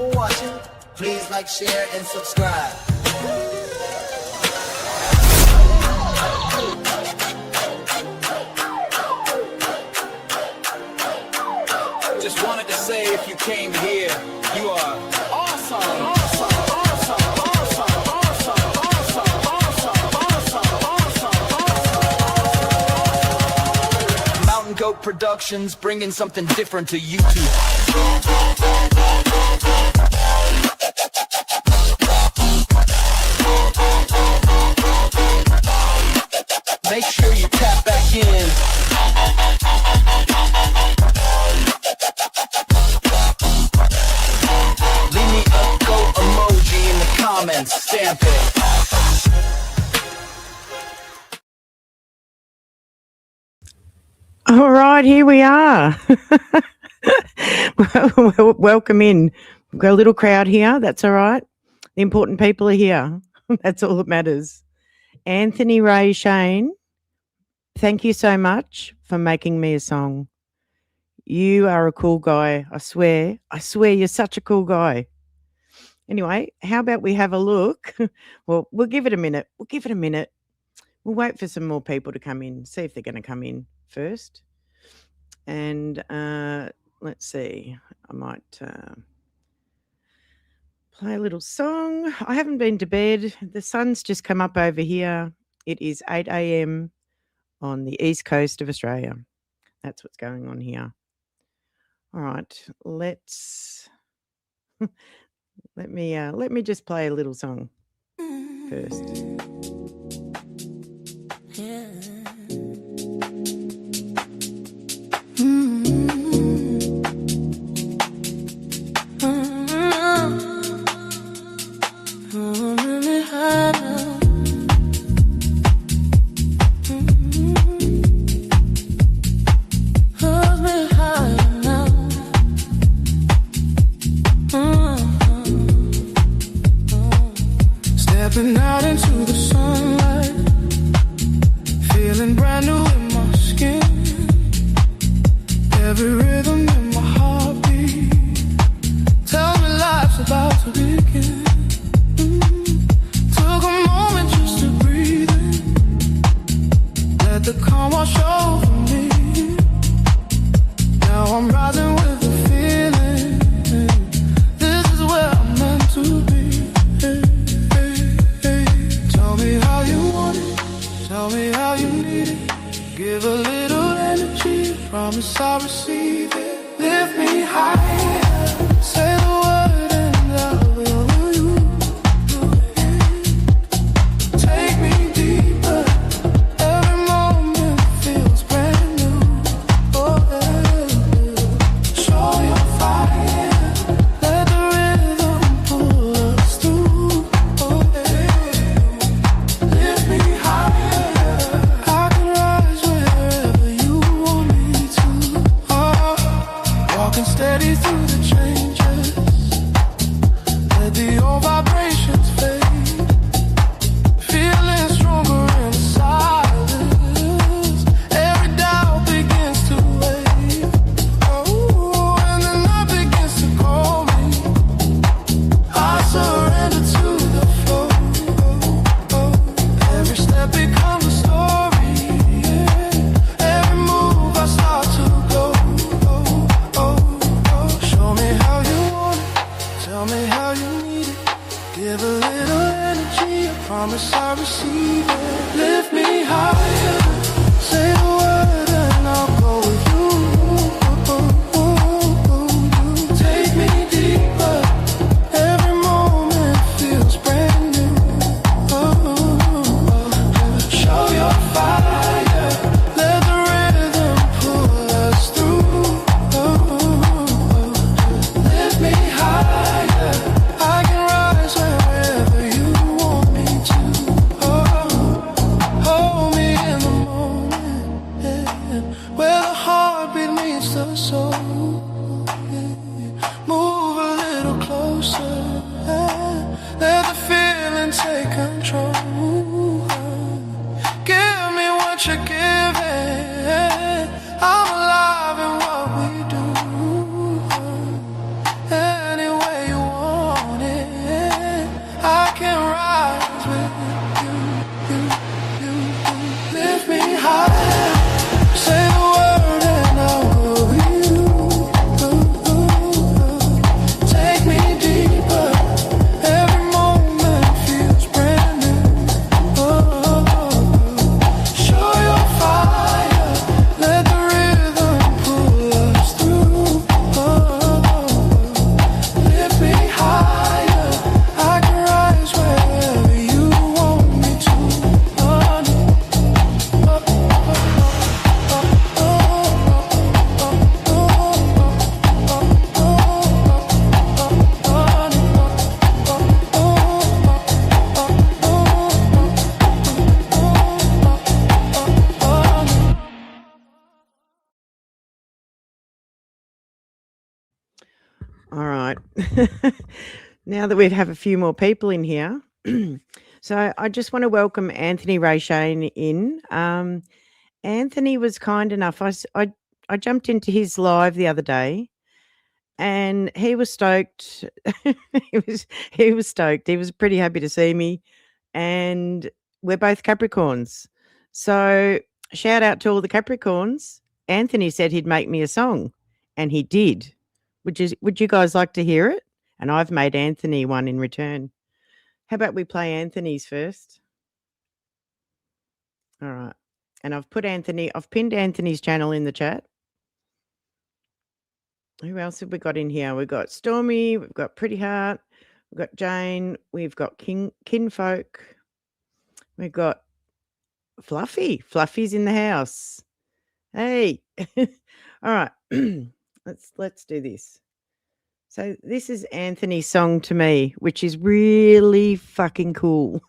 for watching. Please like, share, and subscribe. Just wanted to say, if you came here, you are awesome, awesome, awesome, awesome, awesome, awesome, awesome, awesome, awesome. Mountain Goat Productions, bringing something different to YouTube. Make sure you tap back in. Leave me a goat emoji in the comments. Stamp it. All right, here we are. Welcome in. We've got a little crowd here. That's all right. The important people are here. That's all that matters. Anthony Ray Shane, thank you so much for making me a song. You are a cool guy. I swear you're such a cool guy. Anyway, how about we have a look? Well, we'll give it a minute. We'll wait for some more people to come in, see if they're going to come in first. And let's see. I might play a little song. I haven't been to bed. The sun's just come up over here. It is 8 a.m. on the east coast of Australia. That's what's going on here. All right, let's let me just play a little song first. Yeah. Stepping out into the sunlight, feeling brand new in my skin. Every rhythm in my heartbeat tells me life's about to begin. Took a moment just to breathe in, let the calm wash over me. Now I'm rising with the feeling, this is where I'm meant to be. Tell me how you want it, tell me how you need it. Give a little energy, promise I'll receive it. Lift me higher, say the word and I will use it. Take me deeper, every moment feels brand new. Oh, yeah. Show your fire, let the rhythm pull us through. Oh, yeah. Lift me higher, I can rise wherever you want me to. Oh, walking steady through the changes, All right. Now that we have a few more people in here, so I just want to welcome Anthony Ray Shane in. Anthony was kind enough. I jumped into his live the other day, and he was stoked. he was stoked. He was pretty happy to see me, and we're both Capricorns. So shout out to all the Capricorns. Anthony said he'd make me a song, and he did. Would you guys like to hear it? And I've made Anthony one in return. How about we play Anthony's first? All right. And I've pinned Anthony's channel in the chat. Who else have we got in here? We've got Stormy, we've got Pretty Heart, we've got Jane, we've got Kinfolk, we've got Fluffy. Fluffy's in the house. Hey. All right. Let's do this. So this is Anthony's song to me, which is really fucking cool.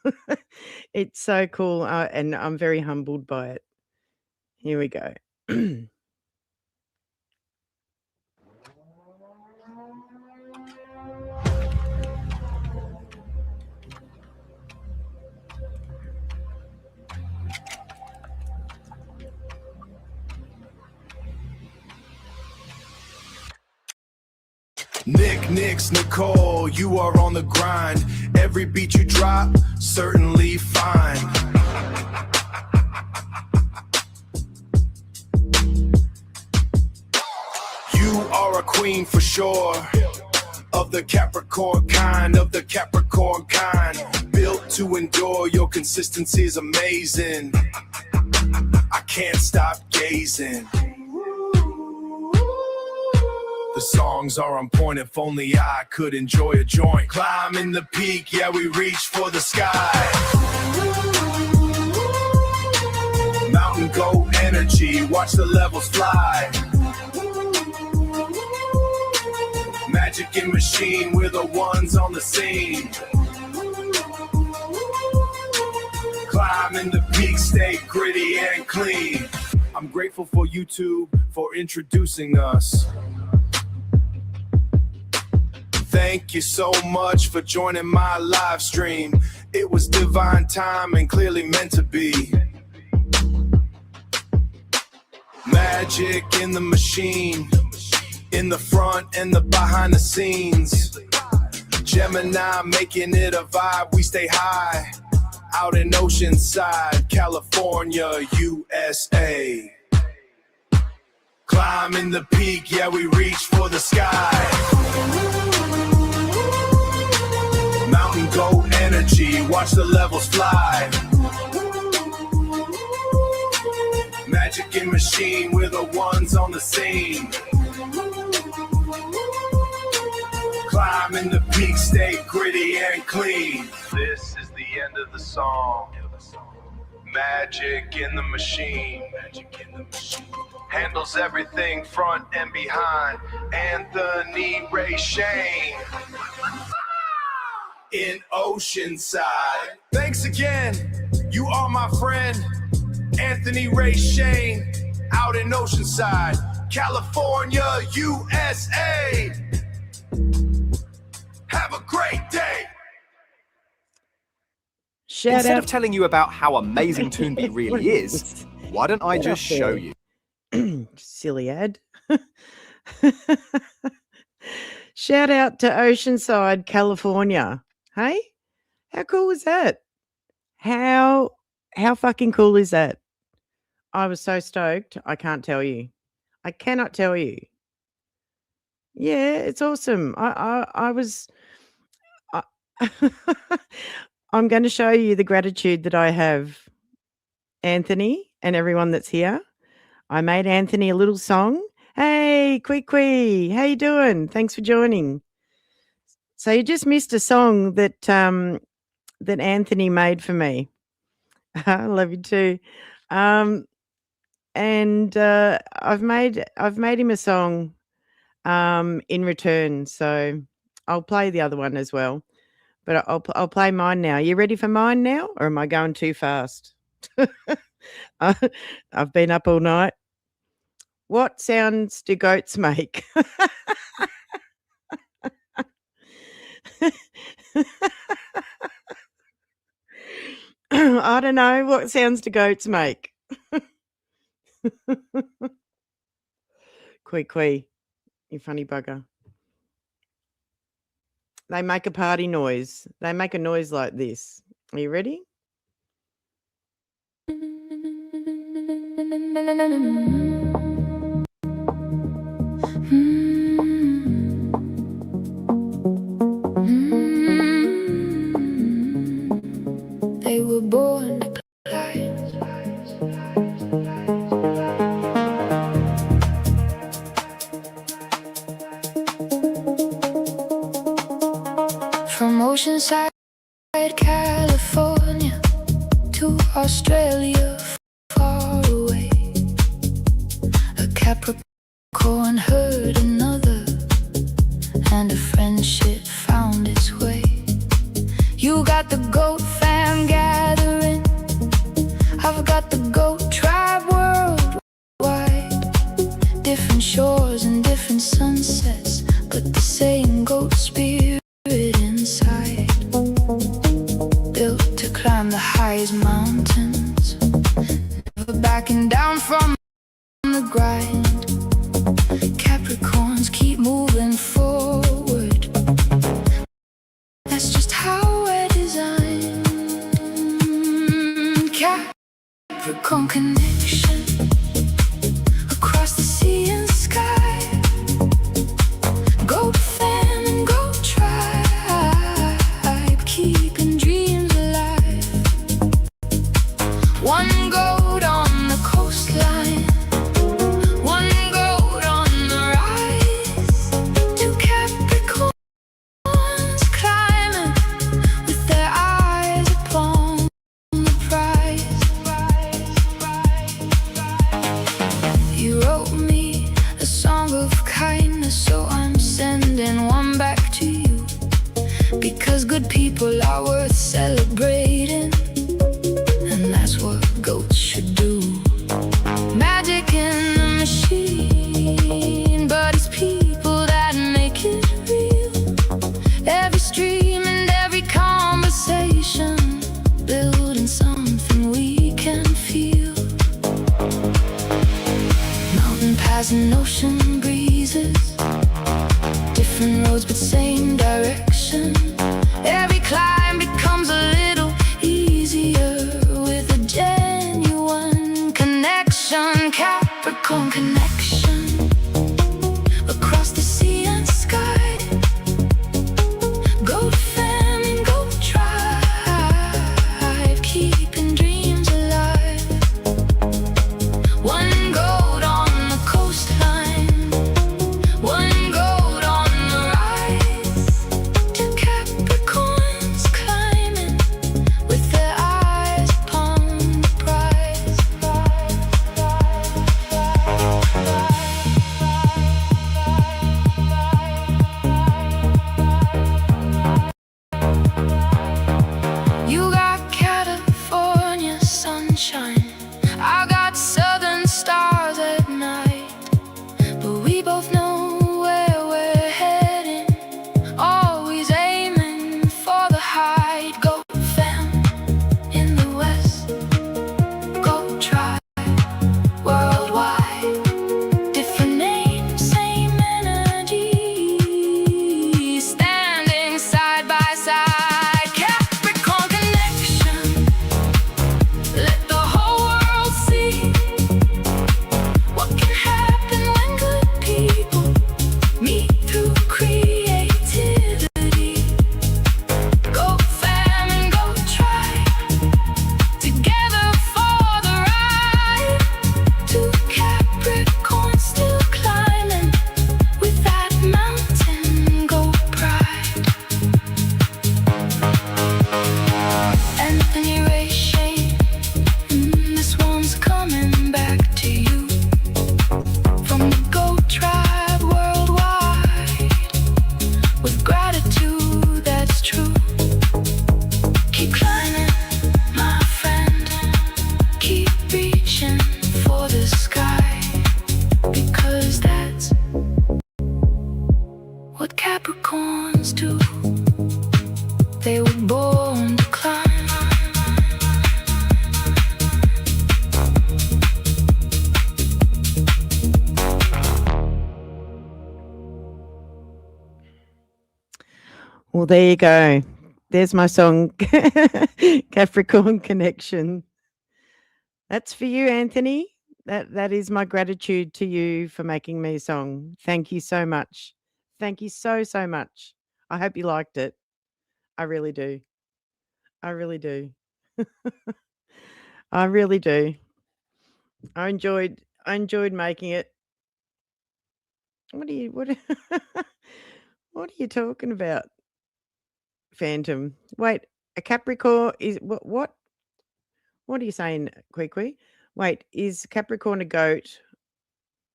It's so cool, and I'm very humbled by it. Here we go. Nick's Nicole, you are on the grind. Every beat you drop, certainly fine. You are a queen for sure. Of the Capricorn kind, built to endure, your consistency is amazing. I can't stop gazing. The songs are on point, if only I could enjoy a joint. Climbing the peak, yeah, we reach for the sky. Mountain goat energy, watch the levels fly. Magic in machine, we're the ones on the scene. Climbing the peak, stay gritty and clean. I'm grateful for YouTube for introducing us. Thank you so much for joining my live stream. It was divine time and clearly meant to be. Magic in the machine, in the front and the behind the scenes. Gemini making it a vibe, we stay high. Out in Oceanside, California, USA. Climbing the peak, yeah, we reach for the sky. Mountain goat energy, watch the levels fly. Magic in machine, we're the ones on the scene. Climbing the peak, stay gritty and clean. This is the end of the song. Magic in the machine. Handles everything front and behind. Anthony Ray Shane. In Oceanside. Thanks again, you are my friend. Anthony Ray Shane, out in Oceanside, California, USA. Have a great day. Instead of telling you about how amazing Toonbeat really is, why don't I just show you? Silly ad. Shout out to Oceanside, California. Hey, how cool is that? How fucking cool is that? I was so stoked. I can't tell you. I cannot tell you. Yeah, it's awesome. I was. I'm going to show you the gratitude that I have, Anthony, and everyone that's here. I made Anthony a little song. Hey, Quee, how you doing? Thanks for joining. So you just missed a song that that Anthony made for me. I love you too. And I've made him a song in return. So I'll play the other one as well. But I'll play mine now. You ready for mine now, or am I going too fast? I've been up all night. What sounds do goats make? I don't know. What sounds do goats make? Quee, you funny bugger. They make a party noise. They make a noise like this. Are you ready? They were born to collide. From Oceanside, California to Australia, far away, a Capricorn heard another, and a friendship found its way. You got the goat fam gathering, I've got the goat tribe worldwide. Different shores and different sunsets, but the same goat spirit inside. Built to climb the highest mountains, never backing down from the grind. Capricorns keep moving forward, that's just how we're designed. Capricorn connection across the sea and sky. Goat fam and goat tribe, keeping dreams alive. One goat on the coastline, one goat on the rise. Two Capricorns climbing with their eyes upon the prize. You wrote me a song of kindness, so I'm sending one back to you, because good people are worth celebrating, and that's what goats should do. Magic in the machine, but it's people that make it real. Every stream and every conversation, building something we can feel. Mountain paths and ocean breezes, different roads but same direction. Every climb becomes a little easier with a genuine connection. Capricorn connection across the sea and sky. Goat fam and goat tribe, keeping dreams alive. One goat on the coastline, one goat on the rise. Two Capricorns climbing with their eyes upon the prize. Well, there you go. There's my song, Capricorn Connection. That's for you, Anthony. That is my gratitude to you for making me a song. Thank you so much. Thank you so much. I hope you liked it. I really do. I really do. I really do. I enjoyed making it. What what are you talking about? Phantom. Wait, a Capricorn is what are you saying, Quickly? Wait, is Capricorn a goat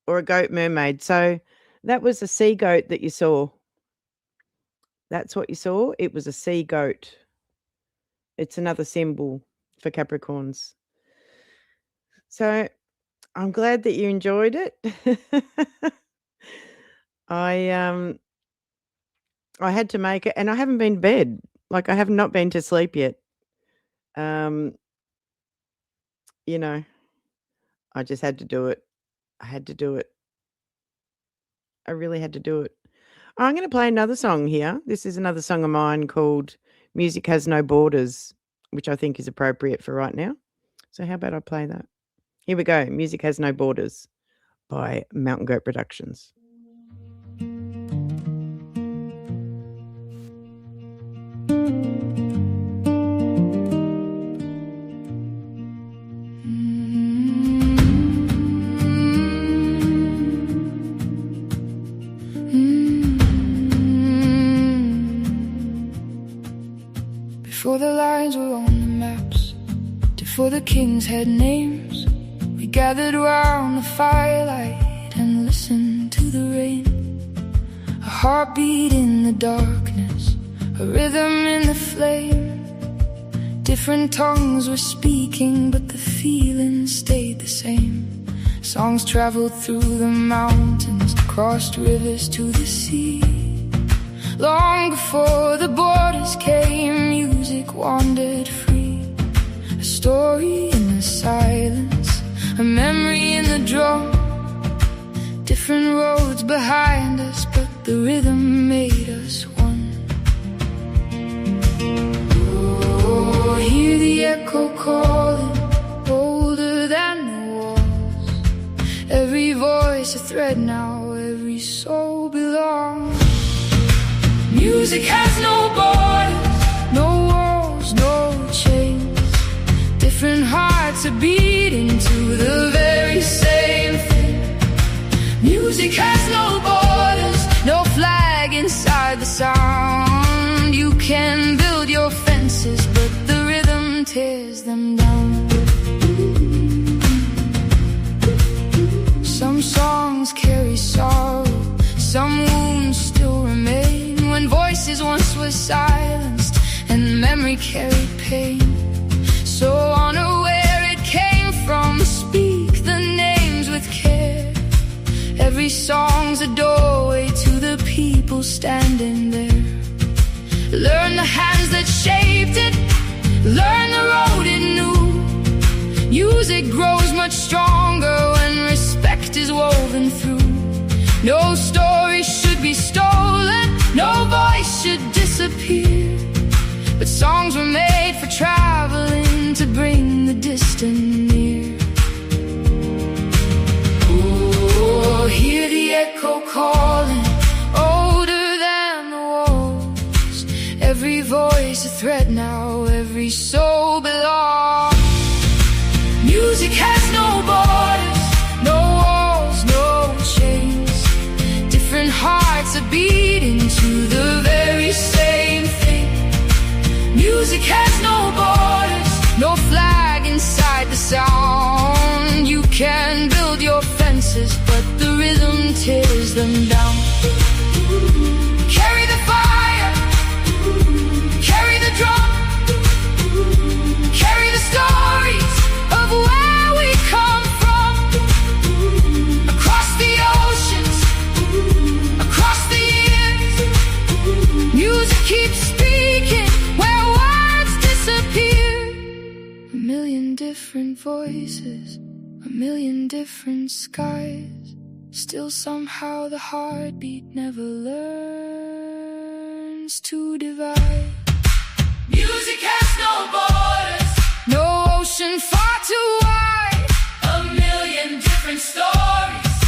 or a goat mermaid? So that was a sea goat that you saw. That's what you saw? It was a sea goat. It's another symbol for Capricorns. So I'm glad that you enjoyed it. I had to make it, and I haven't been to bed. Like, I have not been to sleep yet. You know, I just had to do it. I had to do it. I really had to do it. I'm going to play another song here. This is another song of mine called Music Has No Borders, which I think is appropriate for right now. So how about I play that? Here we go. Music Has No Borders by Mountain Goat Productions. Before the lines were on the maps, before the kings had names, we gathered around the firelight and listened to the rain. A heartbeat in the darkness, a rhythm in the flame. Different tongues were speaking, but the feeling stayed the same. Songs traveled through the mountains, crossed rivers to the sea. Long before the borders came, music wandered free. A story in the silence, a memory in the drum. Different roads behind us, but the rhythm made us one. Oh, hear the echo calling, older than the walls. Every voice a thread now, every soul belongs. Music has no borders, no walls, no chains. Different hearts are beating to the very same thing. Music has no borders, no flag inside the sound. You can build your fences, but the rhythm tears them down. Some songs carry sorrow, some wounds still remain. When voices once were silenced and memory carried pain. So unaware it came from, speak the names with care. Every song's a doorway to the people standing there. Learn the hands that shaped it, learn the road it knew. Music grows much stronger when respect is woven through. No story should be stolen, no voice should disappear. But songs were made for traveling, to bring the distant near. Oh, hear the echo calling, older than the walls. Every voice a thread now, every soul belongs. Music has no borders, no walls, no chains. Different hearts are beating to the very same thing. Music has no borders, no flag inside the sound. You can build your fences, but the rhythm tears them down. Carry the fire, carry the drum, carry the stories of where we come from. Across the oceans, across the years, music keeps speaking where words disappear. A million different voices, a million different skies. Still somehow the heartbeat never learns lines to divide. Music has no borders, no ocean far too wide. A million different stories,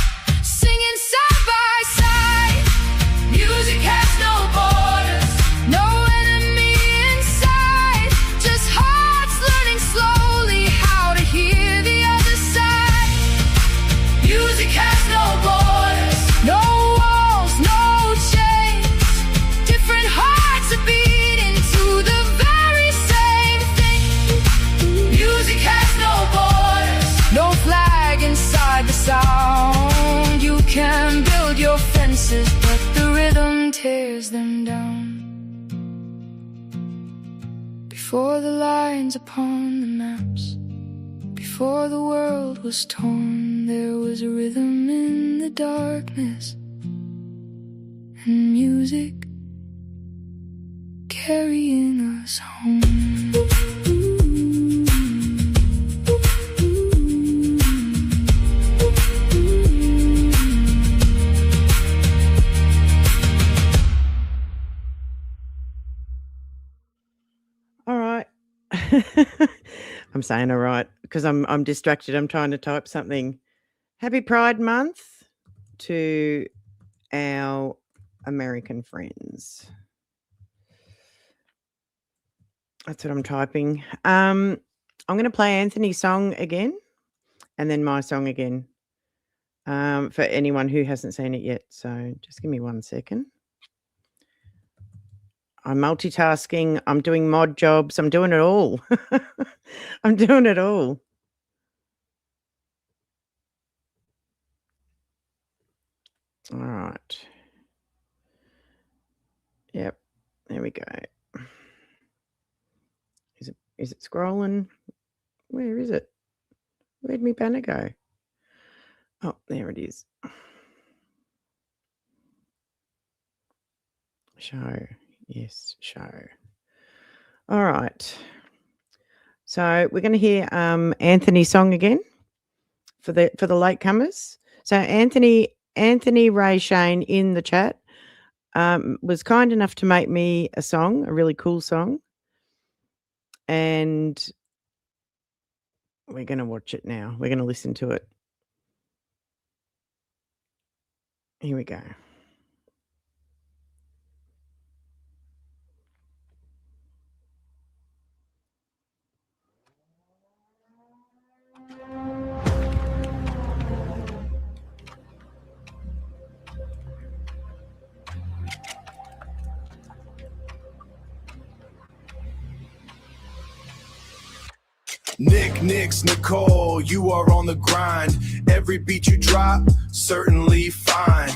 singing side by side. Music has no borders, no enemy inside. Just hearts learning slowly how to hear the other side. Music has no borders, no walls, no chains. Different hearts are beating to the very same thing. Music has no borders, no flag inside the sound. You can build your fences, but the rhythm tears them down. Before the lines upon the maps, before the world was torn, there was a rhythm in the darkness, and music carrying us home. All right. I'm saying all right because I'm distracted. I'm trying to type something. Happy Pride Month to our American friends. That's what I'm typing. I'm going to play Anthony's song again and then my song again for anyone who hasn't seen it yet. So just give me 1 second. I'm multitasking. I'm doing mod jobs. I'm doing it all. I'm doing it all. All right. Yep. There we go. Is it scrolling? Where is it? Where'd my banner go? Oh, there it is. Show. Yes, show. All right. So we're going to hear Anthony's song again for the latecomers. So Anthony Ray Shane in the chat was kind enough to make me a song, a really cool song. And we're going to watch it now. We're going to listen to it. Here we go. Nick's Nicole, you are on the grind. Every beat you drop, certainly fine.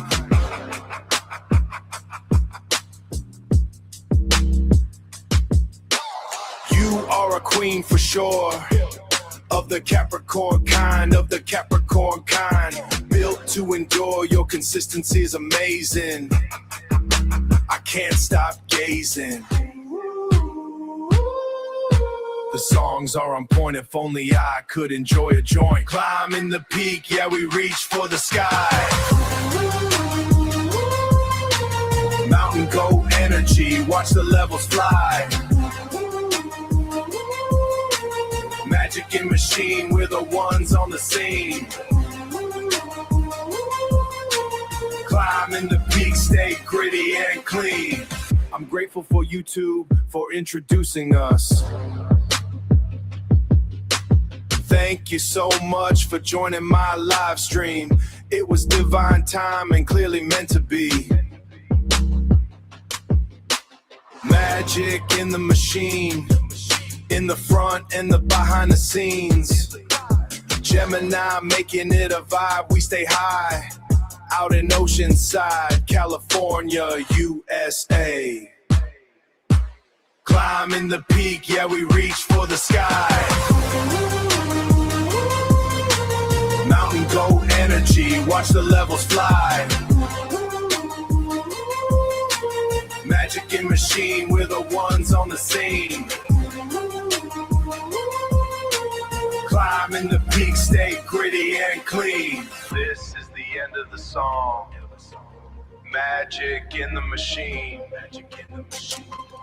You are a queen for sure, of the Capricorn kind, of the Capricorn kind. Built to endure, your consistency is amazing. I can't stop gazing. The songs are on point, if only I could enjoy a joint. Climbing the peak, yeah, we reach for the sky. Mountain goat energy, watch the levels fly. Magic in machine, we're the ones on the scene. Climbing the peak, stay gritty and clean. I'm grateful for YouTube for introducing us. Thank you so much for joining my live stream. It was divine time and clearly meant to be. Magic in the machine, in the front and the behind the scenes. Gemini making it a vibe, we stay high. Out in Oceanside, California, USA. Climbing the peak, yeah, we reach for the sky. Mountain goat energy, watch the levels fly. Magic in machine, we're the ones on the scene. Climbing the peak, stay gritty and clean. This is the end of the song. Magic in the machine.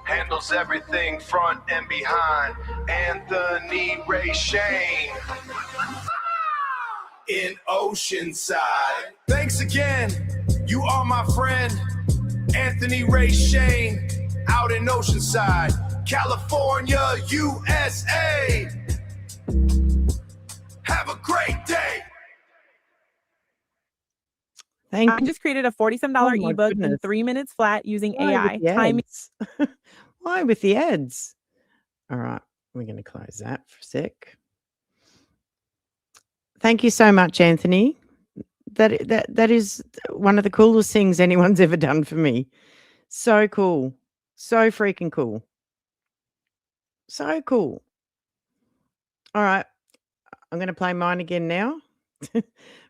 Handles everything front and behind. Anthony Ray Shane in Oceanside. Thanks again. You are my friend. Anthony Ray Shane out in Oceanside, California, USA. Have a great day. Thank I you. just created a $47 Oh my ebook in goodness. 3 minutes flat using Why AI. with the Timing. ads? Why with the ads? All right, we're going to close that for a sec. Thank you so much, Anthony. That is one of the coolest things anyone's ever done for me. So cool. So freaking cool. So cool. All right. I'm going to play mine again now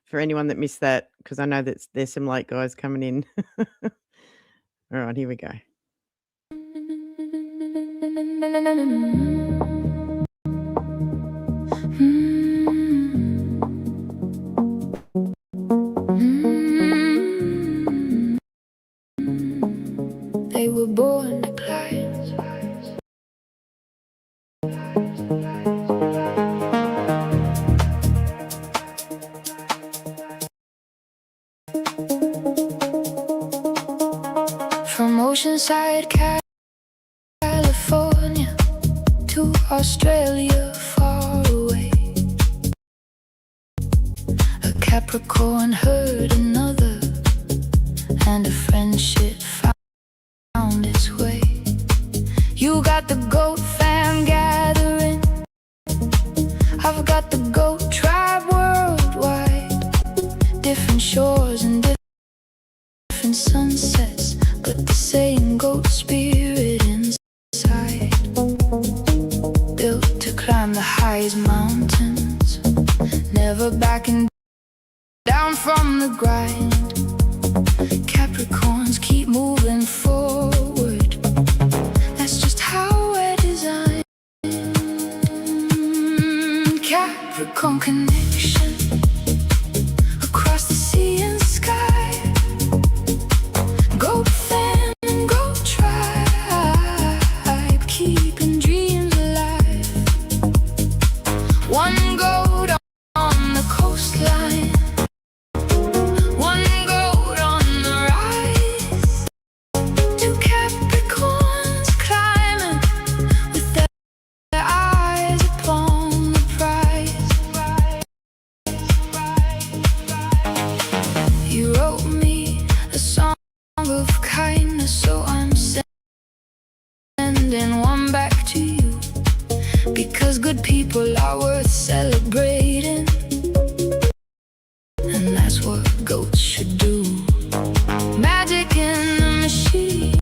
for anyone that missed that, because I know that there's some late guys coming in. All right, here we go. They were born to climb. From Oceanside, California to Australia, far away. A Capricorn heard another, and a friendship found its way. You got the goat fan gathering, I've got the goat tribe worldwide. Different shores and different sunsets, but the same goat spirit inside. Built to climb the highest mountains, never backing down from the grind. Capricorns keep moving forward, that's just how we're designed. Capricorn Connection, across the sea and sky. Goat fam and goat tribe, keeping dreams alive. One goat on the coastline, one goat on the rise. Two Capricorns climbing with their eyes upon the prize. You wrote me a song of kindness, so I'm sending one back to you, because good people are worth celebrating, and that's what goats should do. Magic in the machine,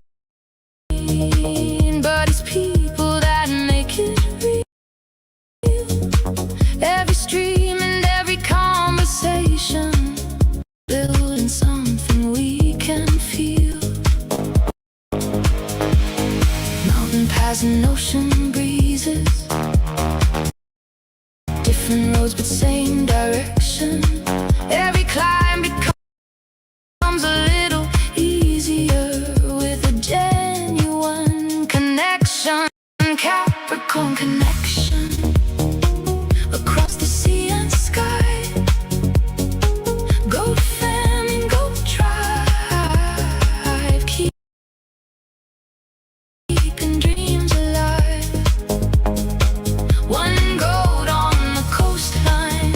but it's people that make it real. Every stream and every conversation, building something we can feel. Mountain paths and ocean breezes, different roads but same direction. Every climb becomes a little easier with a genuine connection. Capricorn Connection, across the sea and sky. Goat fam and goat tribe, keeping dreams alive. One goat on the coastline,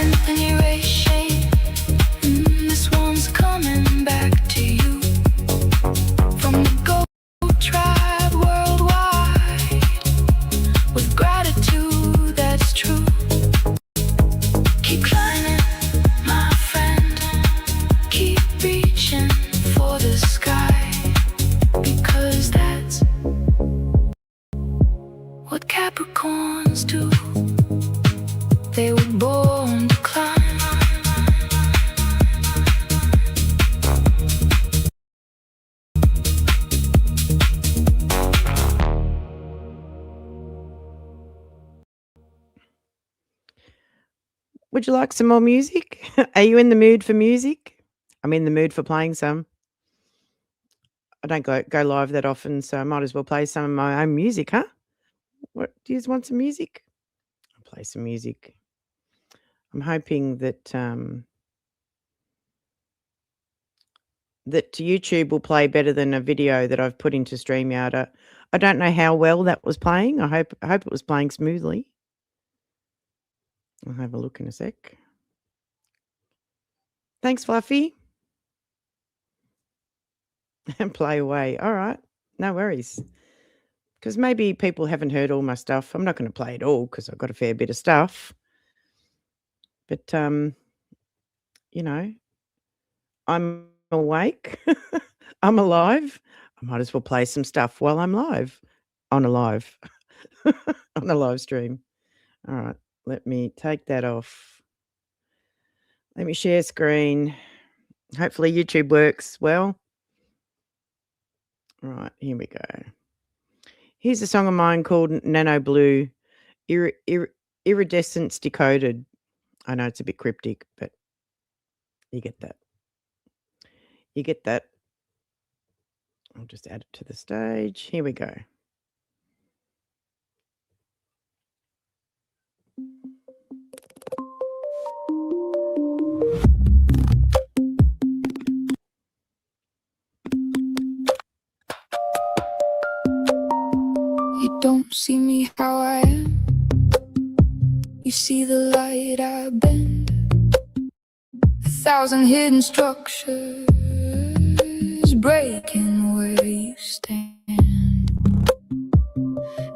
Anthony Ray Shane. This one's coming back to you from the Gold Tribe worldwide, with gratitude that's true. Keep climbing, my friend. Keep reaching for the sky, because that's what Capricorns do. They were born to climb. Would you like some more music? Are you in the mood for music? I'm in the mood for playing some. I don't go live that often, so I might as well play some of my own music, huh? What, do you want some music? I'll play some music. I'm hoping that that YouTube will play better than a video that I've put into StreamYard. I don't know how well that was playing. I hope it was playing smoothly. I'll have a look in a sec. Thanks, Fluffy. And play away. All right. No worries. Because maybe people haven't heard all my stuff. I'm not going to play it all because I've got a fair bit of stuff. But, you know, I'm awake. I'm alive. I might as well play some stuff while I'm live. On a live. On a live stream. All right. Let me take that off. Let me share screen. Hopefully YouTube works well. All right, here we go. Here's a song of mine called Nano Blue, Iridescence Decoded. I know it's a bit cryptic, but you get that. You get that. I'll just add it to the stage. Here we go. You don't see me how I am. You see the light I bend. 1,000 hidden structures breaking where you stand.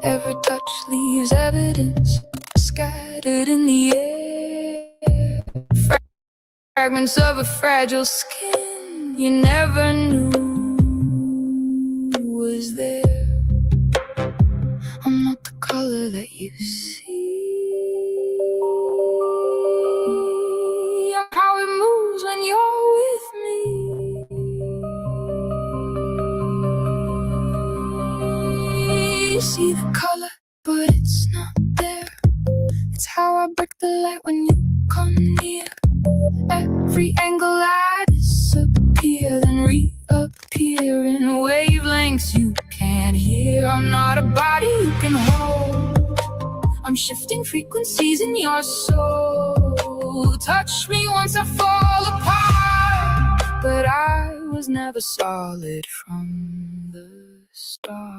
Every touch leaves evidence scattered in the air. Fragments of a fragile skin you never knew was there. I'm not the color that you see. I'm how it moves when you're with me. You see the color, but it's not there. It's how I break the light when you come near. Every angle I disappear, then reappear in wavelengths you can't hear. I'm not a body you can hold. I'm shifting frequencies in your soul. Touch me once I fall apart, but I was never solid from the start.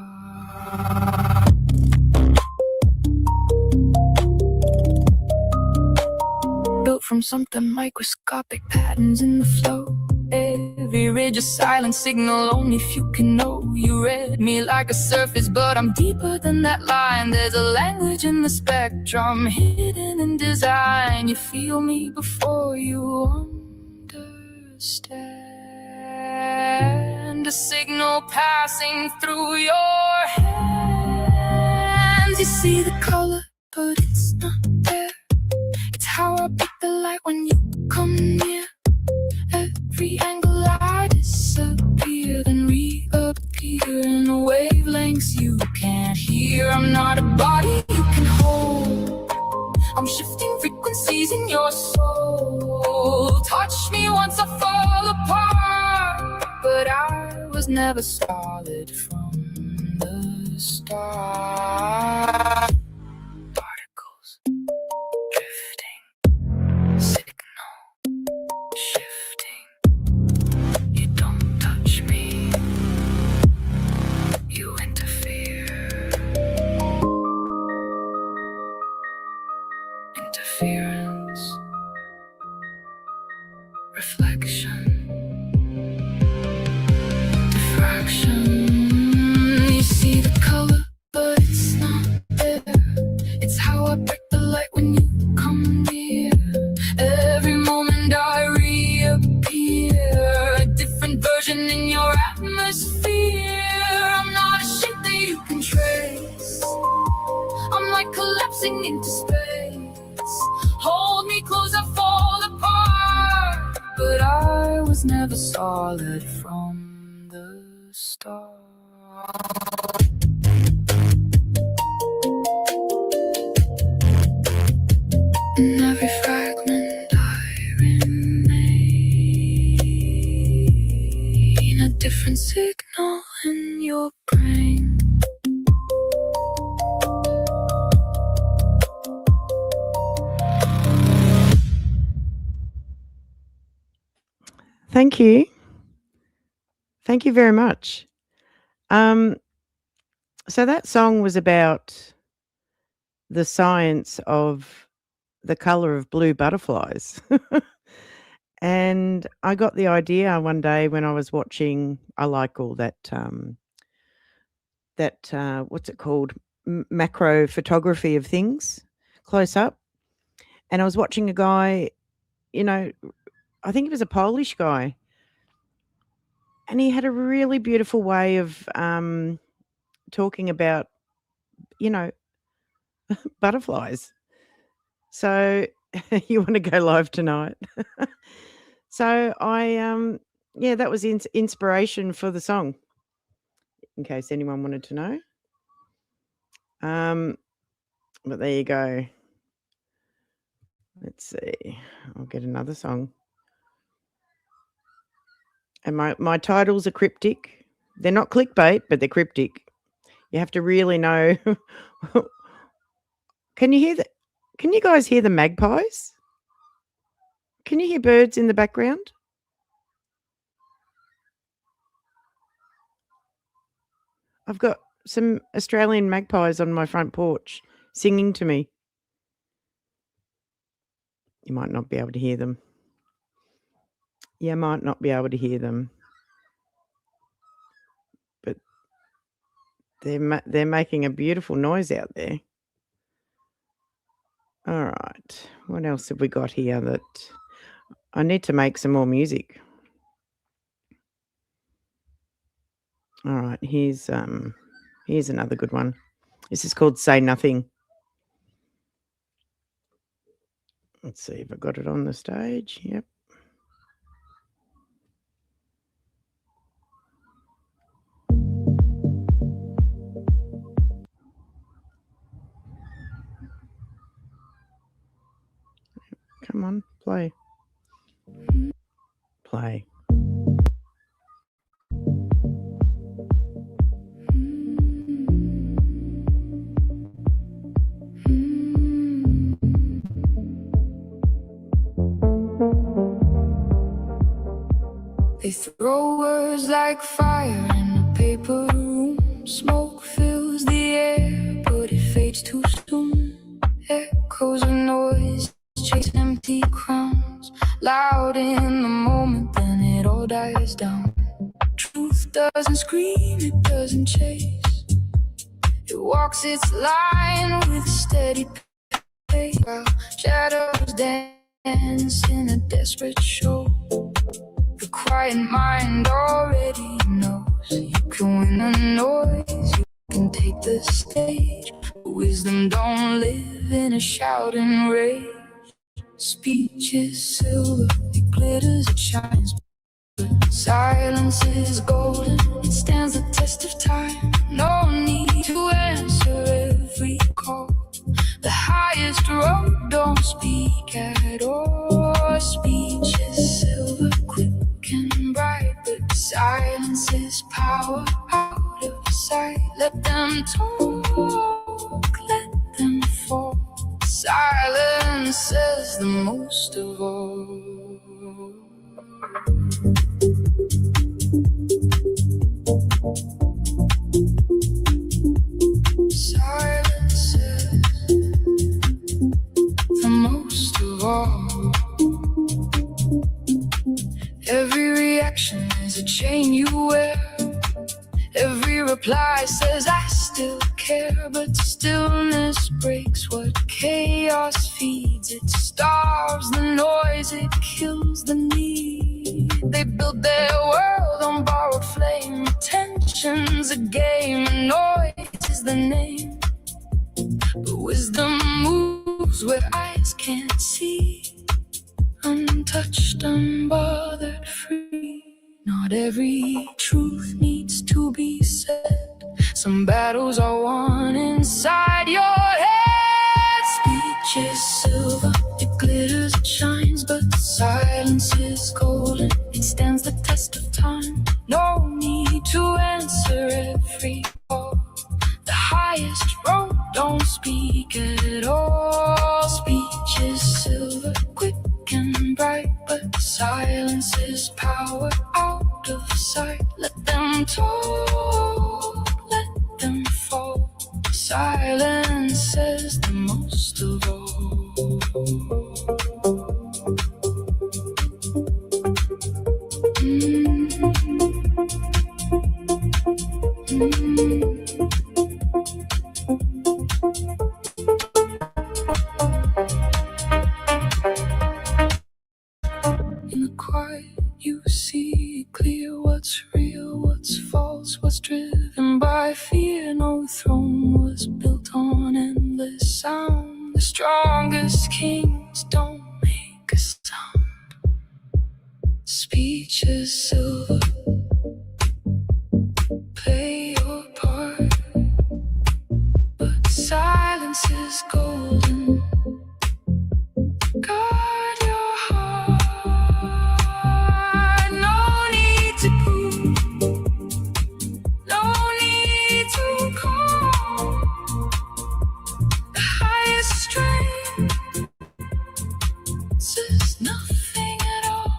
Built from something microscopic, patterns in the flow. Every ridge a silent signal, only if you can know. You read me like a surface, but I'm deeper than that line. There's a language in the spectrum, hidden in design. You feel me before you understand. A signal passing through your hands. You see the color, but it's not there. It's how I break the light when you come near. Every angle I disappear, then reappear in wavelengths you can't hear. I'm not a body you can hold. I'm shifting frequencies in your soul. Touch me once I fall apart, but I was never solid from the start. Particles drifting, signal shifting. You don't touch me, you interfere. Interference into space. Hold me close, I fall apart. But I was never solid from the start. In every fragment I remain a different signal in your brain. Thank you. Thank you very much. So that song was about the science of the color of blue butterflies. And I got the idea one day when I was watching, I like all that, what's it called? Macro photography of things, close up. And I was watching a guy, you know, I think he was a Polish guy. And he had a really beautiful way of talking about, you know, butterflies. So you want to go live tonight? So I, yeah, that was inspiration for the song, in case anyone wanted to know. But there you go. Let's see. I'll get another song. And my titles are cryptic. They're not clickbait, but they're cryptic. You have to really know. Can you guys hear the magpies? Can you hear birds in the background? I've got some Australian magpies on my front porch singing to me. You might not be able to hear them. You might not be able to hear them. But they're making a beautiful noise out there. All right. What else have we got here that I need to make some more music? All right, here's another good one. This is called Say Nothing. Let's see if I got it on the stage. Yep. Come on, play. Play. They throw words like fire in a paper room. Smoke fills the air, but it fades too soon. Echoes of noise, chasing empty crowns. Loud in the moment, then it all dies down. Truth doesn't scream, it doesn't chase. It walks its line with a steady pace, while shadows dance in a desperate show. The quiet mind already knows you can win the noise, you can take the stage. Wisdom don't live in a shouting rage. Speech is silver, it glitters, it shines. But silence is golden, it stands the test of time. No need to answer every call. The highest road don't speak at all. Speech is silver, quick and bright, but silence is power out of sight. Let them talk, let them fall. Silence says the most of all. Silence says the most of all. Every reaction is a chain you wear. Every reply says I still care, but stillness breaks what chaos feeds. It starves the noise, it kills the need. They build their world on borrowed flame. Attention's a game, noise is the name. But wisdom moves goes where eyes can't see. Untouched, unbothered, free. Not every truth needs to be said. Some battles are won inside your head. Speech is silver, it glitters, it shines, but silence is golden. It stands the test of time. No need to answer every call. The highest road don't speak at all. Speech is silver, quick and bright, but silence is power out of sight. Let them talk, let them fall. Silence says the most of all. In the quiet, you see clear what's real, what's false, what's driven by fear. No throne was built on endless sound. The strongest kings don't make a sound. Speech is silver. Play your part, but silence is golden. Guard your heart. No need to prove, no need to call. The highest strength says nothing at all.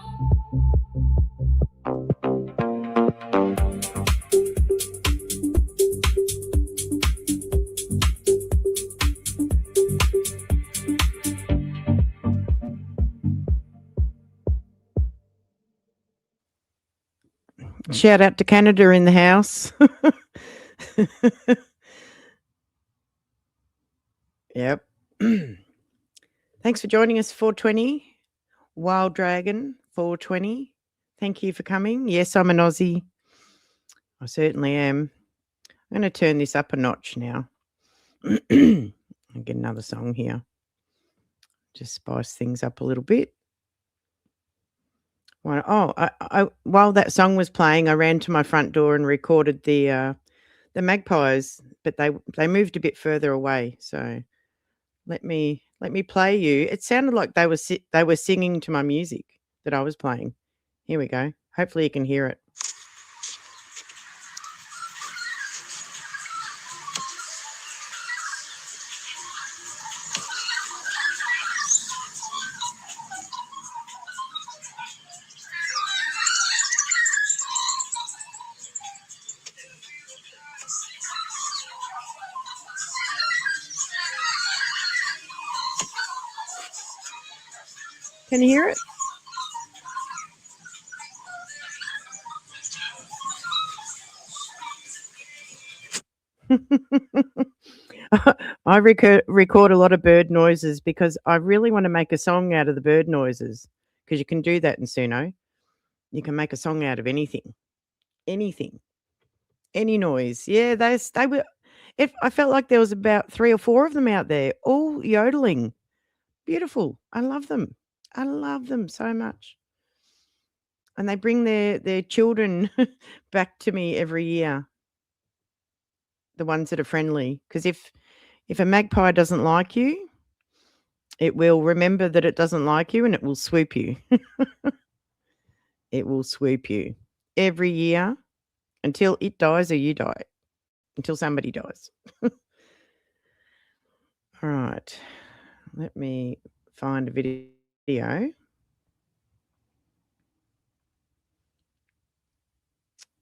Shout out to Canada in the house. Yep. Thanks for joining us, 420. Wild Dragon, 420. Thank you for coming. Yes, I'm an Aussie. I certainly am. I'm going to turn this up a notch now. I'll get another song here. Just spice things up a little bit. While that song was playing, I ran to my front door and recorded the magpies, but they moved a bit further away. So let me play you. It sounded like they were singing to my music that I was playing. Here we go. Hopefully you can hear it. Can you hear it? I record a lot of bird noises because I really want to make a song out of the bird noises, because you can do that in Suno. You can make a song out of anything, any noise. Yeah, they were. I felt like there was about 3 or 4 of them out there, all yodeling. Beautiful. I love them. I love them so much. And they bring their children back to me every year. The ones that are friendly, because if a magpie doesn't like you, it will remember that it doesn't like you and it will swoop you. It will swoop you every year until it dies or you die, until somebody dies. All right. Let me find a video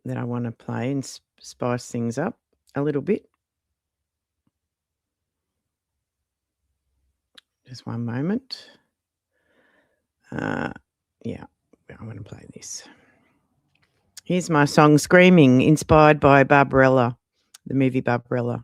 that I want to play and spice things up a little bit. Just one moment. Yeah, I want to play this. Here's my song Screaming, inspired by Barbarella, the movie Barbarella.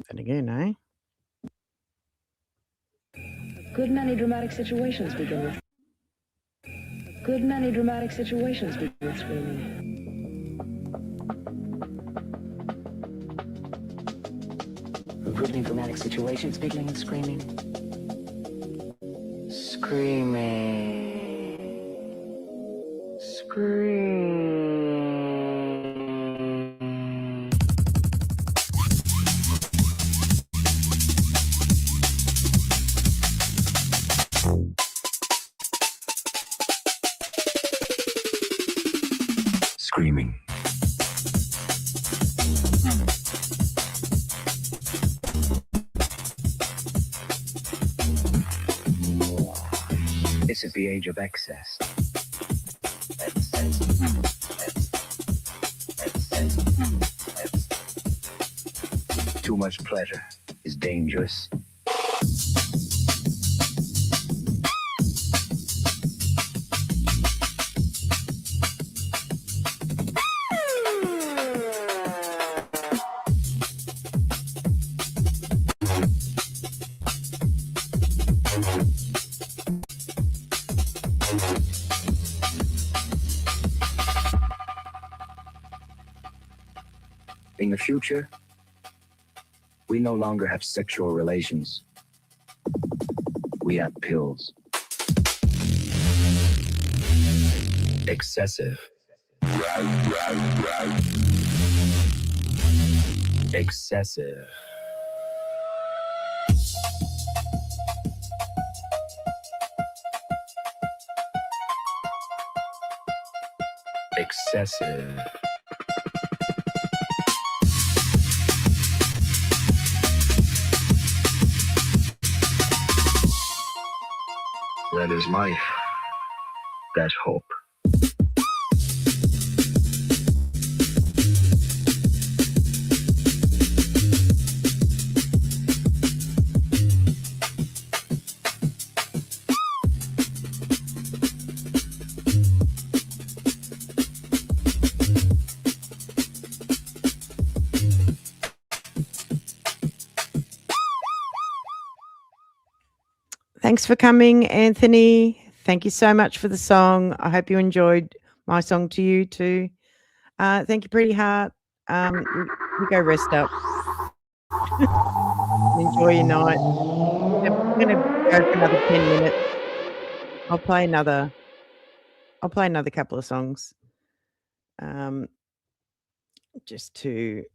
that again, eh? Good many dramatic situations begin with. Good many dramatic situations begin with screaming. Good many dramatic situations begin with screaming. Screaming. Screaming. Screaming. This is the age of excess. Too much pleasure is dangerous. In the future, we no longer have sexual relations. We have pills. Excessive. Excessive. Excessive. That is life. That's hope. Thanks for coming, Anthony. Thank you so much for the song. I hope you enjoyed my song to you too. Thank you, Pretty Heart. You go rest up. Enjoy your night. I'm going to go for another 10 minutes. I'll play another couple of songs. Just to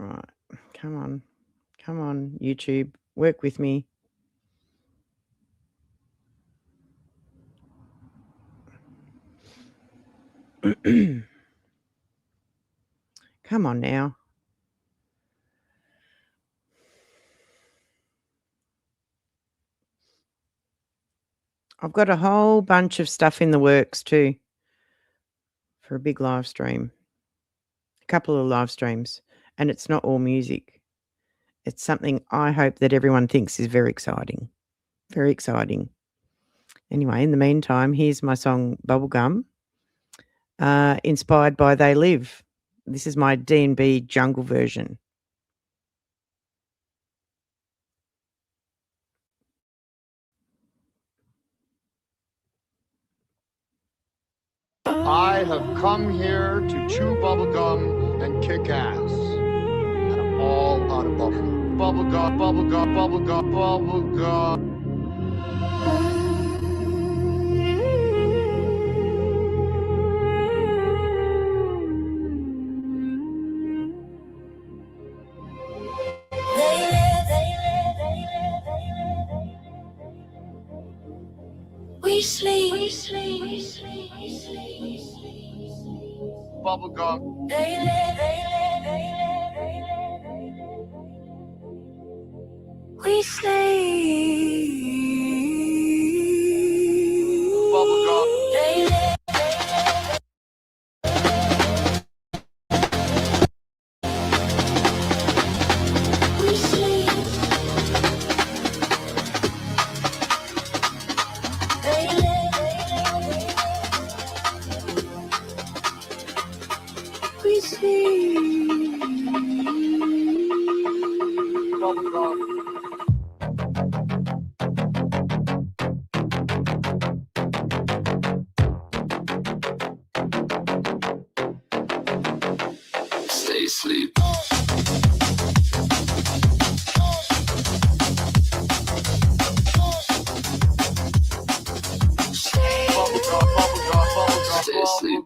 right. Come on, YouTube. Work with me. Come on now. I've got a whole bunch of stuff in the works too for a big live stream. A couple of live streams. And it's not all music. It's something I hope that everyone thinks is very exciting. Very exciting. Anyway, in the meantime, here's my song Bubblegum, inspired by They Live. This is my D&B jungle version. I have come here to chew bubblegum and kick ass. And I'm all out of bubblegum. Bubblegum, bubblegum, bubblegum, bubblegum. We sleep. Bubblegum. They live. We sleep. Bubblegum. They live. We sleep. They live. we sleep. Stay asleep. Stay asleep.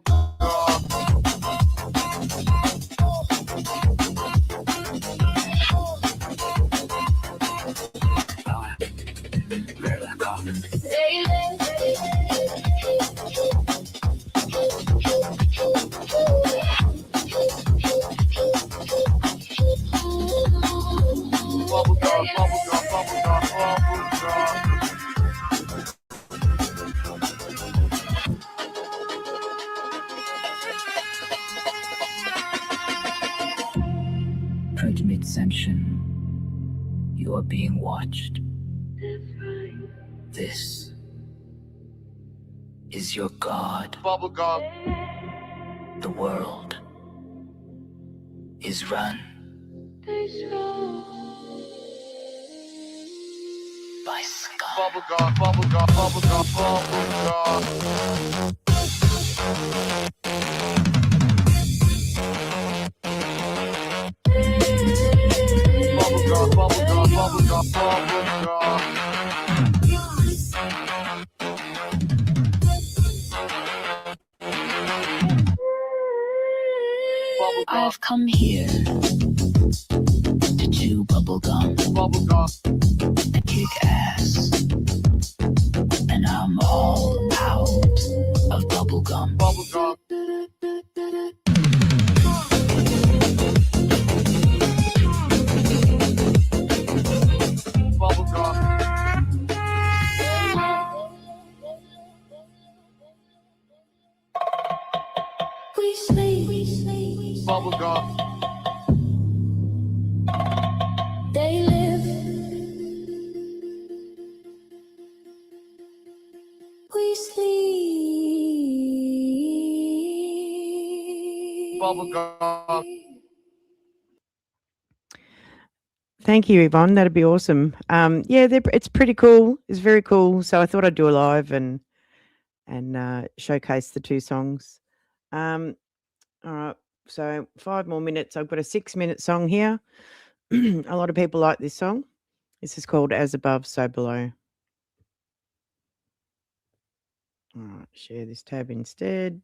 Mid-ascension, you are being watched. This is your God. Bubblegum. The world is run by scum. Bubblegum. Bubblegum. Bubblegum. Bubblegum. Bubblegum. Bubblegum. Bubblegum. Bubblegum. I've come here to chew bubblegum and kick ass, and I'm all out of bubblegum. Bubblegum. We sleep. Bubblegum. They live. We sleep. Bubblegum. Thank you, Yvonne. That'd be awesome. Yeah, it's pretty cool. It's very cool. So I thought I'd do a live and showcase the two songs. All right. So 5 more minutes. I've got a 6-minute song here. A lot of people like this song. This is called As Above, So Below. All right. Share this tab instead.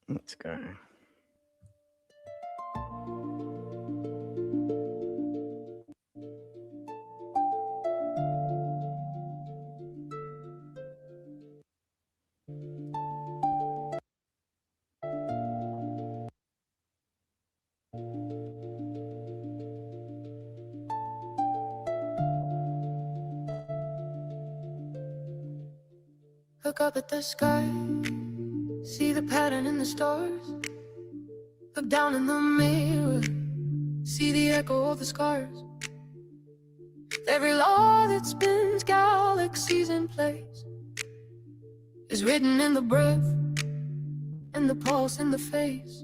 Let's go. Look up at the sky, see the pattern in the stars. Look down in the mirror, see the echo of the scars. Every law that spins galaxies in place is written in the breath, in the pulse, in the face.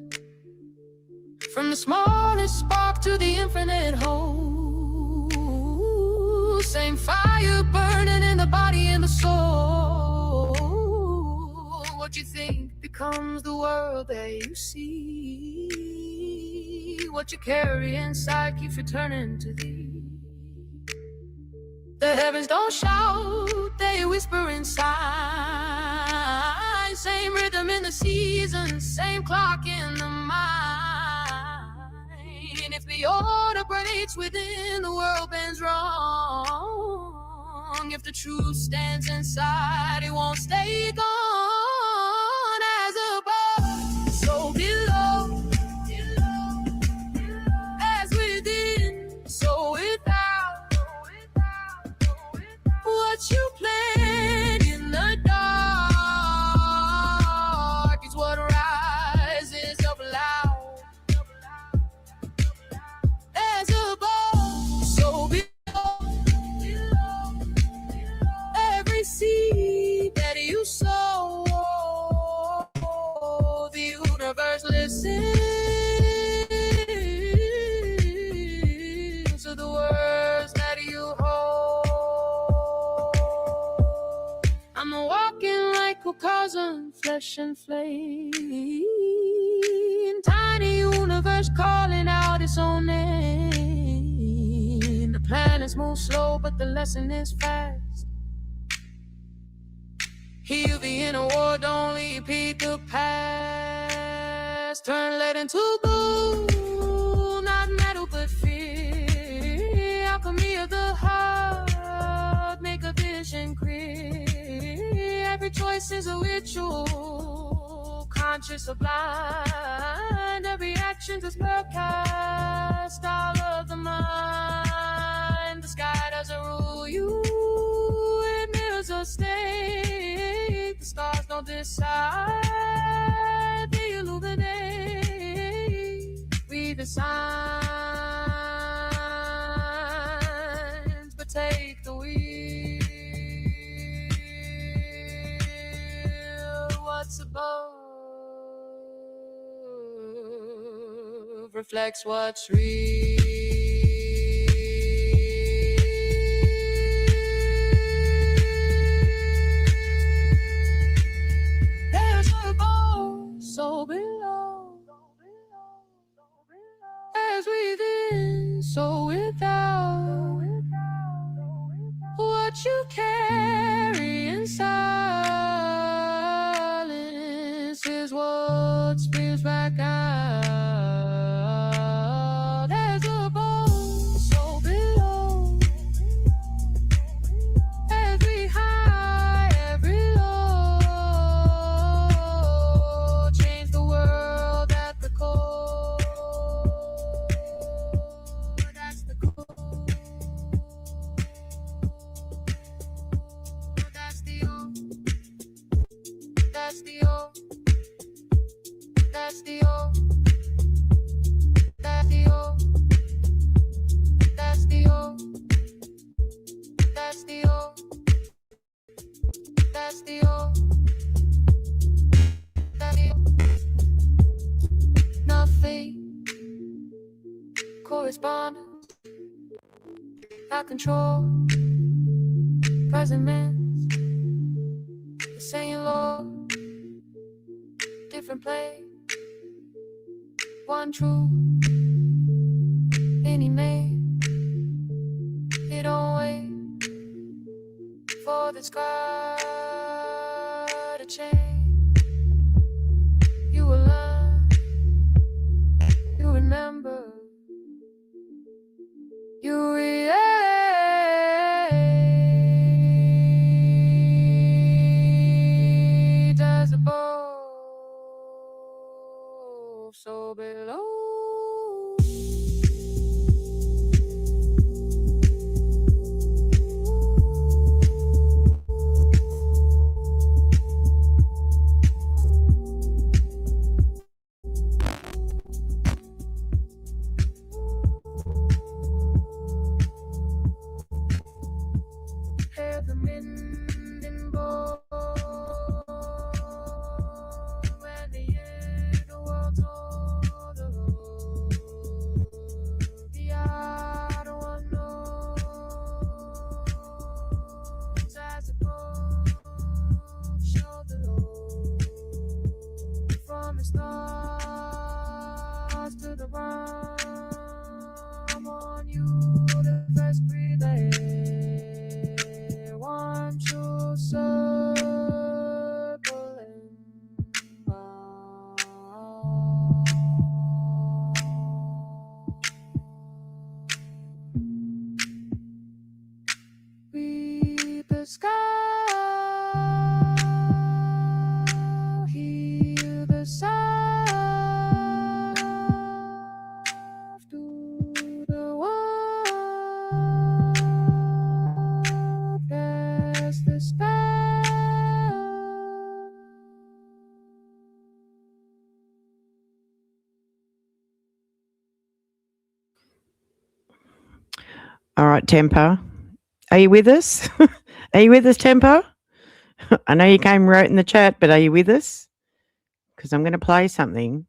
From the smallest spark to the infinite whole, same fire burning in the body and the soul. What you think becomes the world that you see. What you carry inside keeps returning to thee. The heavens don't shout, they whisper inside. Same rhythm in the seasons, same clock in the mind. And if the order breaks within, the world bends wrong. If the truth stands inside, it won't stay gone. As above, so below, as within, so without. What you plan in the dark is what rises up loud. As above, so below, every seed that you sow microcosm, flesh and flame. Tiny universe calling out its own name. The planets move slow, but the lesson is fast. Heal the inner war, don't repeat the past. Turn lead into gold, not metal but fear. Alchemy of the heart, make a vision clear. Every choice is a ritual, conscious or blind. Every action's a spell cast, all of the mind. The sky doesn't rule you, it mirrors a state. The stars don't decide, they illuminate. Read the signs, but take the wheel. What's above reflects what's real. There's a bowl so below, as within, so without. What you carry inside is what spills back out. There's a bowl so below, every high, every low. Change the world at the core. That's the core. That's the O. That's the O. That's the O. That's the O. That's the O. That's the O. That's the O. That's the O. Nothing corresponds. I control present tense. The same law, different place. One true, any name. It don't wait for the sky to change. You will learn, you remember, you read as a bow so below. Hear the wind and blow, and the end the world's older. The other one knows as it goes, shoulder low. From the stars to the realm, on you the first relay. One true circling round. Read the sky, hear the sound, do the world cast the spell. All right, Temper. Are you with us? Are you with us, Temper? I know you came right in the chat, but are you with us? Because I'm going to play something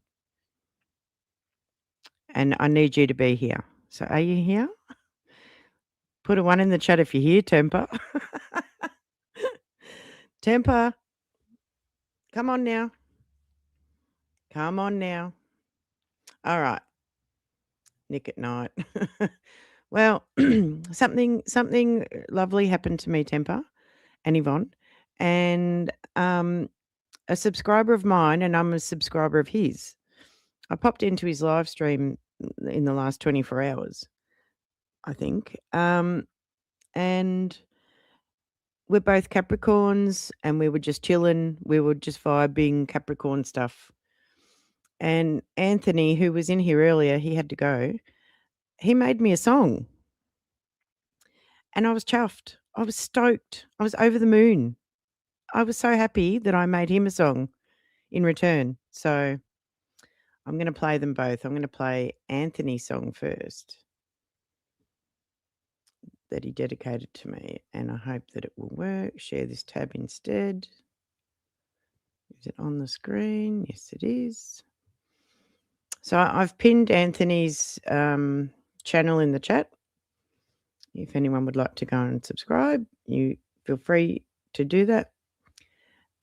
and I need you to be here. So are you here? Put a 1 in the chat if you're here, Temper. Temper. Come on now. Come on now. All right. Nick at night. Well, something lovely happened to me, Temper and Yvonne, and a subscriber of mine, and I'm a subscriber of his. I popped into his live stream in the last 24 hours, I think, and we're both Capricorns, and we were just chilling. We were just vibing Capricorn stuff. And Anthony, who was in here earlier, he had to go. He made me a song. And I was chuffed. I was stoked. I was over the moon. I was so happy that I made him a song in return. So I'm going to play them both. I'm going to play Anthony's song first that he dedicated to me. And I hope that it will work. Share this tab instead. Is it on the screen? Yes, it is. So I've pinned Anthony's channel in the chat. If anyone would like to go and subscribe, you feel free to do that.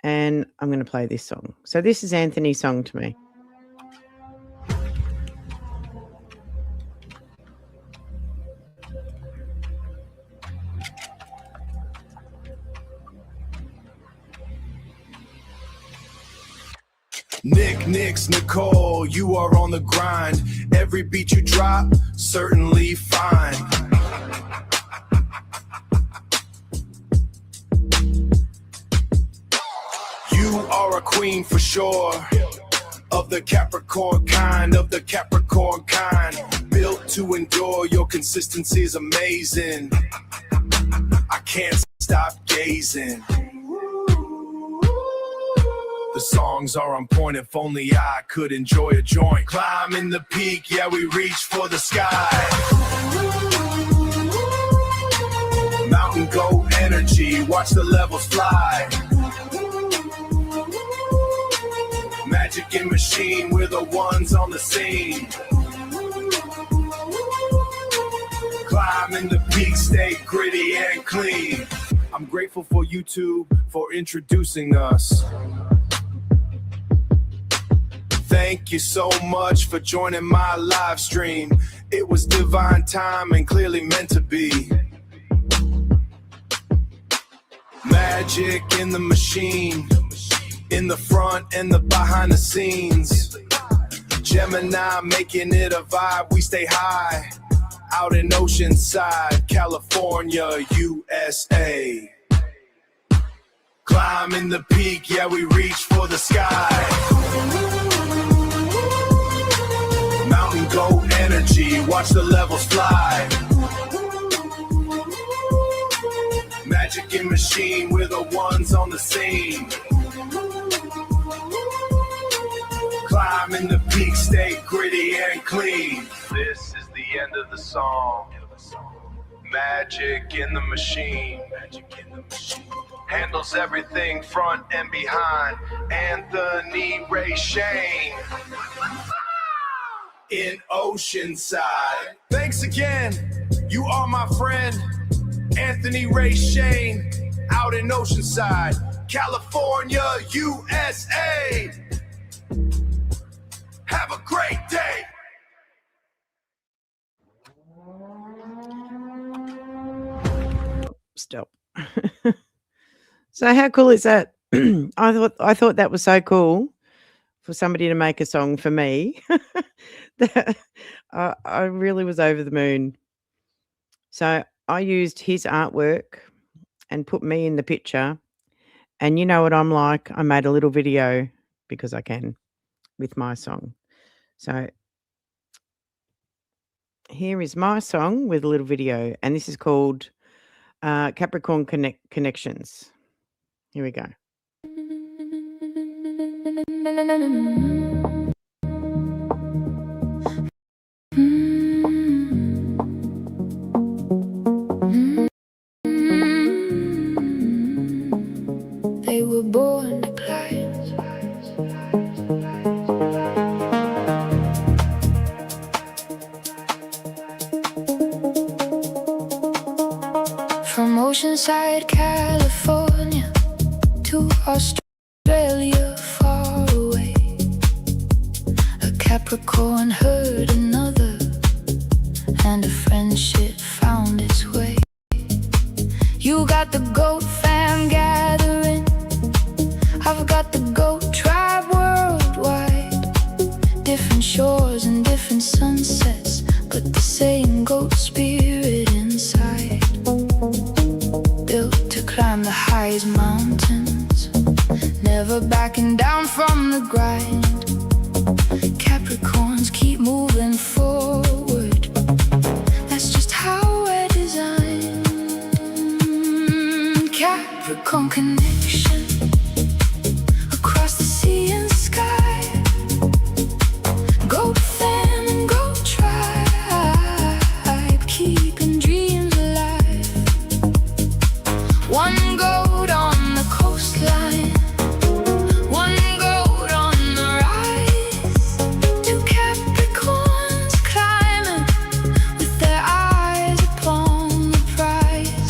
And I'm going to play this song. So this is Anthony's song to me. Nick's Nicole, you are on the grind. Every beat you drop, certainly fine. You are a queen for sure. Of the Capricorn kind, built to endure. Your consistency is amazing. I can't stop gazing. The songs are on point. If only I could enjoy a joint. Climbing the peak, yeah, we reach for the sky. Mountain goat energy, watch the levels fly. Magic in machine, we're the ones on the scene. Climbing the peak, stay gritty and clean. I'm grateful for YouTube for introducing us. Thank you so much for joining my live stream. It was divine time and clearly meant to be. Magic in the machine, in the front and the behind the scenes. Gemini making it a vibe, we stay high. Out in Oceanside, California, USA. Climbing the peak, yeah, we reach for the sky. Mountain goat energy, watch the levels fly. Magic in machine, we're the ones on the scene. Climbing the peak, stay gritty and clean. This is the end of the song. Magic in the machine. Handles everything front and behind. Anthony Ray Shane. In Oceanside. Thanks again. You are my friend. Anthony Ray Shane. Out in Oceanside, California, USA. Have a great day. Stop. So how cool is that? I thought that was so cool for somebody to make a song for me. I really was over the moon. So I used his artwork and put me in the picture. And you know what I'm like. I made a little video because I can with my song. So here is my song with a little video. And this is called Capricorn Connections. Here we go. They were born to climb. From Oceanside, California to Australia. Capricorn hurt another, and a friendship found its way. You got the goat fam gathering, I've got the goat tribe worldwide. Different shores and different sunsets, but the same goat spirit inside. Built to climb the highest mountains, never backing down from the grind. Capricorns keep moving forward, that's just how we're designed. Capricorn connection across the sea and sky. Goat fam and goat tribe, keeping dreams alive. One goat on the coastline, one goat on the rise. Two Capricorns climbing with their eyes upon the prize.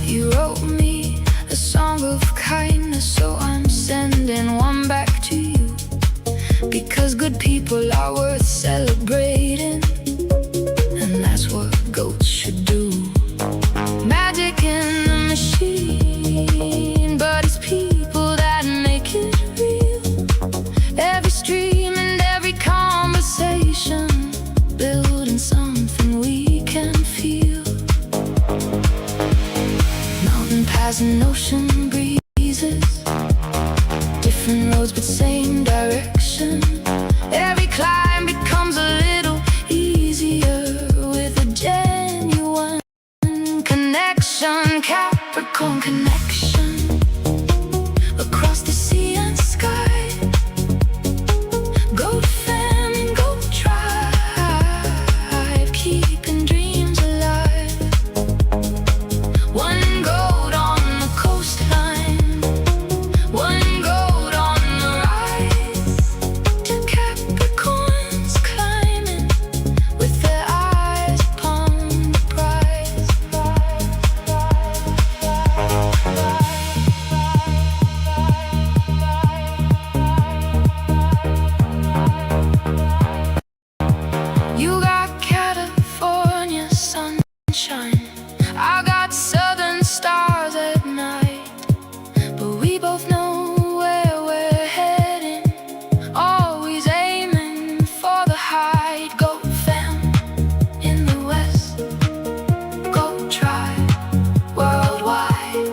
You wrote me a song of kindness, so I'm sending one back to you. Because good people are worth celebrating, and that's what goats should do. Magic in the machine, but it's people that make it real. Every stream and every conversation, building something we can feel. Mountain paths and ocean breezes, different roads but same direction. Every climb becomes a little easier with a genuine connection. Capricorn connection across the sea and sky. Goat fam and goat tribe, keeping dreams alive. One goat on the coastline, one goat on the rise. Two Capricorns climbing with their eyes upon the prize. You got California sunshine, I got southern stars at night. But we both know where we're heading, always aiming for the height. Goat fam in the west, goat tribe worldwide.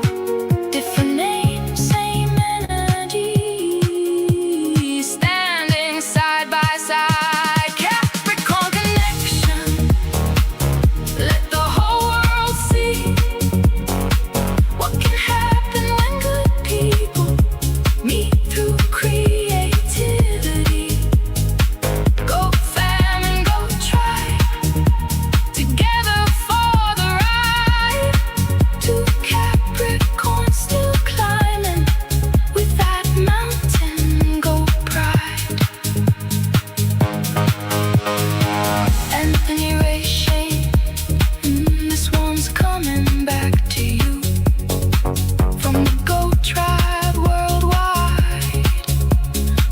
Different names, same energy, standing side by side. Capricorn connection, let the whole world see what can happen when good people meet through creativity. Goat fam and goat tribe, together for the ride. Two Capricorns still climbing with that mountain goat pride. Anthony Ray Shane, this one's coming back to you. From the goat tribe worldwide,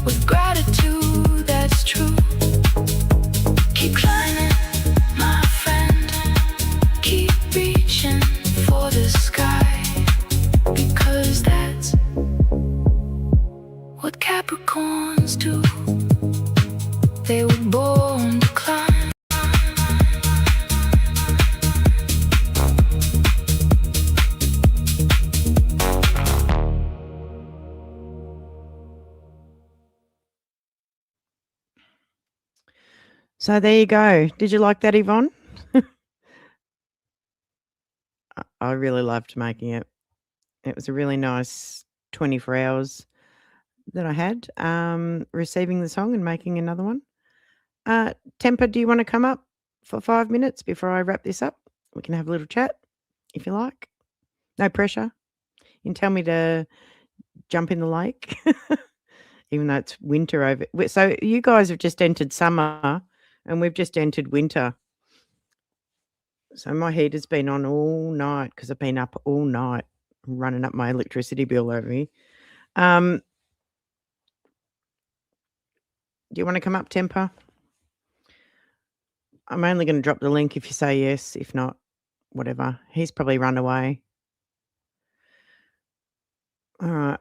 with gratitude that's true. Keep climbing, my friend, keep reaching for the sky. Because that's what Capricorns do. They were born to climb. So there you go. Did you like that, Yvonne? I really loved making it. It was a really nice 24 hours that I had receiving the song and making another one. Temper, do you want to come up for 5 minutes before I wrap this up? We can have a little chat if you like. No pressure. You can tell me to jump in the lake, even though it's winter over. So you guys have just entered summer and we've just entered winter. So my heater's been on all night because I've been up all night running up my electricity bill over here. Do you want to come up, Temper? I'm only going to drop the link if you say yes. If not, whatever. He's probably run away. All right.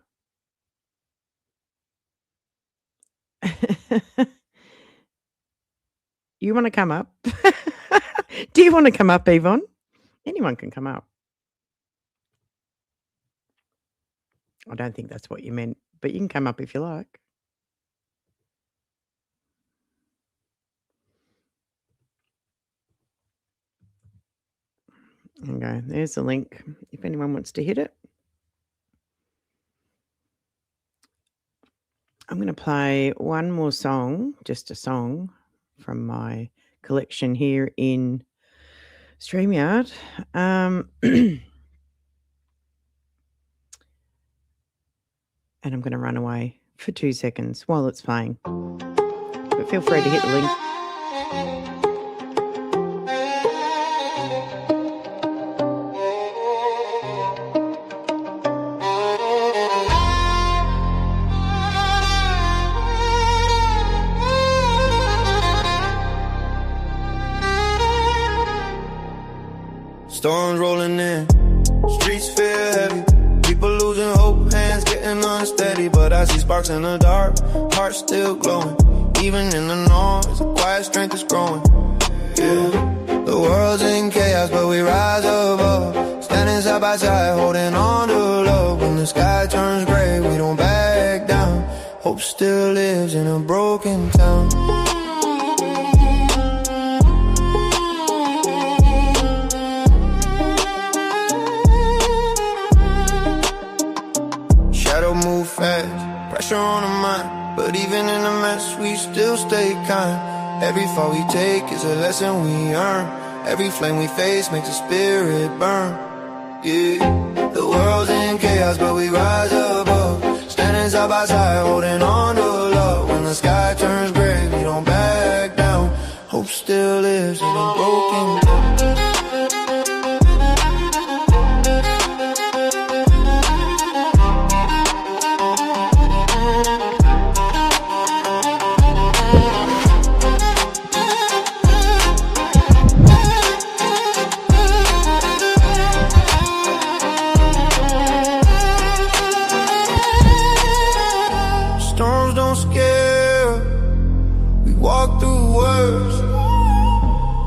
You want to come up? Do you want to come up, Yvonne? Anyone can come up. I don't think that's what you meant, but you can come up if you like. Okay, there's the link if anyone wants to hit it. I'm going to play one more song, just a song from my collection here in StreamYard. And I'm going to run away for 2 seconds while it's playing. But feel free to hit the link. Storms rolling in, streets feel heavy. People losing hope, hands getting unsteady. But I see sparks in the dark, heart still glowing. Even in the noise, a quiet strength is growing. Yeah, the world's in chaos, but we rise above. Standing side by side, holding on to love. When the sky turns gray, we don't back down. Hope still lives in a broken town. Move fast, pressure on the mind. But even in the mess, we still stay kind. Every fall we take is a lesson we earn. Every flame we face makes the spirit burn. Yeah, the world's in chaos, but we rise above. Standing side by side, holding on to love. When the sky turns gray, we don't back down. Hope still lives in a broken town.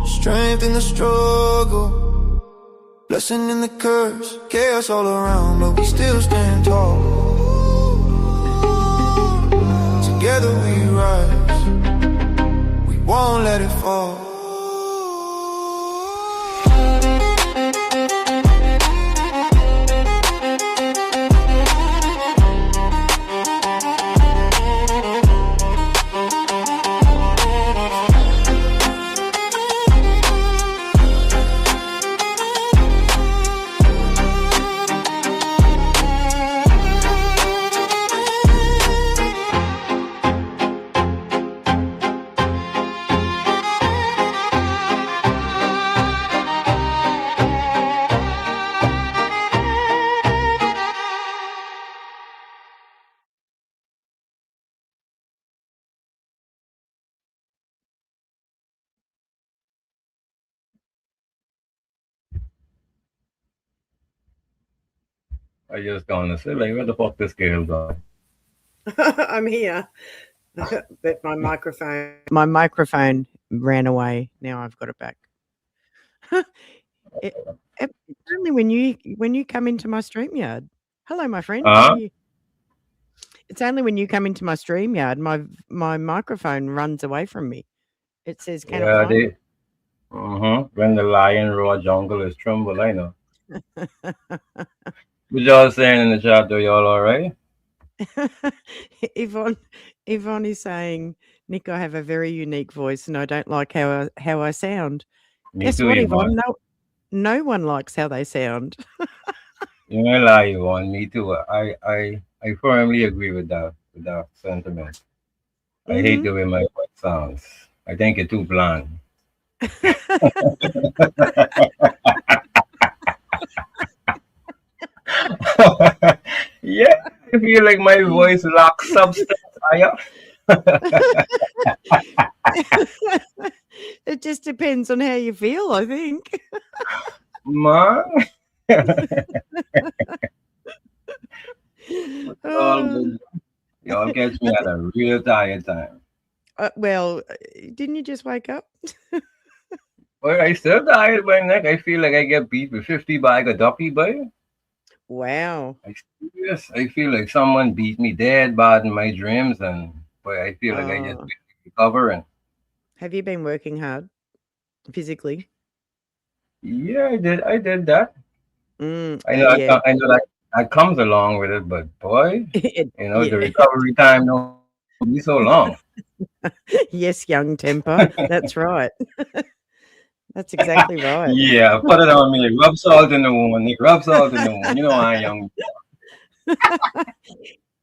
Strength in the struggle, blessing in the curse, chaos all around, but we still stand tall. Together we rise, we won't let it fall. I just gonna say, like, where the fuck this girl gone? I'm here, but my microphone ran away. Now I've got it back. It's only when you come into my StreamYard. Hello, my friend. It's only when you come into my StreamYard, my microphone runs away from me. It says, "Cannot find." When the lion roar, jungle is tremble. I know. What y'all saying in the chat? Are y'all all right? Yvonne is saying, "Nick, I have a very unique voice, and I don't like how I sound." Guess too, what, Yvonne? No one likes how they sound. You may lie, Yvonne. Me too. I firmly agree with that sentiment. I hate the way my voice sounds. I think it's too bland. Yeah, I feel like my voice lacks substance. It just depends on how you feel, I think. Man. Uh, Y'all catch me at a real tired time. well, didn't you just wake up? Well, I still tired by neck. I feel like I get beat with 50 by a ducky, boy. Wow. Yes, I feel like someone beat me dead bad in my dreams, and boy, I feel like I just recovering. Have you been working hard physically? Yeah, I did that. I know, yeah. I know that comes along with it, but boy, the Yeah. recovery time don't be so long. Yes, young temper. That's right. That's exactly right. Yeah, put it on me. Rub salt in the wound, Nick. Rub salt in the wound. You know I'm young.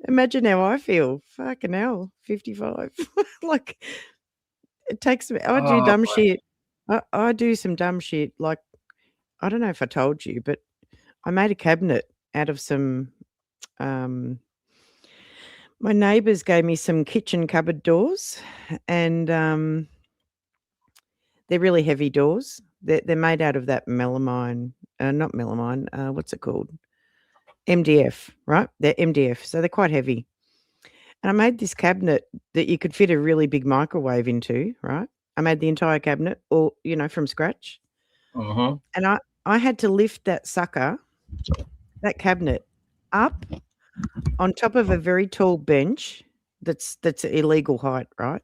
Imagine how I feel. Fucking hell, 55. Like, it takes me. I do dumb shit. I do some dumb shit. Like, I don't know if I told you, but I made a cabinet out of some. My neighbours gave me some kitchen cupboard doors, and they're really heavy doors. They're made out of that melamine, not melamine. What's it called? MDF, right? They're MDF, so they're quite heavy. And I made this cabinet that you could fit a really big microwave into, right? I made the entire cabinet, or from scratch. Uh-huh. And I had to lift that sucker, that cabinet, up on top of a very tall bench. That's illegal height, right?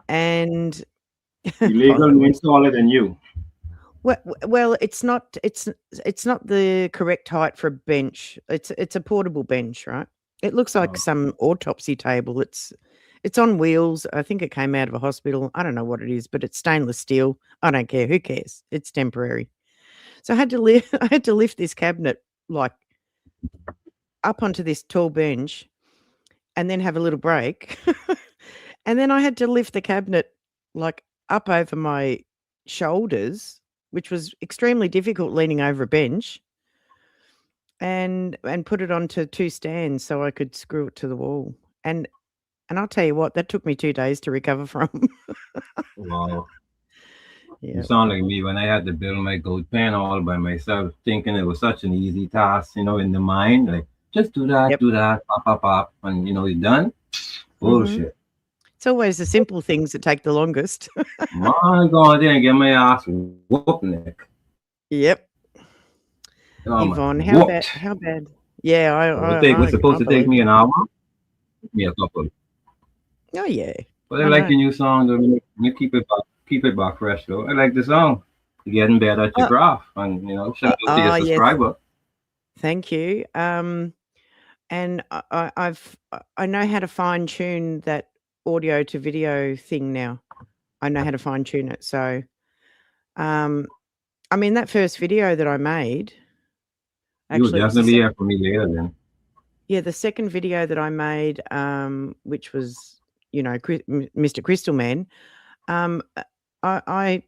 And illegal means taller than you. Well, it's not the correct height for a bench. It's a portable bench, right? It looks like some autopsy table. It's on wheels. I think it came out of a hospital. I don't know what it is, but it's stainless steel. I don't care. Who cares? It's temporary. So I had to lift this cabinet like up onto this tall bench, and then have a little break, and then I had to lift the cabinet like up over my shoulders, which was extremely difficult leaning over a bench, and put it onto 2 stands so I could screw it to the wall. And I'll tell you what, that took me 2 days to recover from. Wow. Yeah. You sound like me when I had to build my goat pen all by myself, thinking it was such an easy task, in the mind. Like, just do that, do that, pop, pop, pop, and you're done. Bullshit. It's always the simple things that take the longest. I go in there and get my ass whooped, Nick. Yep. Yvonne, how bad? Yeah, it was supposed to take me an hour. Me a couple. Oh yeah. But I like the new song. You keep it back fresh though. I like the song. You're getting better at your craft, and shout out to your subscriber. Yes. Thank you. And I know how to fine tune that audio to video thing now. I know how to fine tune it. So, that first video that I made. You'll definitely hear from me later then. Yeah, the second video that I made, which was, Mr. Crystal Man, it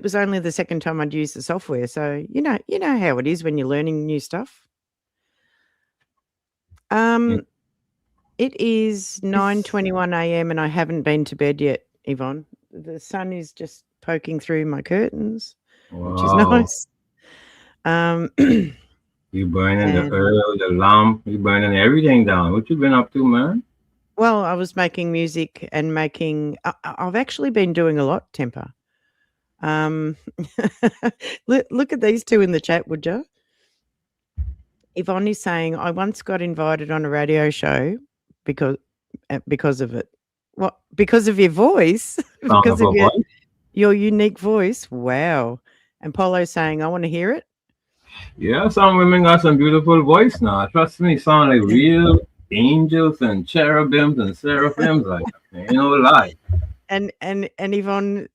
was only the second time I'd used the software. So, you know how it is when you're learning new stuff. It is 9:21 a.m. and I haven't been to bed yet, Yvonne. The sun is just poking through my curtains, which is nice. You burning the herb, the lamp, you burning everything down. What you been up to, man? Well, I was making music and I've actually been doing a lot, Temper. Look at these two in the chat, would you? Yvonne is saying, I once got invited on a radio show because of it. What? Because of your voice? Because of your unique voice? Wow. And Polo's saying, I want to hear it. Yeah, some women got some beautiful voice now. Trust me, sound like real angels and cherubims and seraphims. Like, ain't no lie. And Yvonne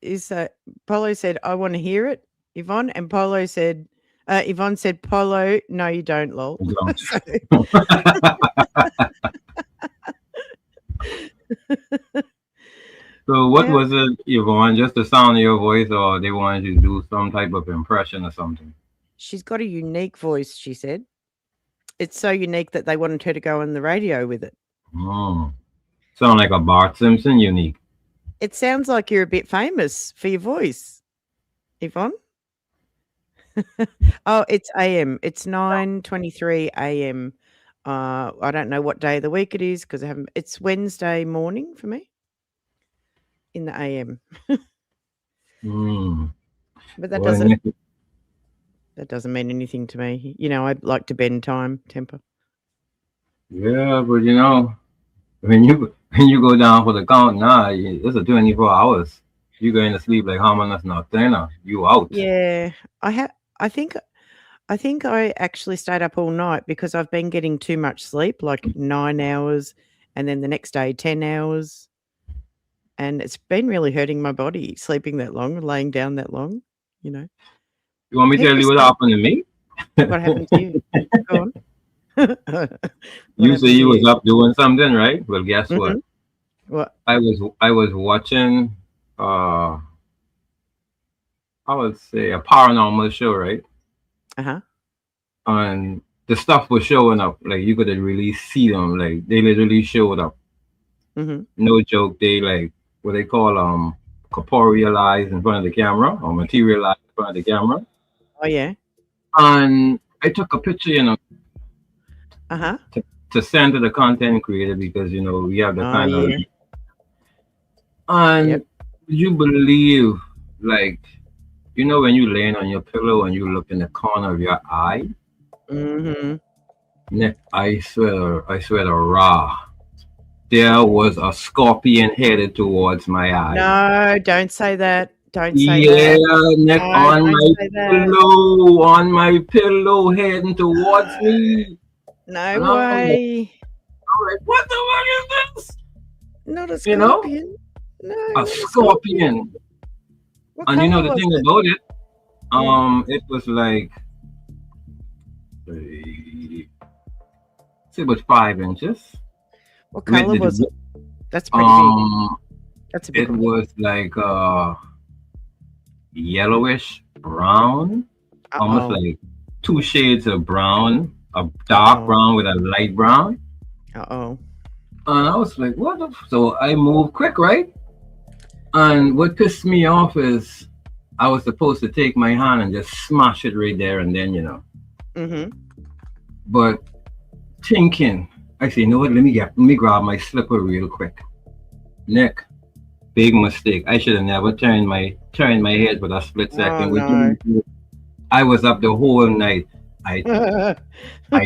is Polo said, I want to hear it, Yvonne. And Polo said, Yvonne said, Polo, no, you don't, lol. So what was it, Yvonne? Just the sound of your voice, or they wanted you to do some type of impression or something? She's got a unique voice, she said. It's so unique that they wanted her to go on the radio with it. Oh. Sound like a Bart Simpson unique. It sounds like you're a bit famous for your voice, Yvonne. Oh, it's AM. It's 9:23 AM. I don't know what day of the week it is because I haven't. It's Wednesday morning for me in the AM. Mm. But that Well, doesn't mean anything to me. You know, I like to bend time, temper. yeah, but you know, when you go down for the count now, it's a 24 hours. You going to sleep like harmless nocturna. You out. Yeah, I think I actually stayed up all night because I've been getting too much sleep, like 9 hours, and then the next day 10 hours, and it's been really hurting my body sleeping that long, laying down that long. You know, You want me to tell you what happened to me? what happened to you? Go on. You say you was up doing something, right? Well, guess what? What? I was watching I would say a paranormal show, right? Uh-huh. And the stuff was showing up. Like you could really see them. Like they literally showed up. No joke. They like what they call corporealized in front of the camera or materialized in front of the camera. Oh yeah. And I took a picture, you know, Uh-huh. to send to the content creator because you know we have the kind of. Yeah. And Yep. you believe, like, you know, when you laying on your pillow and you look in the corner of your eye, Nick, I swear to Ra, there was a scorpion headed towards my eye. No, don't say that. Don't say Yeah, that. Nick, No, on don't my say that. pillow, heading towards me. No And I'm way. like, what the fuck is this? Not a You know? scorpion. No. A not scorpion. What And you know colour the was thing it? about it, it was like, it was 5 inches. What colour was it? That's pretty big. That's a big It one. was like yellowish brown, almost like 2 shades of brown, a dark brown with a light brown. Uh-oh. And I was like, what the so I moved quick, right? And what pissed me off is I was supposed to take my hand and just smash it right there and then, you know. But thinking, I say, you know what, let me grab my slipper real quick. Nick, big mistake. I should have never turned my head for a split second. no. I was up the whole night. I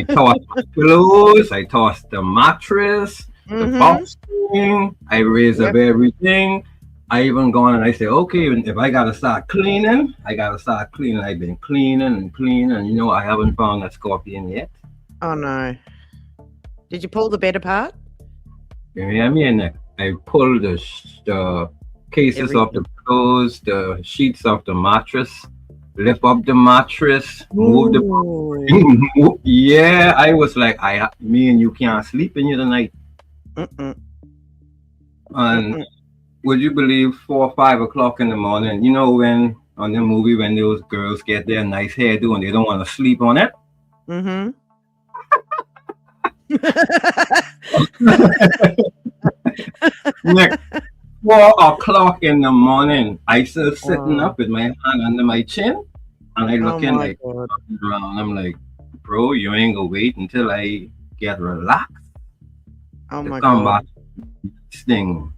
tossed my pillows, I tossed the mattress, the box spring, I raised up everything. I even gone and I said, okay, if I gotta start cleaning, I gotta start cleaning. I've been cleaning and cleaning, and you know I haven't found a scorpion yet. Oh no. Did you pull the bed apart? You hear me? And I pulled the cases off the pillows, the sheets off the mattress, lift up the mattress, move the yeah, I was like, me and you can't sleep in here tonight. And would you believe 4 or 5 o'clock in the morning, you know, when on the movie when those girls get their nice hairdo and they don't want to sleep on it? Nick, 4 o'clock in the morning, I still sitting up with my hand under my chin, and I looking like around. I'm like, bro, you ain't gonna wait until I get relaxed Oh to my come God. back this thing.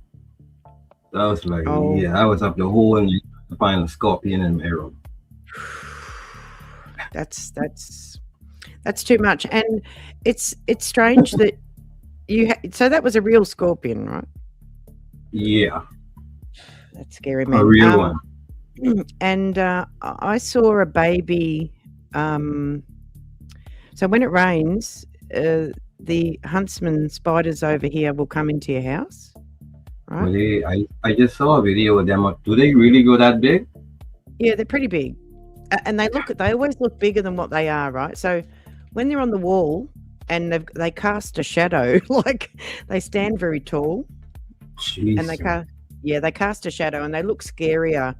So I was like, yeah, I was up the whole night to find a scorpion in my room. That's too much, and it's strange that so that was a real scorpion, right? Yeah, that's scary, man. A real one. And I saw a baby. So when it rains, the huntsman spiders over here will come into your house, right? Well, I just saw a video of them. Do they really go that big? Yeah, they're pretty big, and they always look bigger than what they are, right? So when they're on the wall and they cast a shadow, like they stand very tall, Jeez. and they cast a shadow, and they look scarier.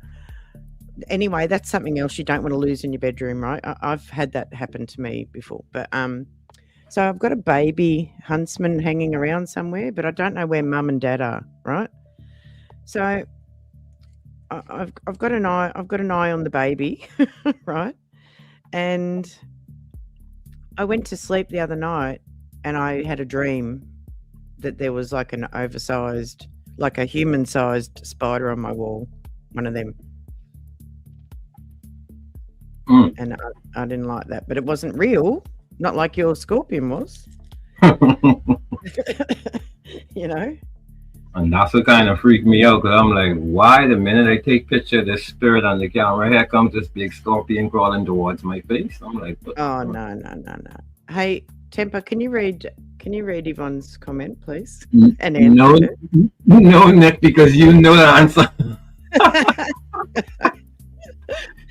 Anyway, that's something else you don't want to lose in your bedroom, right? I've had that happen to me before, but So I've got a baby huntsman hanging around somewhere, but I don't know where mum and dad are, right? So I've got an eye on the baby, right? And I went to sleep the other night and I had a dream that there was like an oversized, like a human-sized spider on my wall, one of them. And I didn't like that, but it wasn't real, not like your scorpion was. You know? And that's what kind of freaked me out, because I'm like, why the minute I take picture of this spirit on the camera, here comes this big scorpion crawling towards my face. I'm like, oh no. Hey, Temper, can you read Yvonne's comment, please? And no, Nick, because you know the answer.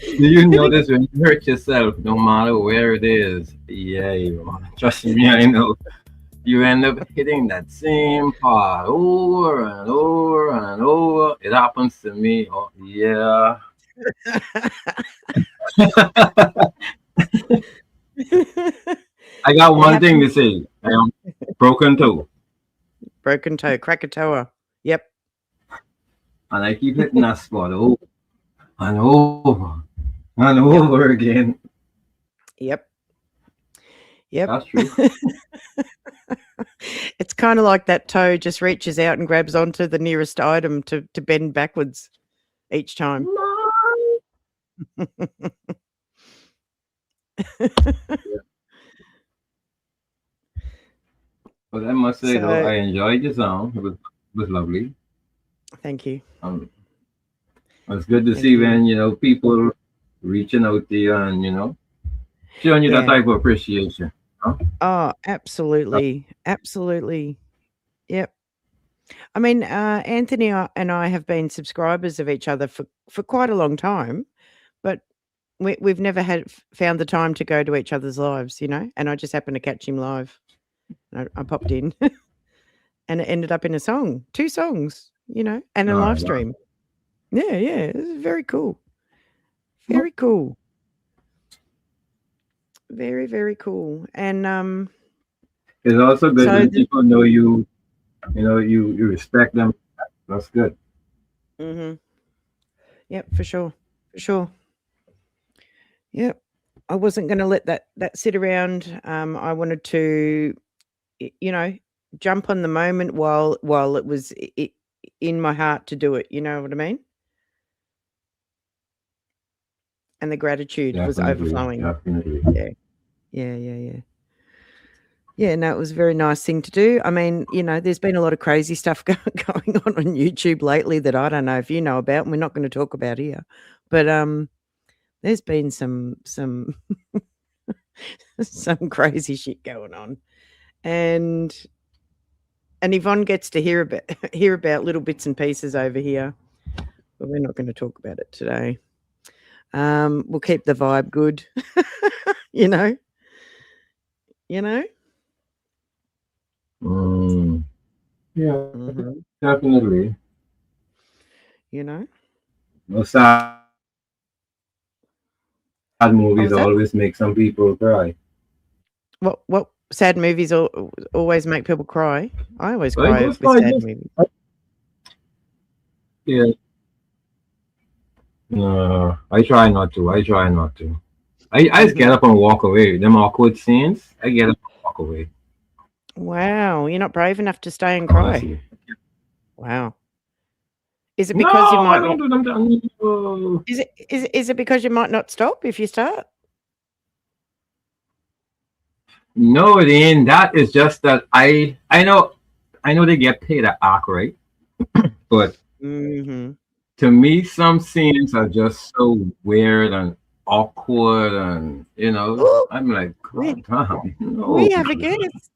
Do you notice when you hurt yourself, no matter where it is? Yeah, trust me, I know. You end up hitting that same part over and over and over. It happens to me. Oh, yeah. I got one thing to say. Broken toe. Broken toe, Krakatoa. Yep. And I keep hitting that spot over and over and over again. Yep. That's true. It's kind of like that toe just reaches out and grabs onto the nearest item to bend backwards each time. But I must say, though, I enjoyed your song. It was lovely. Thank you. It's good to see when, people reaching out to you and, showing you that type of appreciation. Huh? Oh, absolutely. Absolutely. Yep. I mean, Anthony and I have been subscribers of each other for quite a long time, but we've never found the time to go to each other's lives, and I just happened to catch him live. I popped in and it ended up in a song, 2 songs, and a live stream. Wow. Yeah. It was very cool. Very cool. Very, very cool. And it's also good when people know you, you respect them. That's good. Mm-hmm. Yep, for sure. Yep. I wasn't going to let that sit around. I wanted to, jump on the moment while it was in my heart to do it. You know what I mean? And the gratitude was overflowing. Definitely. Yeah. Yeah, no, it was a very nice thing to do. I mean, there's been a lot of crazy stuff going on YouTube lately that I don't know if you know about, and we're not going to talk about here. But there's been some some crazy shit going on, and Yvonne gets to hear about little bits and pieces over here, but we're not going to talk about it today. We'll keep the vibe good, you know. Yeah, definitely. No sad movies always make some people cry. What sad movies always make people cry? I always cry with sad movies. Yeah. No, I try not to. I just get up and walk away. Them awkward scenes, I get up and walk away. Wow, you're not brave enough to stay and cry. Honestly. Wow. Is it because you might? I don't do them. Is it because you might not stop if you start? No, it ain't. That is just that I know they get paid to act, right? But to me, some scenes are just so weird and awkward, and I'm like, God, no. We have a guest.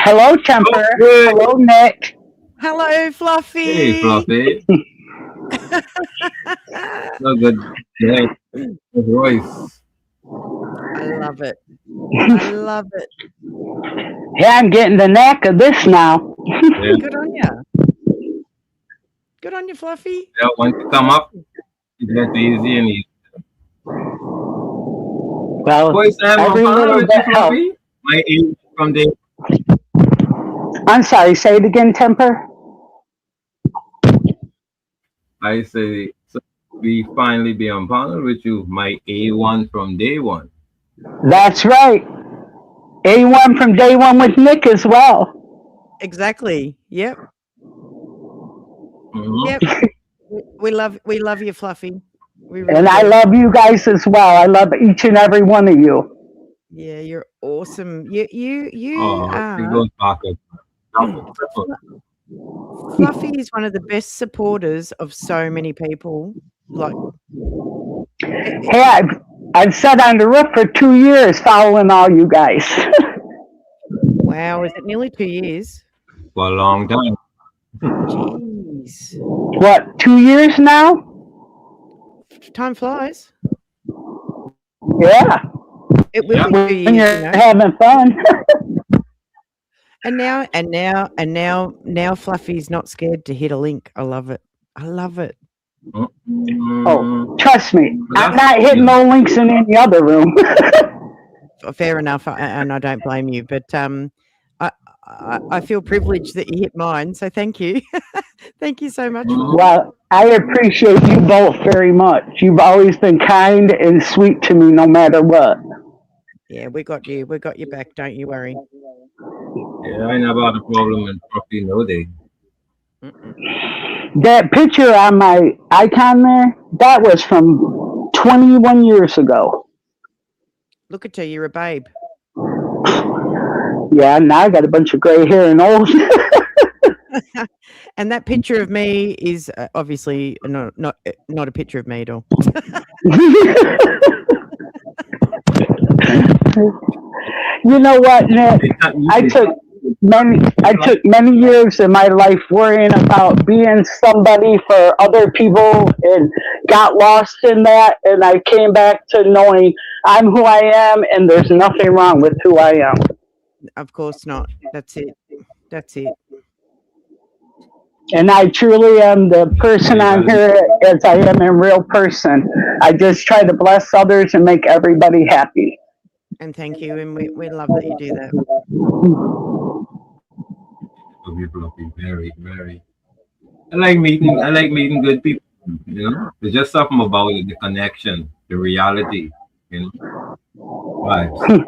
Hello, Temper. Hello, Nick. Hello, Fluffy. Hey, Fluffy. So good. Yeah, good voice. I love it. Yeah, I'm getting the knack of this now. Yeah. Good on you. Good on you, Fluffy. Yeah, once you come up, it gets easy and easy. Well, Boy, Sam, I'm every following little with bit you, helps. Fluffy. My age from day. I'm sorry, say it again, Temper. I say, so we finally be on panel with you. My A1 from day one. That's right. A1 from day one with Nick as well. Exactly. Yep. Mhm. Yep. We love you, Fluffy. We really And I do. love you guys as well. I love each and every one of you. Yeah, you're awesome. You Oh, it are. goes back up. Double, triple. Fluffy is one of the best supporters of so many people. Like, Hey, I've sat on the roof for 2 years following all you guys. wow, is it nearly 2 years? For a long time. Jeez, What, 2 years now? time flies. Yeah. It will be When 2 years, you're having fun. And now Fluffy's not scared to hit a link. I love it. I love it. Oh, trust me, I'm That's not hitting no links in any other room. Fair enough, and I don't blame you. But I feel privileged that you hit mine. So thank you, thank you so much. Fluffy. Well, I appreciate you both very much. You've always been kind and sweet to me no matter what. Yeah, we got you. We got you back. Don't you worry. Yeah, I never had a problem with Fluffy no day. That picture on my icon there, that was from 21 years ago. Look at you. You're a babe. Yeah, now I got a bunch of gray hair and old. And that picture of me is obviously not a picture of me at all. You know what, Nick? I took many years in my life worrying about being somebody for other people and got lost in that, and I came back to knowing I'm who I am and there's nothing wrong with who I am. Of course not. That's it. That's it. And I truly am the person on here as I am in real person. I just try to bless others and make everybody happy. And thank you. And we love that you do that. Fluffy, very, very. I like meeting good people. You know, there's just something about it, the connection, the reality. You know, vibes.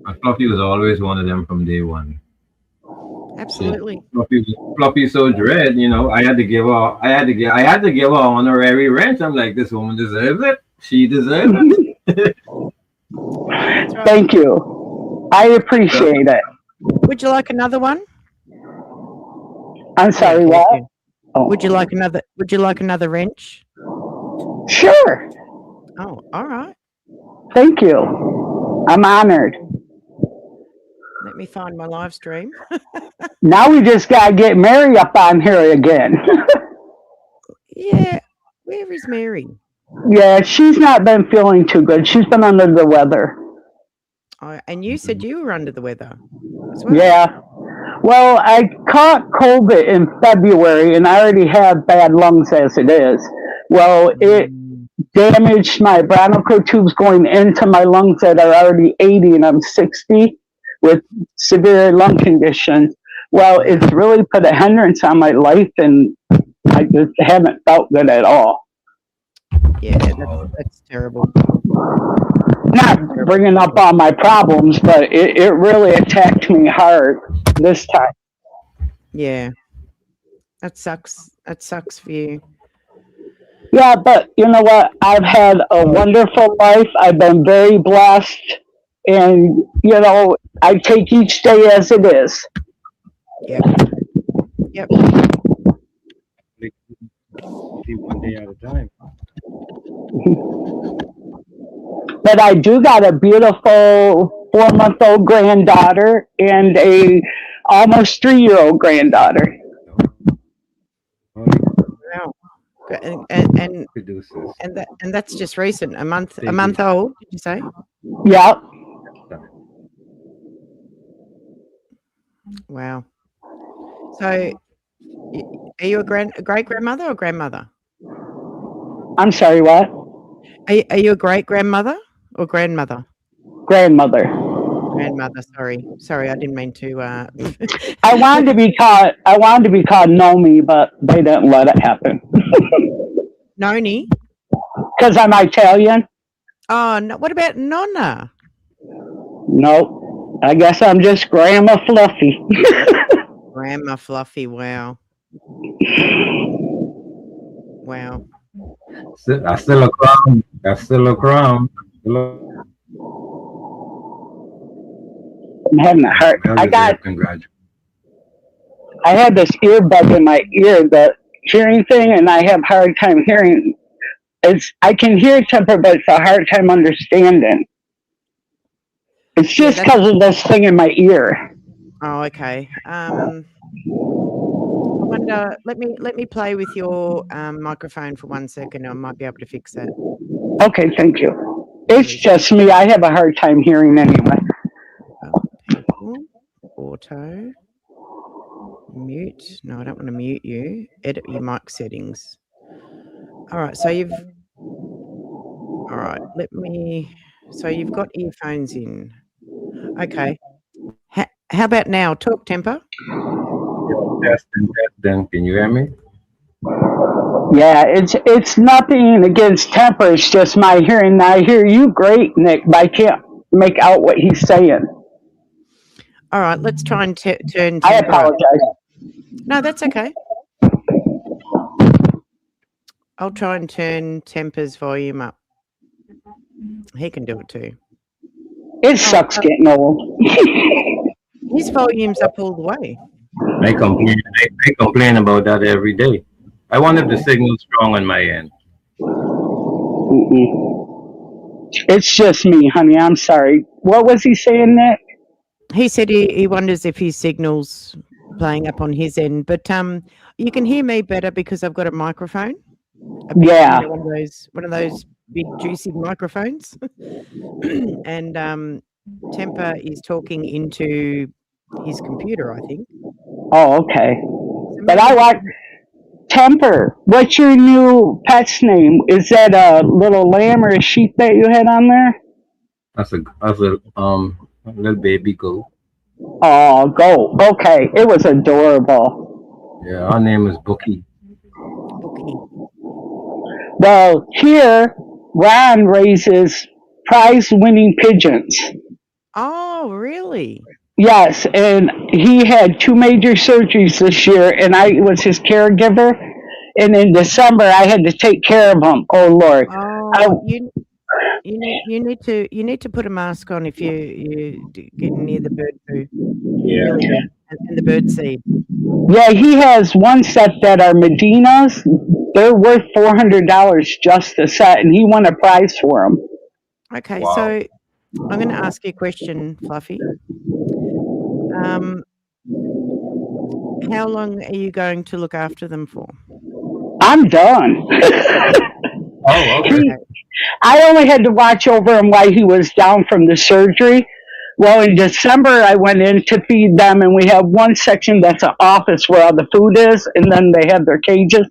And Fluffy was always one of them from day one. Absolutely. Fluffy's so dread, you know. I had to give her honorary rent. I'm like, this woman deserves it. She deserves it. Right. Thank you. I appreciate it. Would you like another one? I'm sorry, what? Oh. Would you like another wrench? Sure. Oh, all right. Thank you. I'm honored. Let me find my live stream. Now we just gotta get Mary up on here again. Yeah. Where is Mary? Yeah, she's not been feeling too good. She's been under the weather. Oh, and you said you were under the weather as well. Yeah. Well, I caught COVID in February and I already have bad lungs as it is. Well, it damaged my bronchial tubes going into my lungs that are already 80 and I'm 60 with severe lung condition. Well, it's really put a hindrance on my life and I just haven't felt good at all. Yeah, that's terrible. Not bringing up all my problems, but it really attacked me hard this time. Yeah. That sucks. That sucks for you. Yeah, but you know what? I've had a wonderful life. I've been very blessed. And, you know, I take each day as it is. Yep. Yep. One day at a time. But I do got a beautiful 4-month-old granddaughter and a almost 3-year-old granddaughter. Wow. And that's just recent. A month old, did you say? Yep. Wow. So, are you a great grandmother or grandmother? I'm sorry, what? Are you a great grandmother or grandmother? Grandmother. Grandmother. Sorry, I didn't mean to. I wanted to be called Nomi, but they didn't let it happen Noni. because I'm Italian. Oh no! What about Nonna? Nope. I guess I'm just Grandma Fluffy. Grandma Fluffy. Wow. Wow. That's still a crown. That's still a crown. I'm having a heart. I had this earbud in my ear, the hearing thing, and I have a hard time hearing. I can hear temper, but it's a hard time understanding. It's just because of this thing in my ear. Oh, okay. I wonder. Let me play with your microphone for 1 second. I might be able to fix that. Okay, thank you. It's just me. I have a hard time hearing anyway. Auto. Mute. No, I don't want to mute you. Edit your mic settings. All right. So you've got earphones in. Okay. How about now? Talk, Temper. Testing. Can you hear me? Yeah, it's nothing against temper. It's just my hearing. I hear you great, Nick, but I can't make out what he's saying. All right, let's try and turn temper. I apologize. No, that's okay. I'll try and turn Temper's volume up. He can do it too. It sucks getting old. His volume's up all the way. I complain about that every day. I wonder if the signal's strong on my end. It's just me, honey. I'm sorry. What was he saying, Nick? He said he wonders if his signal's playing up on his end, but you can hear me better because I've got a microphone. Yeah. One of those big juicy microphones. And Temper is talking into his computer, I think. Oh, okay. But I like Temper. What's your new pet's name? Is that a little lamb or a sheep that you had on there? That's a little baby goat. Oh, goat. Okay. It was adorable. Yeah, her name is Bookie. Well, here, Ron raises prize-winning pigeons. Oh, really? Yes, and he had 2 major surgeries this year, and I was his caregiver. And in December, I had to take care of him. Oh Lord! Oh, you need to put a mask on if you get near the bird poo. Yeah. And the bird seed. Yeah, he has one set that are Medinas. They're worth $400 just a set, and he won a prize for them. Okay, wow. So I'm going to ask you a question, Fluffy. How long are you going to look after them for? I'm done. Oh, okay. I only had to watch over him while he was down from the surgery. Well, in December, I went in to feed them, and we have one section that's an office where all the food is, and then they have their cages.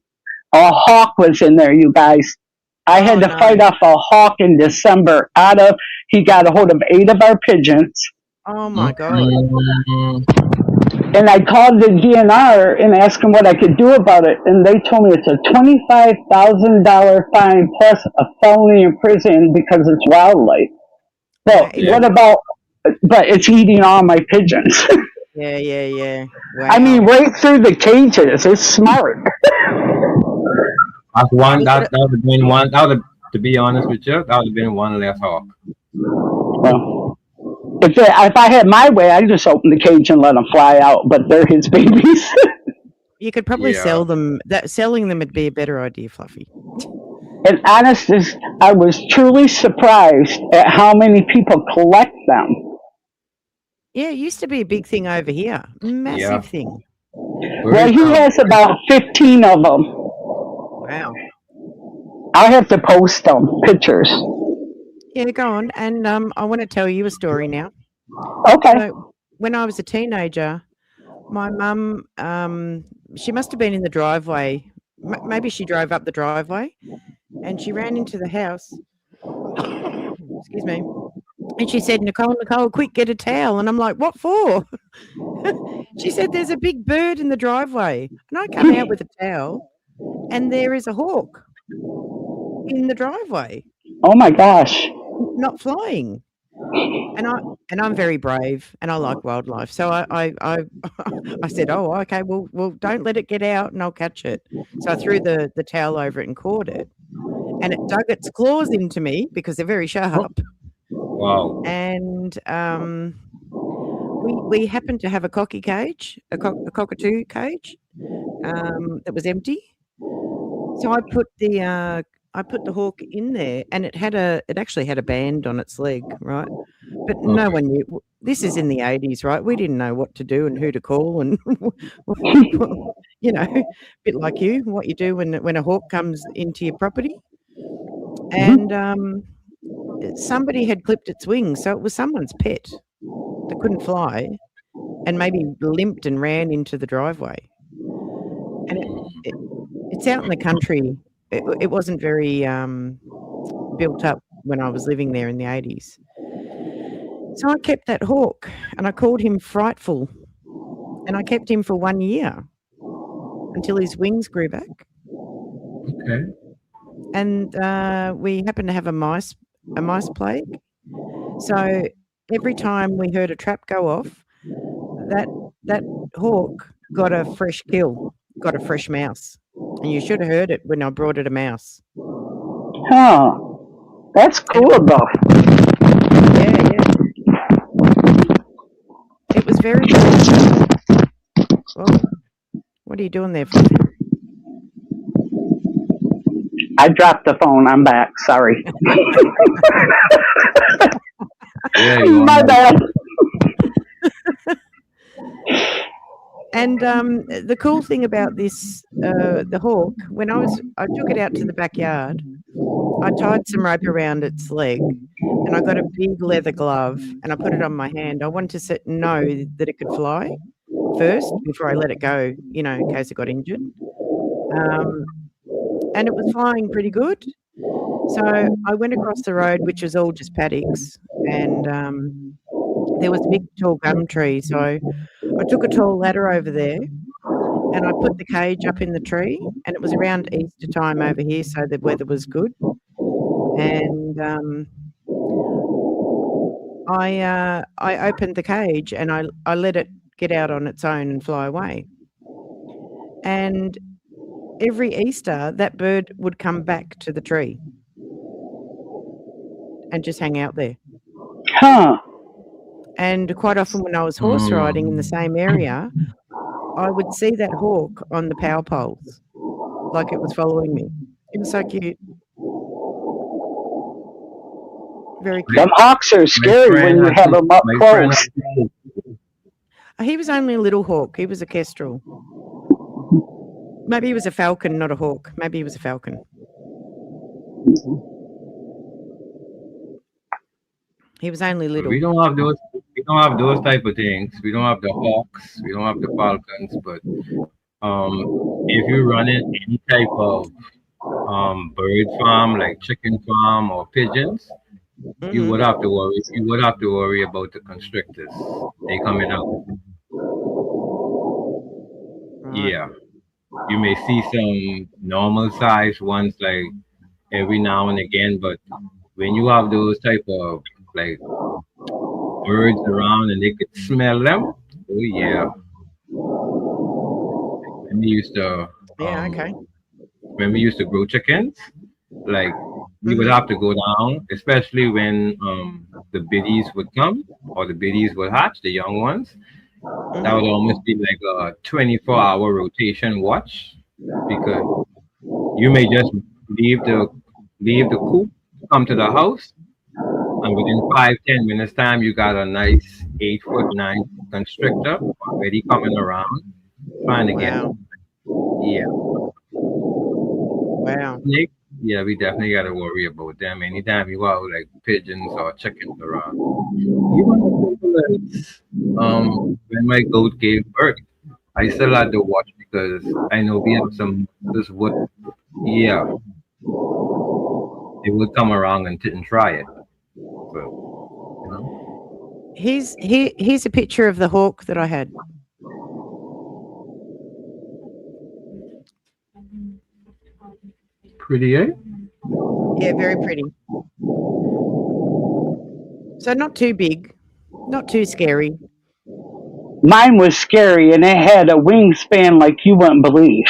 A hawk was in there, you guys. I had to fight off a hawk in December. He got a hold of 8 of our pigeons. Oh, my God. And I called the DNR and asked them what I could do about it, and they told me it's a $25,000 fine plus a felony in prison because it's wildlife. Well, what about? But it's eating all my pigeons. Yeah. Wow. I mean, right through the cages. It's smart. That's one. That would have been one. To be honest with you, that would have been one less hawk. Well, if I had my way, I'd just open the cage and let them fly out. But they're his babies. You could probably sell them. Selling them would be a better idea, Fluffy. And honestly, I was truly surprised at how many people collect them. Yeah, it used to be a big thing over here. Massive thing. Well, he has about 15 of them. Wow. I'll have to post them, pictures. Yeah, go on. And I want to tell you a story now. Okay. So, when I was a teenager, my mum, she must have been in the driveway. Maybe she drove up the driveway, and she ran into the house. Excuse me. And she said, Nicole, quick, get a towel. And I'm like, what for? She said, there's a big bird in the driveway. And I come out with a towel, and there is a hawk in the driveway. Oh my gosh. Not flying. And I'm very brave, and I like wildlife. So I said, oh, okay, well, don't let it get out, and I'll catch it. So I threw the towel over it and caught it, and it dug its claws into me because they're very sharp. Wow. And we happened to have a cocky cage, a cockatoo cage, that was empty. So I put the hawk in there, and it actually had a band on its leg, right? But no one knew. This is in the 80s, right? We didn't know what to do and who to call, and you know, a bit like you, what you do when a hawk comes into your property. And somebody had clipped its wings, so it was someone's pet that couldn't fly, and maybe limped and ran into the driveway. And it's out in the country. It wasn't very built up when I was living there in the 80s. So I kept that hawk, and I called him Frightful, and I kept him for 1 year until his wings grew back. Okay. And we happened to have a mice plague. So every time we heard a trap go off, that hawk got a fresh kill, got a fresh mouse. And you should have heard it when I brought it a mouse. Huh. That's cool though. Yeah. It was very good. Well, what are you doing there, Fluffy? I dropped the phone. I'm back. Sorry. My bad. And the cool thing about this, the hawk, when I took it out to the backyard, I tied some rope around its leg, and I got a big leather glove, and I put it on my hand. I wanted to know that it could fly first before I let it go, you know, in case it got injured. And it was flying pretty good. So I went across the road, which was all just paddocks, and there was a big tall gum tree. So I took a tall ladder over there, and I put the cage up in the tree, and it was around Easter time over here, so the weather was good. And I opened the cage, and I let it get out on its own and fly away. And every Easter, that bird would come back to the tree and just hang out there. Huh. And quite often when I was horse riding in the same area, I would see that hawk on the power poles, like it was following me. It was so cute. Very cute. Them hawks are scary when you have them up close. He was only a little hawk. He was a kestrel. Maybe he was a falcon, not a hawk. Maybe he was a falcon. He was only little. We don't have those. We don't have those type of things. We don't have the hawks. We don't have the falcons. But if you run in any type of bird farm, like chicken farm or pigeons, you would have to worry. You would have to worry about the constrictors. They coming out. Yeah. You may see some normal size ones like every now and again, but when you have those type of like birds around and they could smell them, oh yeah. When we used to when we used to grow chickens, like we would have to go down, especially when the biddies would come or the biddies would hatch, the young ones. That would almost be like a 24-hour rotation watch, because you may just leave the coop, come to the house, and within 5-10 minutes time, you got a nice 8'9" constrictor already coming around, trying to get. Yeah. Wow. Snake, yeah, we definitely got to worry about them anytime you have like pigeons or chickens around. When my goat gave birth, I still had to watch because I know we have some this wood. Yeah. they would come around and try it. So, you know. Here's a picture of the hawk that I had. Pretty, eh? Yeah, very pretty. So not too big, not too scary. Mine was scary, and it had a wingspan like you wouldn't believe.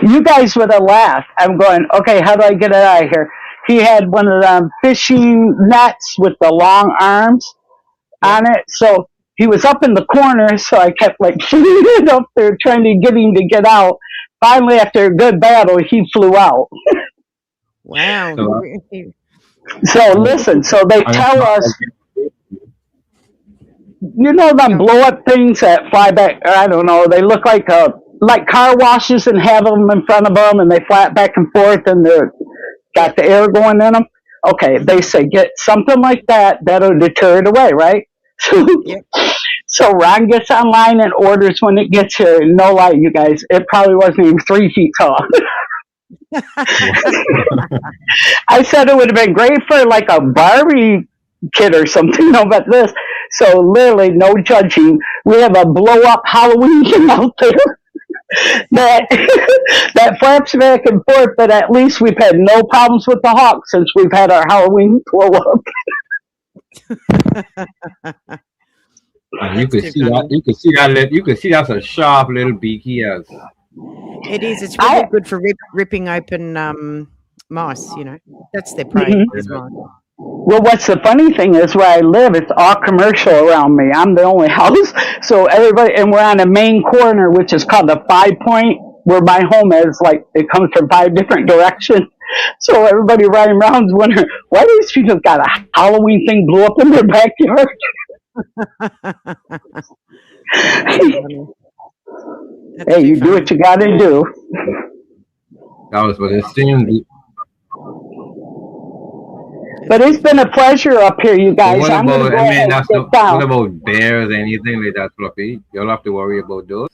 You guys would have laughed. I'm going, okay, how do I get it out of here? He had one of them fishing nets with the long arms on it. So he was up in the corner, so I kept like shooting up there trying to get him to get out. Finally, after a good battle, he flew out. Wow. So listen, so they tell us, you know, them blow up things that fly back, I don't know, they look like car washes and have them in front of them and they flap back and forth and they're got the air going in them. Okay, they say get something like that, that'll deter it away, right? So Ron gets online and orders when it gets here. And no lie, you guys, it probably wasn't even 3 feet tall. I said it would have been great for like a Barbie kid or something, you know, but this. So literally, no judging. We have a blow up Halloween thing out there that flaps back and forth. But at least we've had no problems with the hawk since we've had our Halloween blow up. And you could see that. You could see that's a sharp little beak he has. It is. It's really good for ripping open mice. You know, that's their prey. Is mice. Well, what's the funny thing is where I live, it's all commercial around me. I'm the only house. So everybody, and we're on a main corner, which is called the 5 Point, where my home is. Like, it comes from 5 different directions. So everybody riding around is wondering, why these people got a Halloween thing blew up in their backyard? Hey, you do what you got to do. That was what it seemed. But it's been a pleasure up here, you guys. What I'm about, gonna go ahead and sit down. what about bears, anything like that, Fluffy? You'll have to worry about those.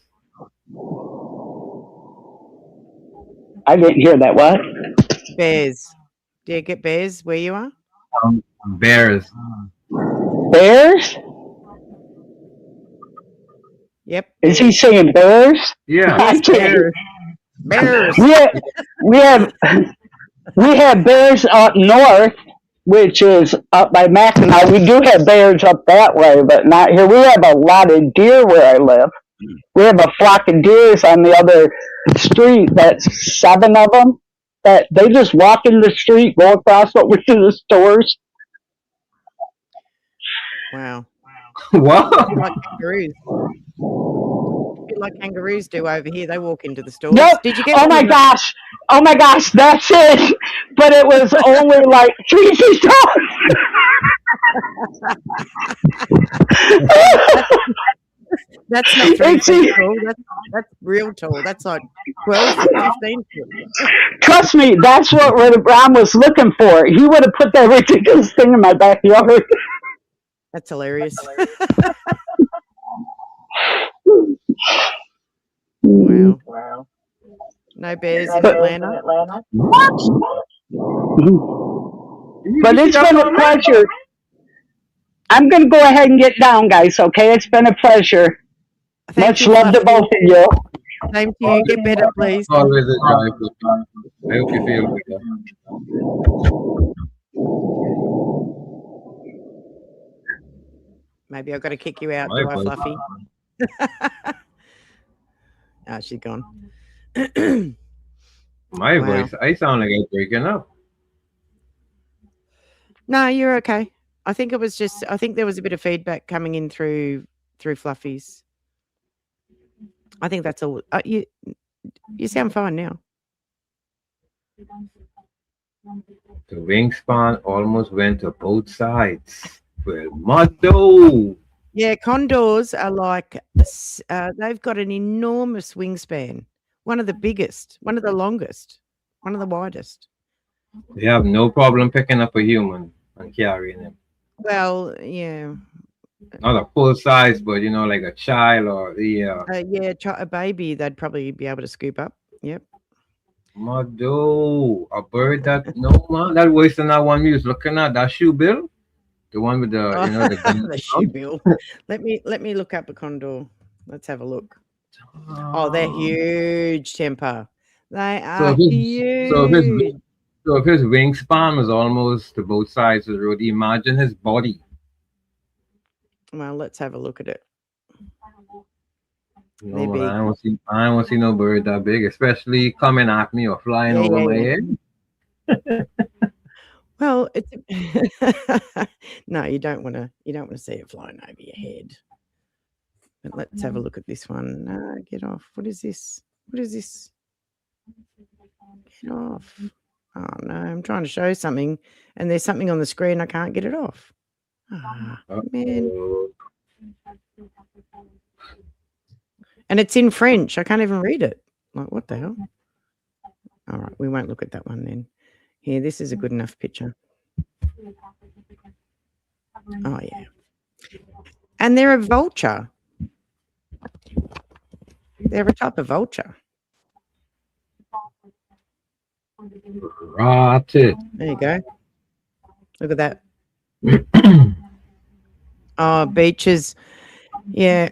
I didn't hear that. What? Bears. Do you get bears where you are? Bears. Bears? Yep. Is he saying bears? Yeah. I can't. Bears. We have bears up north, which is up by Mackinac. We do have bears up that way, but not here. We have a lot of deer where I live. We have a flock of deers on the other street. That's 7 of them. That they just walk in the street, go across what we do the stores. Wow. Wow. Like kangaroos. A bit like kangaroos do over here. They walk into the stores. Nope. Did you get? Oh my gosh! Oh my gosh! That's it. But it was only like 3 feet tall. That's not 3 feet tall. That's real tall. That's like 12 to 15 feet. Trust me, that's what Ron was looking for. He would have put that ridiculous thing in my backyard. That's hilarious. Wow. No bears in Atlanta. But it's been a pleasure. I'm going to go ahead and get down, guys, okay? It's been a pleasure. Much love to both of you. Same to you. Get better, please. Always a joy. I hope you feel better. Maybe I've got to kick you out, My do I, pleasure. Fluffy? Oh, she's gone. My Wow. voice, I sound like I'm breaking up. No, you're okay. I think it was just. I think there was a bit of feedback coming in through Fluffy's. I think that's all. You sound fine now. The wingspan almost went to both sides. Well, motto. Yeah, condors are like they've got an enormous wingspan. One of the biggest, one of the longest, one of the widest. They have no problem picking up a human and carrying him. Well, yeah. Not a full size, but you know, like a child or A baby, they'd probably be able to scoop up. Yep. Mado, a bird that no man, that was the that one we was looking at, that shoe bill, the one with the you know the green The shoe bill. Let me look up a condor. Let's have a look. Oh, they're huge, Temper. They So are if his huge. so if his wingspan was almost to both sides of the road, imagine his body. Well, let's have a look at it. No They're man, big. I don't want to see no bird that big, especially coming at me or flying Yeah, over yeah, my yeah. head. Well, it's no, you don't want to see it flying over your head. But let's have a look at this one. No, get off. What is this? What is this? Get off. Oh no, I'm trying to show something and there's something on the screen I can't get it off. Ah, man. And it's in French. I can't even read it. Like, what the hell? All right, we won't look at that one then. Here, this is a good enough picture. Oh, yeah. And they're a vulture. They're a type of vulture. Rotted. There you go. Look at that. Oh, beaches. Yeah.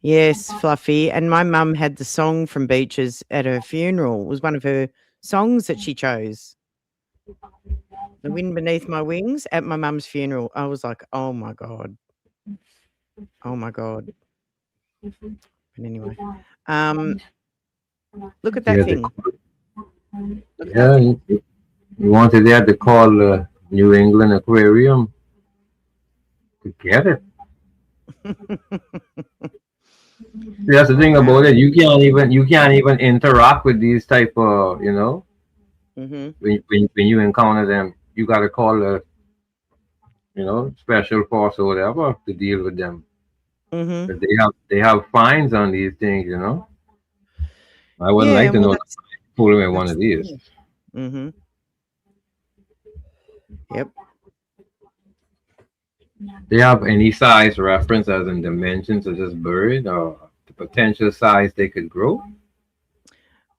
Yes, Fluffy. And my mum had the song from Beaches at her funeral. It was one of her songs that she chose. The Wind Beneath My Wings at my mum's funeral. I was like, oh my God. Oh my God. But anyway. Look at that Yeah, thing. Yeah, you wanted that to call the New England Aquarium to get it. See, that's the thing about it. You can't even interact with these type of when you encounter them, you gotta call the special force or whatever to deal with them. But they have fines on these things, I wouldn't like to know fooling with one of these. Yep. Do you have any size reference as in dimensions of this bird or the potential size they could grow?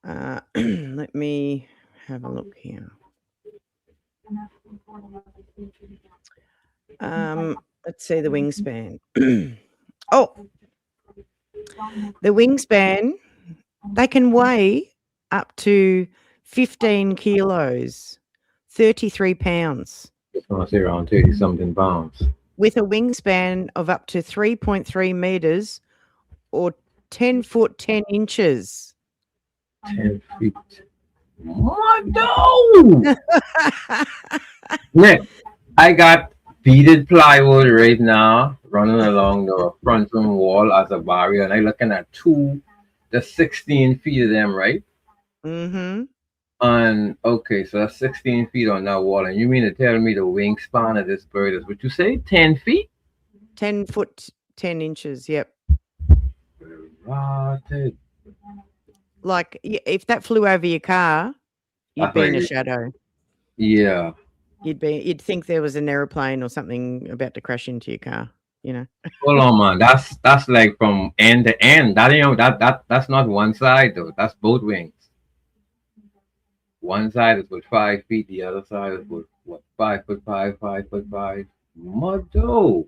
Let me have a look here. Let's see the wingspan. Oh, the wingspan, they can weigh up to 15 kilos, 33 pounds. I want to say around 30 something pounds. With a wingspan of up to 3.3 meters or 10 foot 10 inches. 10 feet. What? No! Nick, I got beaded plywood right now running along the front room wall as a barrier, and I'm looking at the 16 feet of them, right? And okay, so that's 16 feet on that wall. And you mean to tell me the wingspan of this bird is what you say? 10 feet? 10 foot 10 inches, yep. Rotted. Like if that flew over your car, you'd be in a shadow. Yeah. You'd think there was an airplane or something about to crash into your car, Hold on, man. That's like from end to end. That's not one side though. That's both wings. One side is with 5 feet, the other side is with what, 5'5", 5'5". Motto.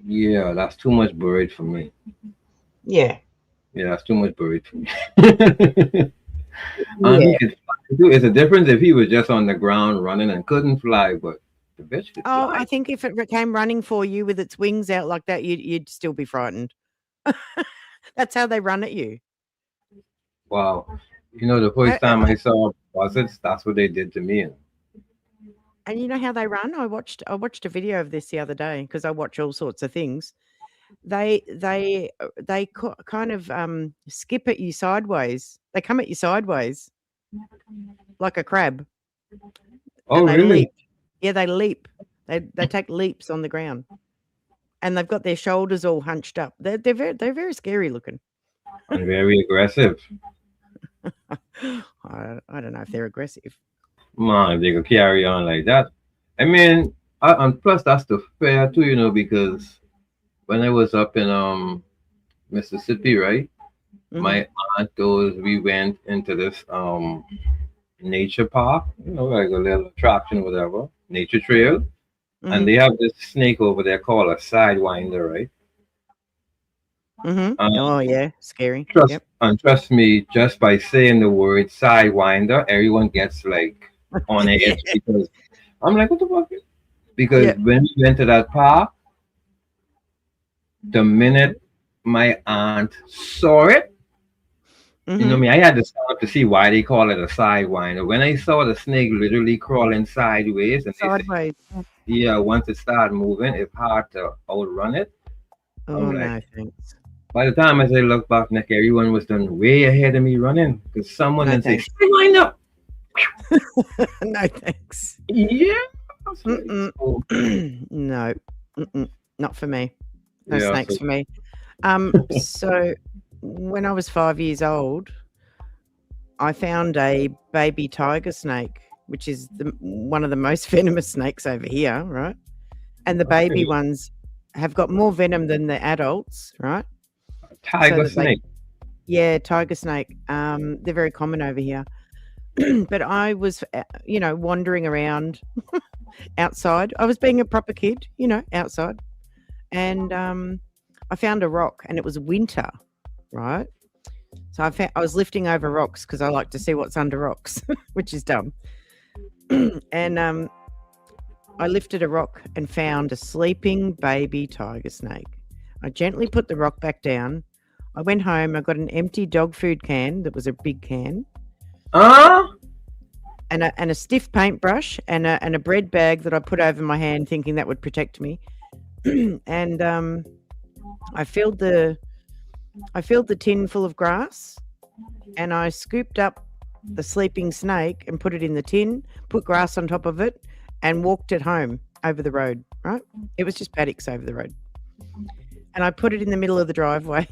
Yeah, that's too much bird for me. Yeah. Yeah, that's too much bird for me. It's a difference if he was just on the ground running and couldn't fly, but the bitch could fly. I think if it came running for you with its wings out like that, you'd still be frightened. That's how they run at you. Wow. The first time I saw buzzards, that's what they did to me. And you know how they run? I watched a video of this the other day because I watch all sorts of things. They kind of skip at you sideways. They come at you sideways like a crab. Oh, they really? Leap. Yeah, they leap. They take leaps on the ground, and they've got their shoulders all hunched up. They're very scary looking. And very aggressive. I don't know if they're aggressive. Man, if they could carry on like that. I mean, and plus that's the fair too, because when I was up in Mississippi, right? Mhm. My aunt goes. We went into this nature park, like a little attraction, or whatever, nature trail, and Mhm. they have this snake over there called a sidewinder, right? Mhm. Um, Oh yeah, scary. trust Yep. and trust me, just by saying the word sidewinder, everyone gets like on Yeah. edge because I'm like, what the fuck? Because Yeah. when we went to that park, the minute my aunt saw it, Mhm. I had to stop to see why they call it a sidewinder. When I saw the snake literally crawling sideways, and they say, Sideways. yeah, once it started moving, it's hard to outrun it. Oh I'm like, no, thanks. by the time as I look back, like everyone was done way ahead of me running because someone No then say, thanks. sidewinder. No thanks. Yeah. I was like, Mm-mm. so, No. Mm-mm. Not for me. No yeah. snakes So, for me. So when I was 5 years old, I found a baby tiger snake, which is one of the most venomous snakes over here, right? And the baby okay, ones have got more venom than the adults, right? So tiger that they, snake. yeah, tiger snake. They're very common over here. But I was, wandering around outside. I was being a proper kid, outside, and I found a rock, and it was winter, right? So I was lifting over rocks because I like to see what's under rocks, which is dumb. And I lifted a rock and found a sleeping baby tiger snake. I gently put the rock back down. I went home. I got an empty dog food can that was a big can, and a stiff paintbrush and a bread bag that I put over my hand, thinking that would protect me. And I filled the tin full of grass, and I scooped up the sleeping snake and put it in the tin, put grass on top of it, and walked it home over the road, right? It was just paddocks over the road. And I put it in the middle of the driveway.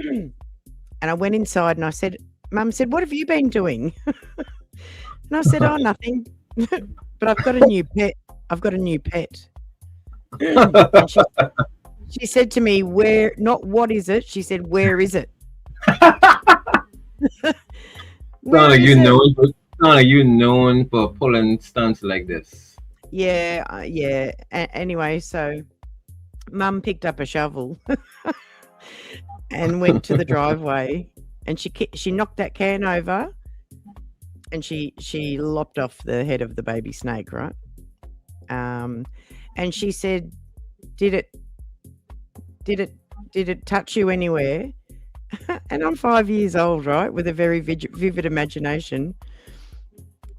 And I went inside and I said, Mum said, "What have you been doing?" And I said, "Oh, nothing. But I've got a new pet. I've got a new pet." And she said to me, "Where, not what is it?" She said, "Where is it?" Where is it? Sound like you known for pulling stunts like this. Yeah, yeah. Anyway, so Mum picked up a shovel and went to the driveway, and she knocked that can over, and she lopped off the head of the baby snake, right? And she said, "Did it touch you anywhere?" And I'm 5 years old, right, with a very vivid imagination.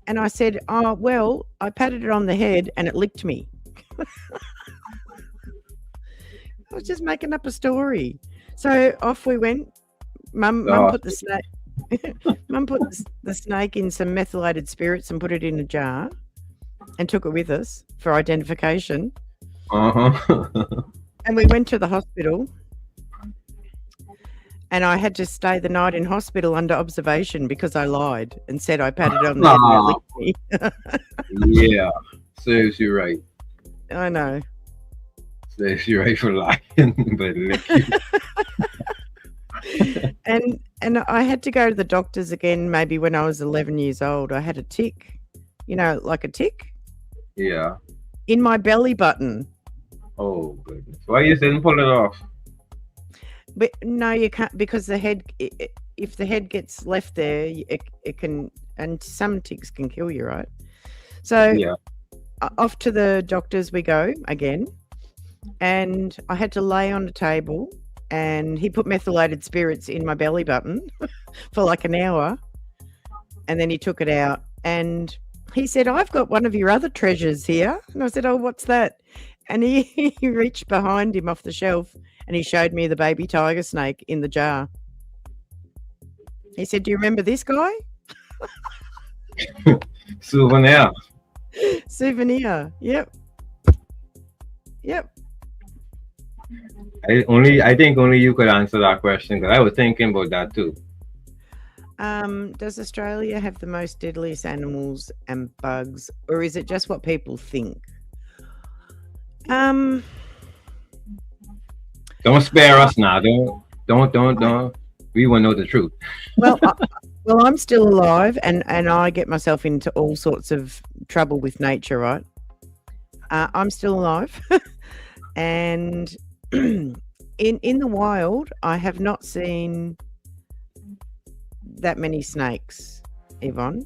And I said, "Oh, well, I patted it on the head and it licked me." I was just making up a story. So off we went. Mum put the snake. Mum put the snake in some methylated spirits and put it in a jar, and took it with us for identification. And we went to the hospital, and I had to stay the night in hospital under observation because I lied and said I patted it on the head and it licked me. Yeah, serves you right. I know. Serves you right for lying, but lick you. And I had to go to the doctors again maybe when I was 11 years old. I had a tick, like a tick Yeah. in my belly button. Oh goodness. Why you didn't pull it off? But no, you can't, because the head, if the head gets left there, it can, and some ticks can kill you, right? So Yeah. off to the doctors we go again, and I had to lay on a table, and he put methylated spirits in my belly button for like an hour, and then he took it out, and he said, "I've got one of your other treasures here." And I said, "Oh, what's that?" And he reached behind him off the shelf, and he showed me the baby tiger snake in the jar. He said, "Do you remember this guy?" Souvenir. Souvenir. Yep. I think only you could answer that question, because I was thinking about that too. Does Australia have the most deadliest animals and bugs, or is it just what people think? Don't spare us now. Don't. We want to know the truth. Well, I'm still alive, and I get myself into all sorts of trouble with nature, right? I'm still alive, and in the wild, I have not seen that many snakes, Yvonne.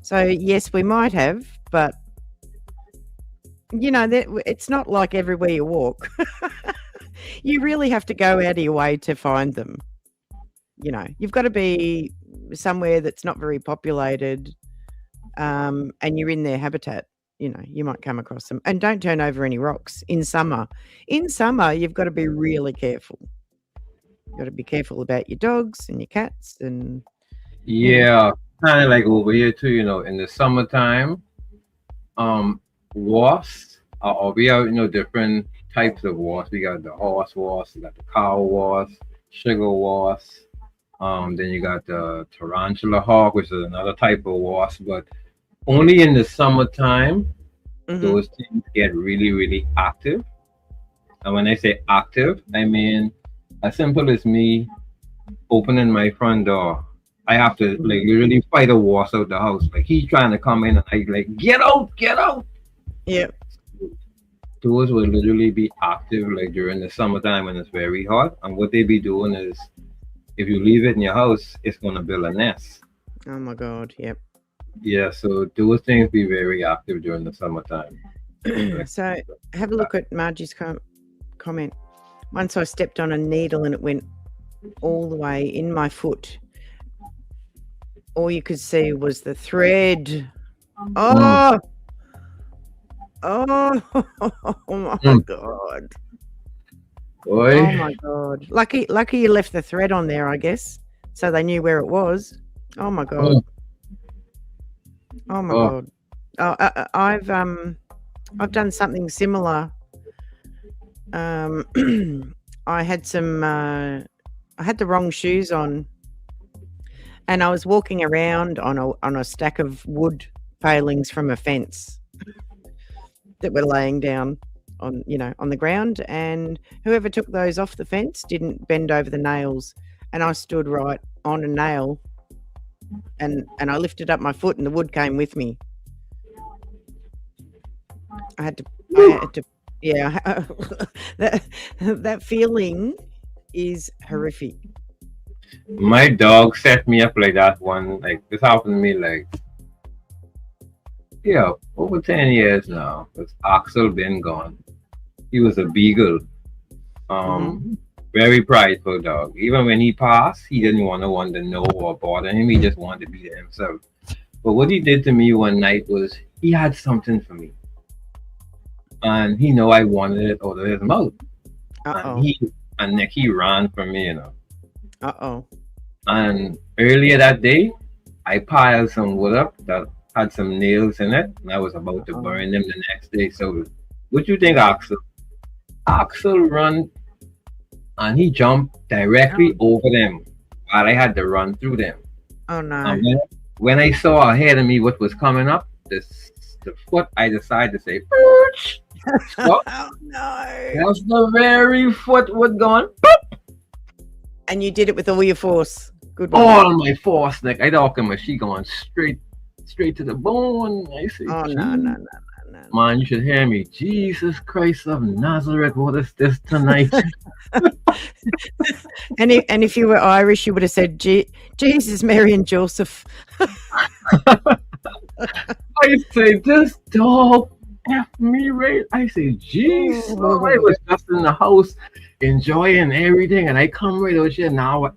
So yes, we might have, but you know, it's not like everywhere you walk. You really have to go out of your way to find them. You know, you've got to be somewhere that's not very populated, and you're in their habitat. You know, you might come across them. And don't turn over any rocks in summer. In summer, you've got to be really careful. You've got to be careful about your dogs and your cats and Yeah, kind of like over here too. In the summertime, wasps or we have different types of wasps. We got the horse wasp, we got the cow wasp, sugar wasp. Then you got the tarantula hawk, which is another type of wasp, but only in the summertime those things get really, really active. And when I say active, I mean as simple as me opening my front door. I have to like literally fight a wasp out the house. Like he's trying to come in and I like, get out. Yeah. Those will literally be active like during the summertime when it's very hot. And what they be doing is if you leave it in your house, it's gonna build a nest. Oh my God, yep. Yeah, so those things be very active during the summertime. So have a look at Margie's comment. Once I stepped on a needle and it went all the way in my foot. All you could see was the thread. Oh, oh my God. Boy. Oh my God. Lucky you left the thread on there, I guess. So they knew where it was. Oh my God. Oh my God. Oh, I've done something similar. I had I had the wrong shoes on, and I was walking around on a stack of wood palings from a fence that were laying down on the ground, and whoever took those off the fence didn't bend over the nails, and I stood right on a nail, and I lifted up my foot and the wood came with me. I had to yeah. that feeling is horrific. My dog set me up like that one. Like this happened to me like over 10 years now. Because Axel been gone. He was a beagle. Very prideful dog. Even when he passed, he didn't want no one to know or bother him. He just wanted to be there himself. But what he did to me one night was he had something for me. And he know I wanted it out of his mouth. And he ran from me, And earlier that day, I piled some wood up that had some nails in it, and I was about to burn them the next day. So, what you think, Axel? Axel run, and he jumped directly over them, while I had to run through them. Oh no! And when I saw ahead of me what was coming up, the foot, I decided to say, stop. Oh no! That's the very foot was gone. And you did it with all your force. Good one. All my force, like I talk him, she going straight to the bone. I say, oh no. Man, you should hear me. Jesus Christ of Nazareth, what is this tonight? and if you were Irish, you would have said, Jesus, Mary, and Joseph. I say, this dog F me right. I say, jeez, I was just in the house enjoying everything, and I come right out here now.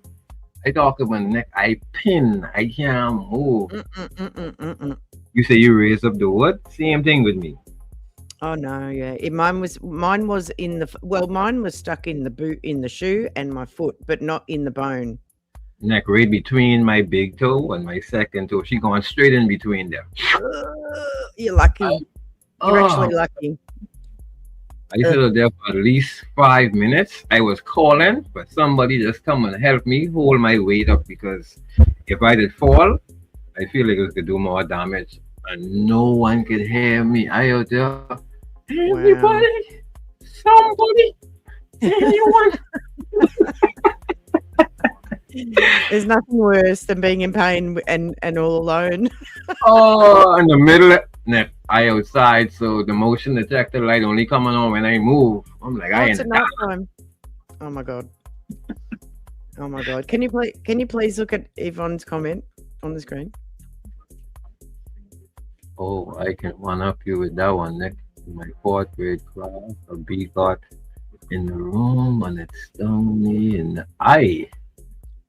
I talk about neck, I pin, I can't move. You say you raise up the what? Same thing with me. Oh no, yeah. Mine was mine was stuck in the boot, in the shoe and my foot, but not in the bone. Neck right between my big toe and my second toe. She going straight in between them. You're lucky. You're actually lucky. I stood there for at least 5 minutes. I was calling for somebody just come and help me hold my weight up, because if I did fall, I feel like it could do more damage, and no one could hear me. I out there, everybody, somebody, You want? There's nothing worse than being in pain and all alone. Oh, in the middle of I outside, so the motion detector light only coming on when I move. I'm like, I It's ain't at night time. Oh my god. Oh my god. Can you please look at Yvonne's comment on the screen? Oh, I can one up you with that one, Nick. My 4th grade class, a bee got in the room and it stung me in the eye.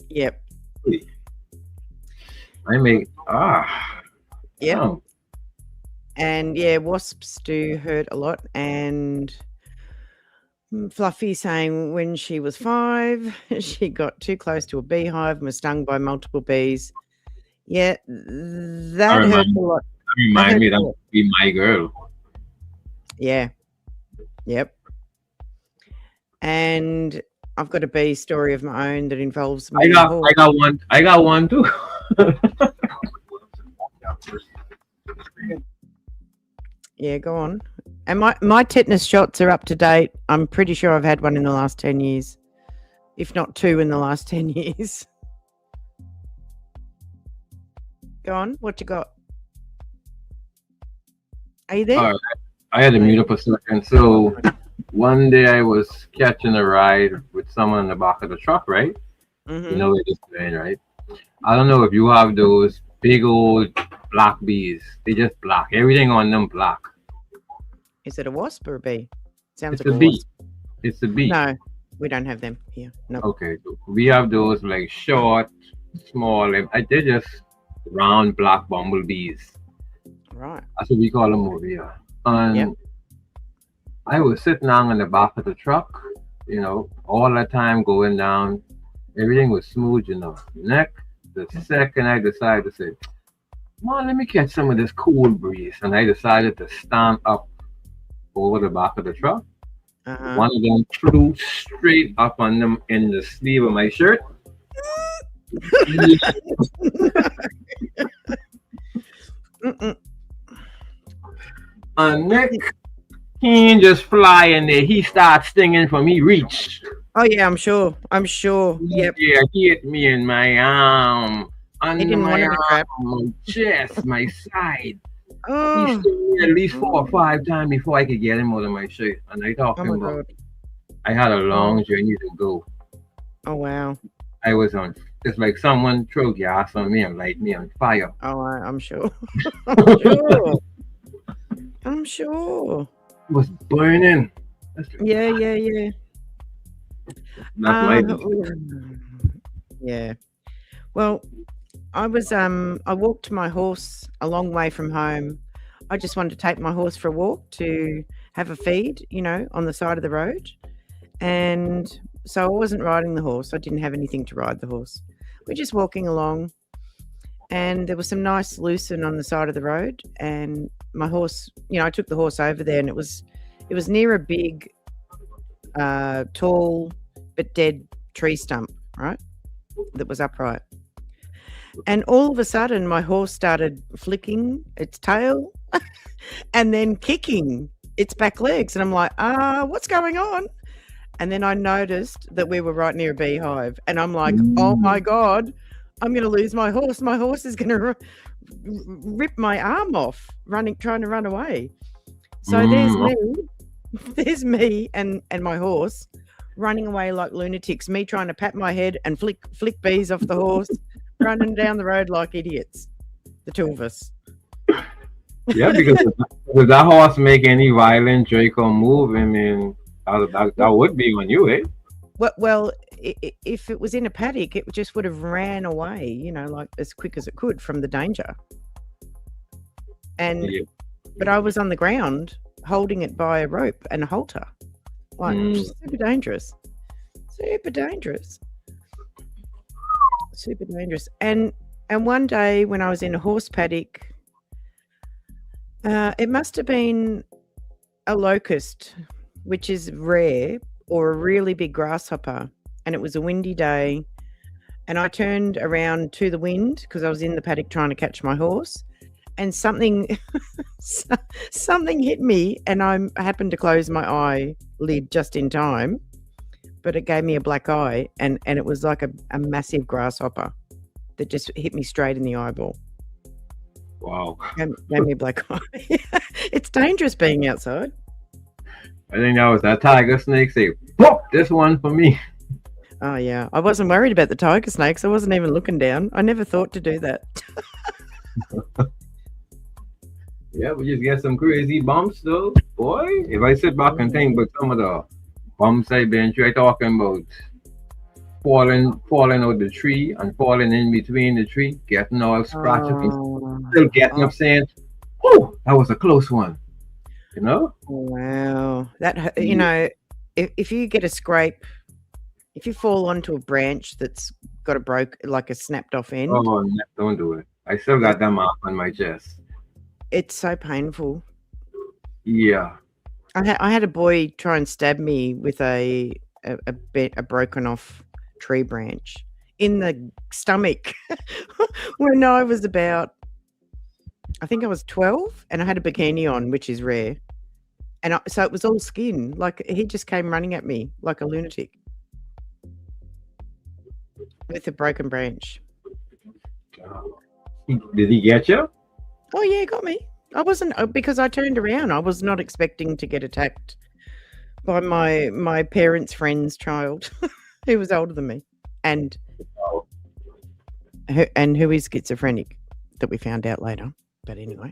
Yep. I make Yep. oh, And yeah, wasps do hurt a lot. And Fluffy saying when she was 5, she got too close to a beehive and was stung by multiple bees. Yeah, that hurt a lot. remind me that would be my girl. Yeah. Yep. And I've got a bee story of my own that involves me. I got one too. Yeah, go on. And my tetanus shots are up to date. I'm pretty sure I've had one in the last 10 years, if not 2 in the last 10 years. Go on. What you got? Are you there? All right. I had to mute up a second. So one day I was catching a ride with someone in the back of the truck, right? Mm-hmm. You know where this going, right? I don't know if you have those big old black bees. They just black. Everything on them black. Is it a wasp or a bee? Sounds It's a like bee. wasp. It's a bee. No, we don't have them here. No. Okay. We have those like short, small. They're just round black bumblebees. Right. That's what we call them over here. And Yep. I was sitting down in the back of the truck, you know, all the time going down. Everything was smooth, you know. The second I decided to say, come on, let me catch some of this cool breeze. And I decided to stand up over the back of the truck. Uh-huh. One of them flew straight up on them in the sleeve of my shirt. And Nick, he ain't just fly in there. He starts stinging from he reach. Oh yeah, I'm sure. Yep. Yeah, he hit me in my arm, under didn't my want him to trap. arm, my chest, my side. He Oh, stung me at least 4 or 5 times before I could get him out of my shirt. And I oh talking my about, god. I had a long journey to go. Oh wow. I was on, it's like someone throw gas on me and light me on fire. Oh, I'm sure. I'm sure. I'm sure. It was burning. Yeah. That's my Yeah. Well, I walked my horse a long way from home. I just wanted to take my horse for a walk to have a feed, you know, on the side of the road. And so I wasn't riding the horse. I didn't have anything to ride the horse. We're just walking along, and there was some nice lucerne on the side of the road. And my horse, you know, I took the horse over there, and it was near a big, tall but dead tree stump, right? That was upright. And all of a sudden, my horse started flicking its tail and then kicking its back legs. And I'm like, what's going on? And then I noticed that we were right near a beehive. And I'm like, oh my God, I'm going to lose my horse. My horse is going to rip my arm off trying to run away. So there's me and my horse running away like lunatics, me trying to pat my head and flick bees off the horse, running down the road like idiots, the two of us. Yeah, because if that horse make any violent jerk or move, I mean, that would be on you, eh? Well, if it was in a paddock, it just would have ran away, you know, like as quick as it could from the danger. But I was on the ground holding it by a rope and a halter. Like, super dangerous. And one day when I was in a horse paddock, it must have been a locust, which is rare, or a really big grasshopper. And it was a windy day. And I turned around to the wind because I was in the paddock trying to catch my horse. And something hit me, and I happened to close my eyelid just in time. but it gave me a black eye, and it was like a massive grasshopper that just hit me straight in the eyeball. Wow. Gave me a black eye. It's dangerous being outside. I think that was that tiger snake say, "Whoop, this one for me." Oh yeah, I wasn't worried about the tiger snakes. I wasn't even looking down. I never thought to do that. Yeah, we just get some crazy bumps though, boy. If I sit back and think about some of the bumps I've been through, I talking about falling out the tree and falling in between the tree, getting all scratched up, and still getting up saying, "Oh, that was a close one." You know? Wow, that you know, if you get a scrape, if you fall onto a branch that's got a snapped off end. Oh, no, don't do it. I still got that mark on my chest. It's so painful. Yeah. I had a boy try and stab me with a broken off tree branch in the stomach when I was about, I think I was 12, and I had a bikini on, which is rare. And so it was all skin. Like, he just came running at me like a lunatic with a broken branch. Did he get you? Oh yeah, he got me. I wasn't, because I turned around. I was not expecting to get attacked by my parents' friend's child, who was older than me, and who is schizophrenic, that we found out later. But anyway.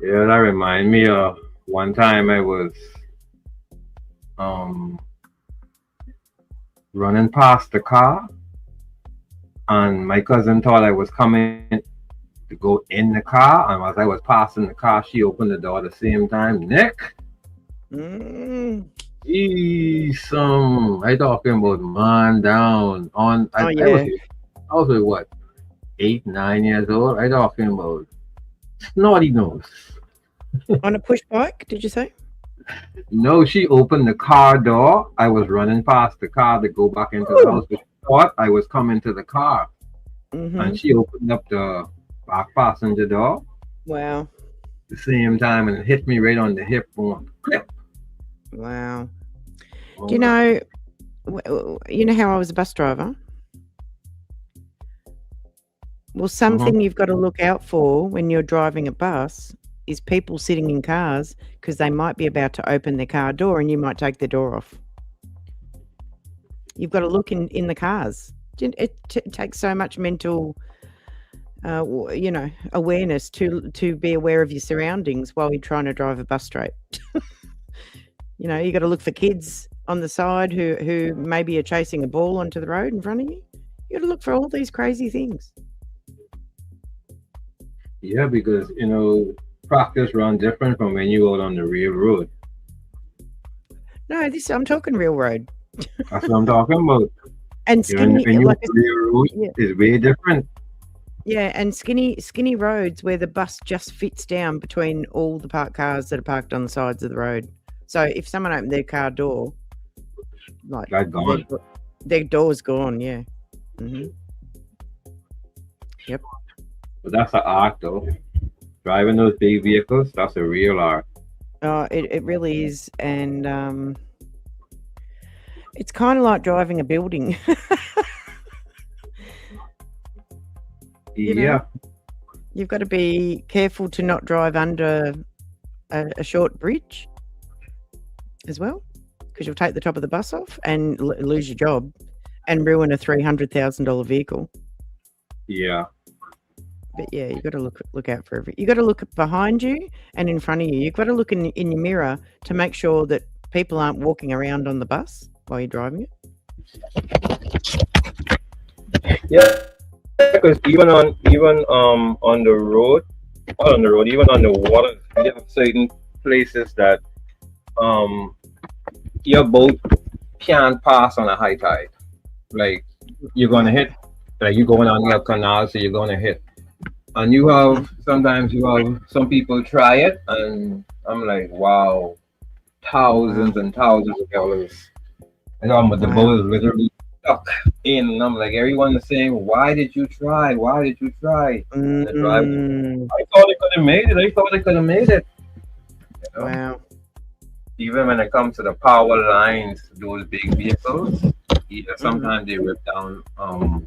Yeah, that reminds me of one time I was running past the car, and my cousin thought I was coming to go in the car, and as I was passing the car, she opened the door at the same time. Nick, I talking about man down on. I was what, 8, 9 years old. I talking about snotty nose. On a push bike, did you say? No, she opened the car door. I was running past the car to go back into the house, but she thought I was coming to the car. And she opened up the back passenger door. Wow. At the same time, and it hit me right on the hip. Going, clip. Wow. Do you know how I was a bus driver? Well, something you've got to look out for when you're driving a bus is people sitting in cars, because they might be about to open their car door and you might take the door off. You've got to look in the cars. It takes so much mental, awareness to be aware of your surroundings while you're trying to drive a bus straight. You got to look for kids on the side who maybe are chasing a ball onto the road in front of you. You got to look for all these crazy things. Yeah, because practice run different from when you out on the real road. No, I'm talking real road. That's what I'm talking about. And skinny, real road is way different. Yeah, and skinny roads where the bus just fits down between all the parked cars that are parked on the sides of the road. So if someone opened their car door, like gone. Their door's gone. Yeah. Yep. But that's an art, though. Driving those big vehicles, that's a real art. It really is, and it's kind of like driving a building. Yeah. You've got to be careful to not drive under a short bridge as well, because you'll take the top of the bus off and lose your job and ruin a $300,000 vehicle. Yeah. But yeah, you got to look out for you got to look behind you and in front of you. You've got to look in your mirror to make sure that people aren't walking around on the bus while you're driving it. Yeah, because even on the road, even on the water, you have certain places that your boat can't pass on a high tide. Like you're gonna hit, like you're going on your canal, so you're gonna hit. And sometimes you have some people try it, and I'm like, wow, thousands and thousands of dollars. And the boat is literally stuck in, and I'm like, everyone is saying, why did you try? Why did you try? And the driver, I thought I could have made it. Wow. even when it comes to the power lines, those big vehicles, yeah, Mhm. sometimes they rip down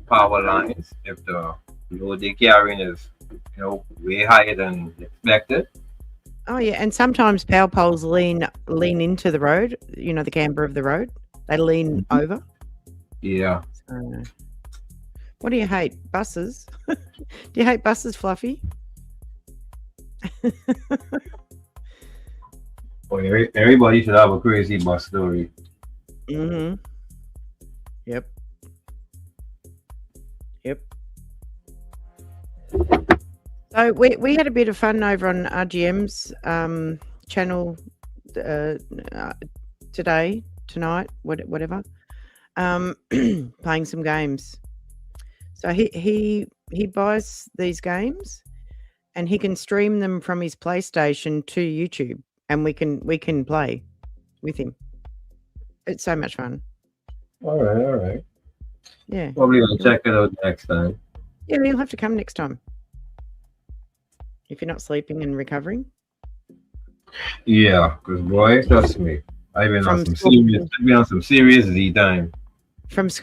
power lines if the load they're carrying is, way higher than expected. Oh yeah, and sometimes power poles lean into the road. You know, the camber of the road. They lean over. Yeah. So, what do you hate? Buses? Do you hate buses, Fluffy? Well, everybody should have a crazy bus story. Mm-hmm. Yep. Yep. So we had a bit of fun over on RGM's channel tonight, whatever. Playing some games. So he buys these games, and he can stream them from his PlayStation to YouTube, and we can play with him. It's so much fun. All right. Yeah. Probably gonna check it out next time. Yeah, you'll have to come next time if you're not sleeping and recovering. Yeah, because boy, trust me, I've been on From some serious Z time.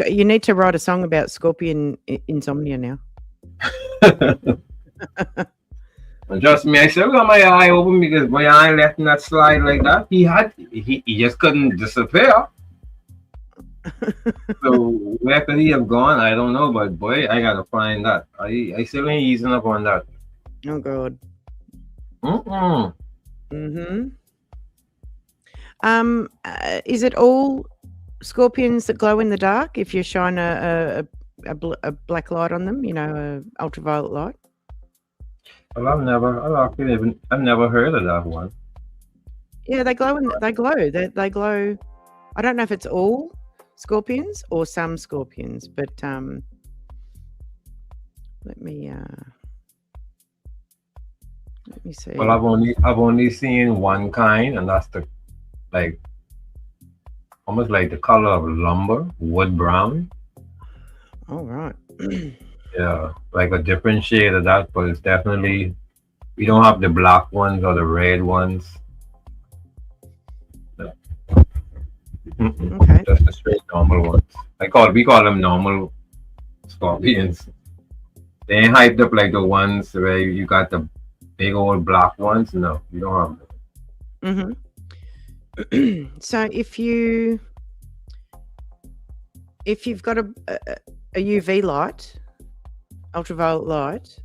You need to write a song about scorpion insomnia now. And trust me, I still got my eye open because my eye left not slide like that. He just couldn't disappear. So where could he have gone? I don't know, but boy, I gotta find that. I still ain't easing up on that. Oh God. Mm-hmm. Is it all scorpions that glow in the dark if you shine a black light on them? You know, a ultraviolet light. Well, I've never heard of that one. Yeah, they glow. They glow. I don't know if it's all scorpions or some scorpions, but let me see. Well, I've only seen one kind, and that's the almost like the color of lumber, wood brown. Oh right. Yeah, like a different shade of that, but it's definitely, we don't have the black ones or the red ones. No. Okay. Just the straight normal ones. We call them normal scorpions. They ain't hyped up like the ones where you got the big old black ones. No, you don't have them. Mm-hmm. So if you've got a UV light, ultraviolet light,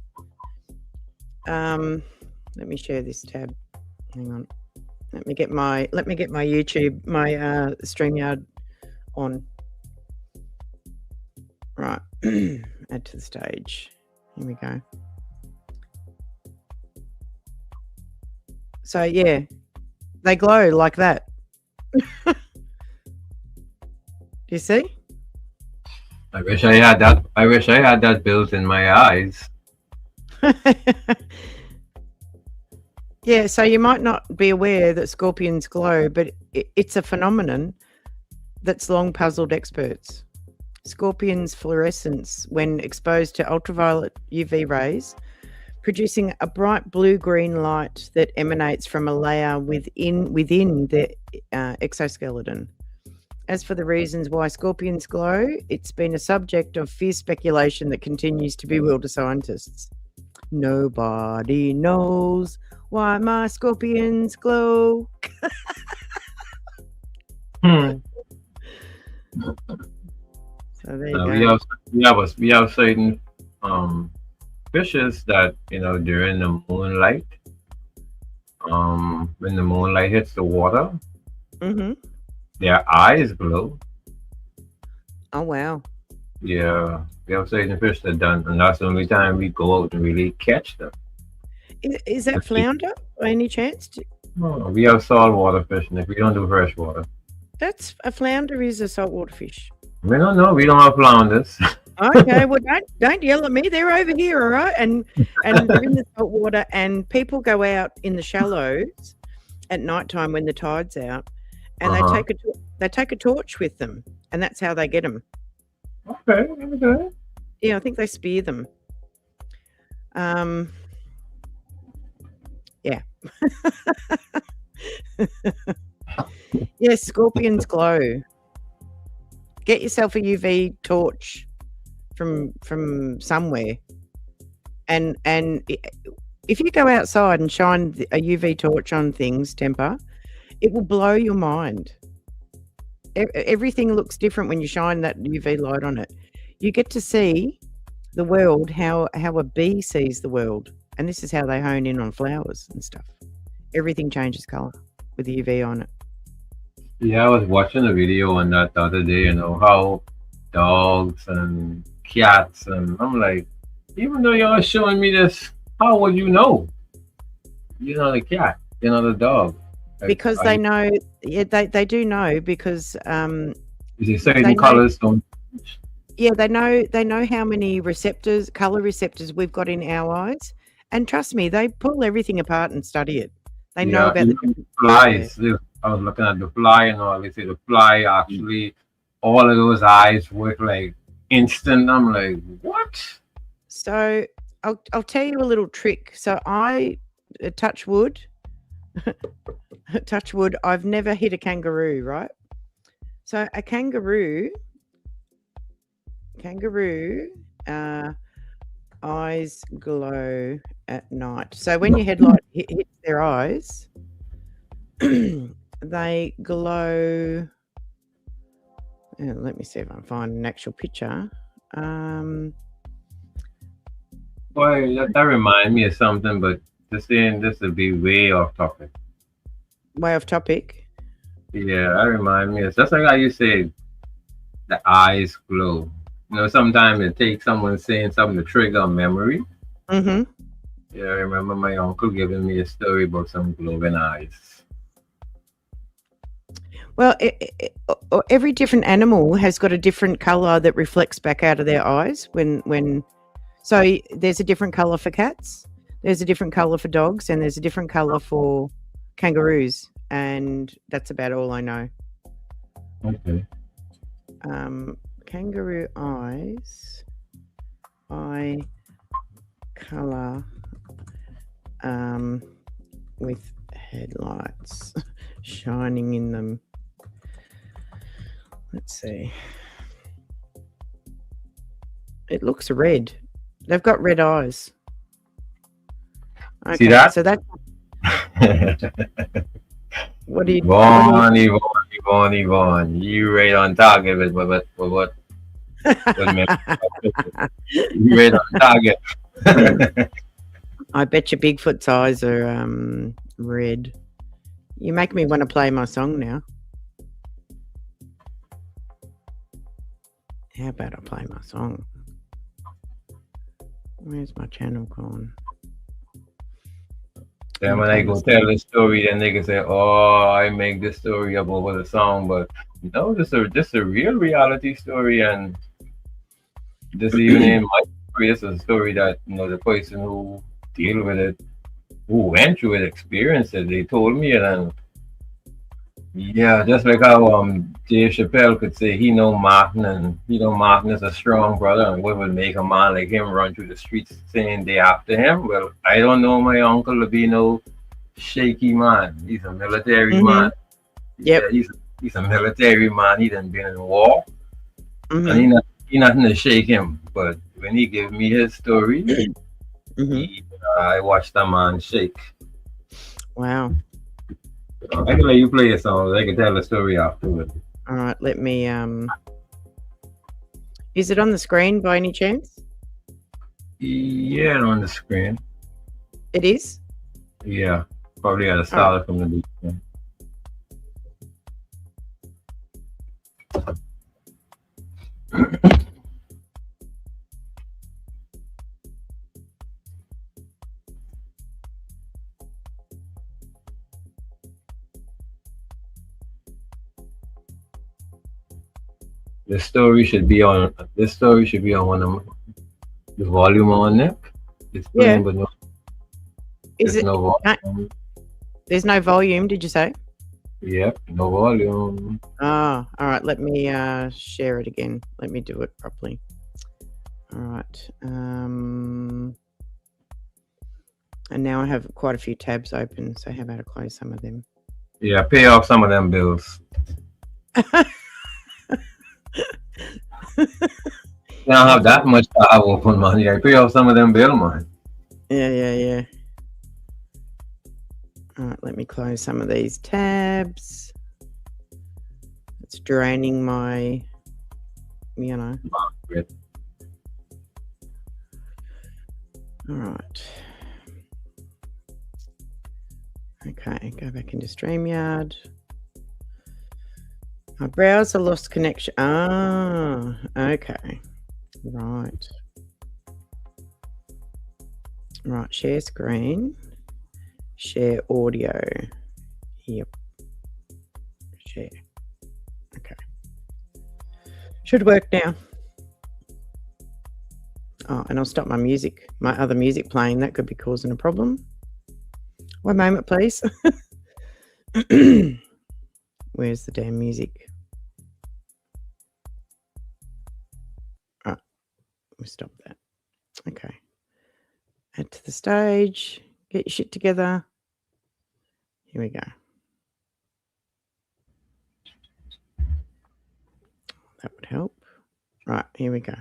let me share this tab. Hang on. Let me get my YouTube, my StreamYard on. Right. Add to the stage. Here we go. So yeah, they glow like that. Do you see? I wish I had that built in my eyes. Yeah, so you might not be aware that scorpions glow, but it's a phenomenon that's long puzzled experts. Scorpions' fluorescence, when exposed to ultraviolet UV rays, producing a bright blue-green light that emanates from a layer within the exoskeleton. As for the reasons why scorpions glow, it's been a subject of fierce speculation that continues to bewilder scientists. Nobody knows why my scorpions glow. So there you go. We have certain fishes that, during the moonlight, when the moonlight hits the water, their eyes glow. Oh wow. Yeah, we have certain fish that done, and that's the only time we go out and really catch them. Is that flounder by any chance? No, we have saltwater fishing if we don't do freshwater. That's a flounder is a saltwater fish. We don't know. We don't have flounders. Okay, well don't yell at me. They're over here, all right? And they're in the saltwater, and people go out in the shallows at nighttime when the tide's out, and they take a torch with them, and that's how they get them. Okay. Yeah, I think they spear them. Yeah. Yes, scorpions glow. Get yourself a UV torch from somewhere, and if you go outside and shine a UV torch on things, Temper, it will blow your mind. Everything looks different when you shine that UV light on it. You get to see the world how a bee sees the world, and this is how they hone in on flowers and stuff. Everything changes color with the UV on it. Yeah, I was watching a video on that the other day, how dogs and cats, and I'm like, even though y'all showing me this, how would you know? The cat, the dog. Because they know, yeah, they do know because is it certain colors don't? Yeah, they know how many color receptors we've got in our eyes, and trust me, they pull everything apart and study it. They know about the flies. I was looking at the fly and all. They say the fly actually, all of those eyes work like instant. I'm like, what? So I'll tell you a little trick. So I touch wood. Touch wood. I've never hit a kangaroo, right? So a kangaroo, eyes glow at night. So when your headlight hits their eyes, they glow. Let me see if I can find an actual picture. Boy, that reminds me of something, but this would be way off topic. Way off topic? Yeah, that reminds me of just like how you say the eyes glow. Sometimes it takes someone saying something to trigger a memory. Mm-hmm. Yeah, I remember my uncle giving me a story about some glowing eyes. Well, every different animal has got a different color that reflects back out of their eyes. So there's a different color for cats, there's a different color for dogs, and there's a different color for kangaroos, and that's about all I know. Okay. Kangaroo eyes, eye color, with headlights shining in them. Let's see. It looks red. They've got red eyes. Okay, see that? So that. What do you? Yvonne, you right on target with what? You right on target. I bet your Bigfoot's eyes are red. You make me want to play my song now. How about I play my song? Where's my channel gone? Then when I go tell the story, then they can say, "Oh, I make this story up over the song," but no, this is a real reality story, and this even in my story, this is a story that the person who deal with it, who went through it, experienced it, they told me it, and yeah, just like how Dave Chappelle could say he know Martin, and Martin is a strong brother, and what would make a man like him run through the streets saying they after him? Well, I don't know my uncle to be no shaky man. He's a military man. Yep. Yeah, he's a military man. He done been in war, and he nothing to shake him. But when he gave me his story, I watched the man shake. Wow. I can let you play a song. I can tell the story afterward. All right, let me. Is it on the screen by any chance? Yeah, on the screen. It is? Yeah, probably got to start it from the beginning. This story should be on one of the volume on it. It's playing, but no. Is it? No volume. There's no volume. Did you say? Yep, no volume. Oh, all right. Let me share it again. Let me do it properly. All right. And now I have quite a few tabs open. So how about I close some of them? Yeah, pay off some of them bills. You don't have that much to have open, man. Yeah, pay off some of them bills, man. Yeah. All right, let me close some of these tabs. It's draining my, you know. All right. Okay, go back into StreamYard. My browser lost connection. Ah, okay. Right. Right, share screen. Share audio. Yep. Share. Okay. Should work now. Oh, and I'll stop my music, my other music playing. That could be causing a problem. One moment, please. Where's the damn music? Oh, we stop that. Okay. Add to the stage. Get your shit together. Here we go. That would help. Right, here we go.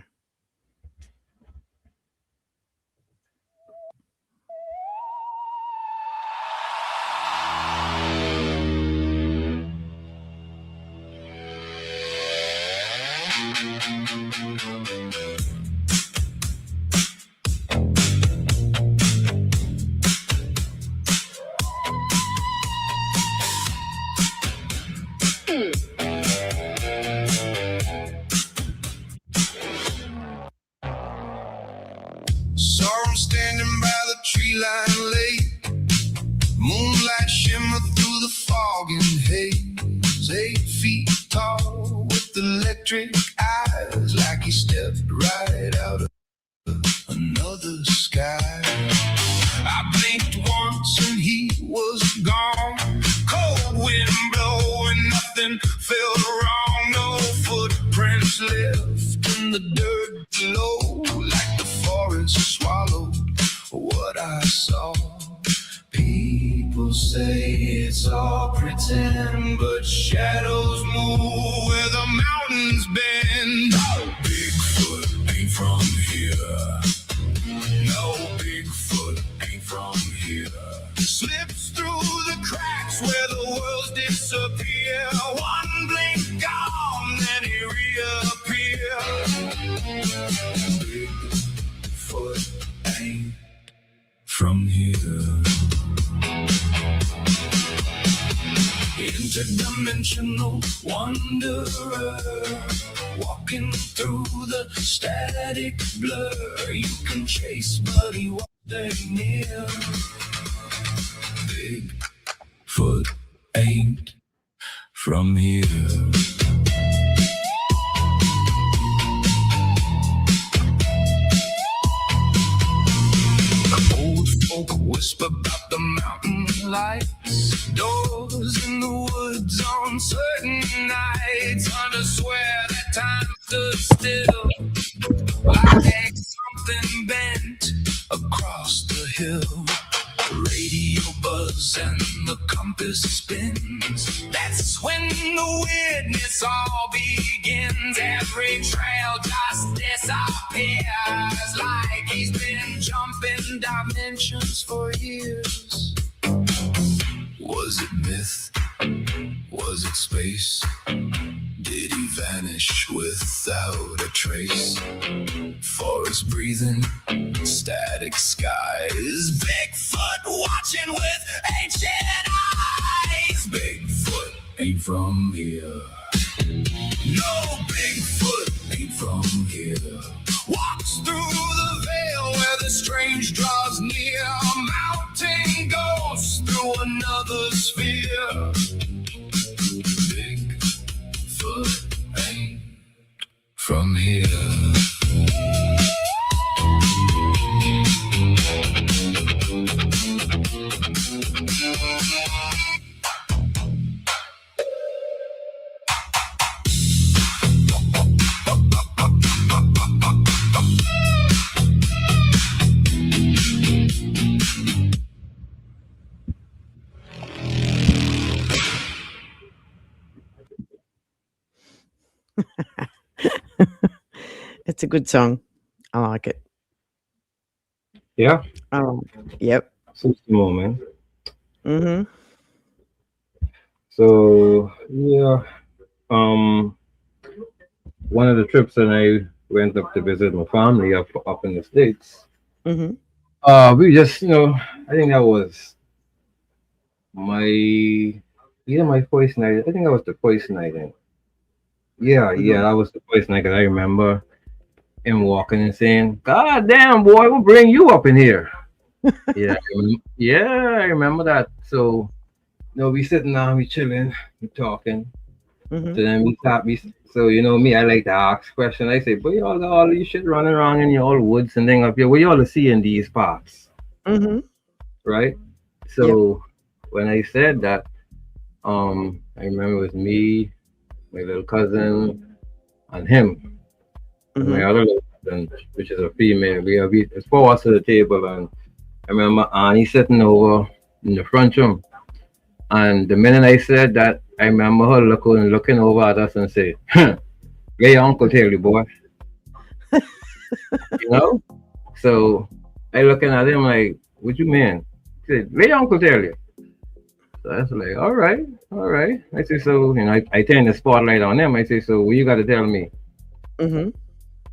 Saw him standing by the tree line late. Moonlight shimmer through the fog and haze. 8 feet tall with electric eyes, like he stepped right out of another sky. I blinked once and he was gone. Cold wind blowing, nothing felt wrong. No footprints left in the dirt below, like the forest swallowed what I saw. People say it's all pretend, but shadows move where the mountains bend. Bigfoot ain't from here. No, Bigfoot ain't from here. Slips through the cracks where the worlds disappear. One blink gone, then he reappears. Bigfoot ain't from here. Interdimensional wanderer, walking through the static blur. You can chase, but he won't stay near. Bigfoot ain't from here. Old folk whisper about the mountain lights, doors in the woods on certain nights. Hunters swear that time stood still, like something bent across the hill. Radio buzz and the compass spins. That's when the weirdness all begins. Every trail just disappears, like he's been jumping dimensions for years. Was it myth? Was it space? Did he vanish without a trace? Forest breathing, static skies. Bigfoot watching with ancient eyes. Bigfoot ain't from here. No, Bigfoot ain't from here. Walks through the veil where the strange draws near. Mountain ghosts through another sphere. Bigfoot ain't from here. It's a good song. I like it. Yeah. Oh, yep. Since the moment. Mm-hmm. So yeah. Um, one of the trips that I went up to visit my family up in the States. Mm-hmm. We just, I think that was my either my first night. I think that was the first night. Yeah, that was the first night. 'Cause I remember him walking and saying, "God damn, boy, we'll bring you up in here." Yeah, I remember that. So, we sitting down, we chilling, we talking. Mm-hmm. So then we start, so me, I like to ask questions. I say, "But y'all got all these shit running around in your woods and thing up here. What y'all see in these parts?" Mm-hmm. Right? So when I said that, I remember it was me, my little cousin, and him, and my other little cousin, which is a female. It's 4 us at the table, and I remember Annie sitting over in the front room. And the minute I said that, I remember her looking over at us and say, "Where your uncle tell you, boy?" So I looking at him like, "What you mean?" He said, "Where your uncle tell you?" So I was like, all right. I say, so, I turn the spotlight on him. I say, so what you got to tell me? Mm-hmm.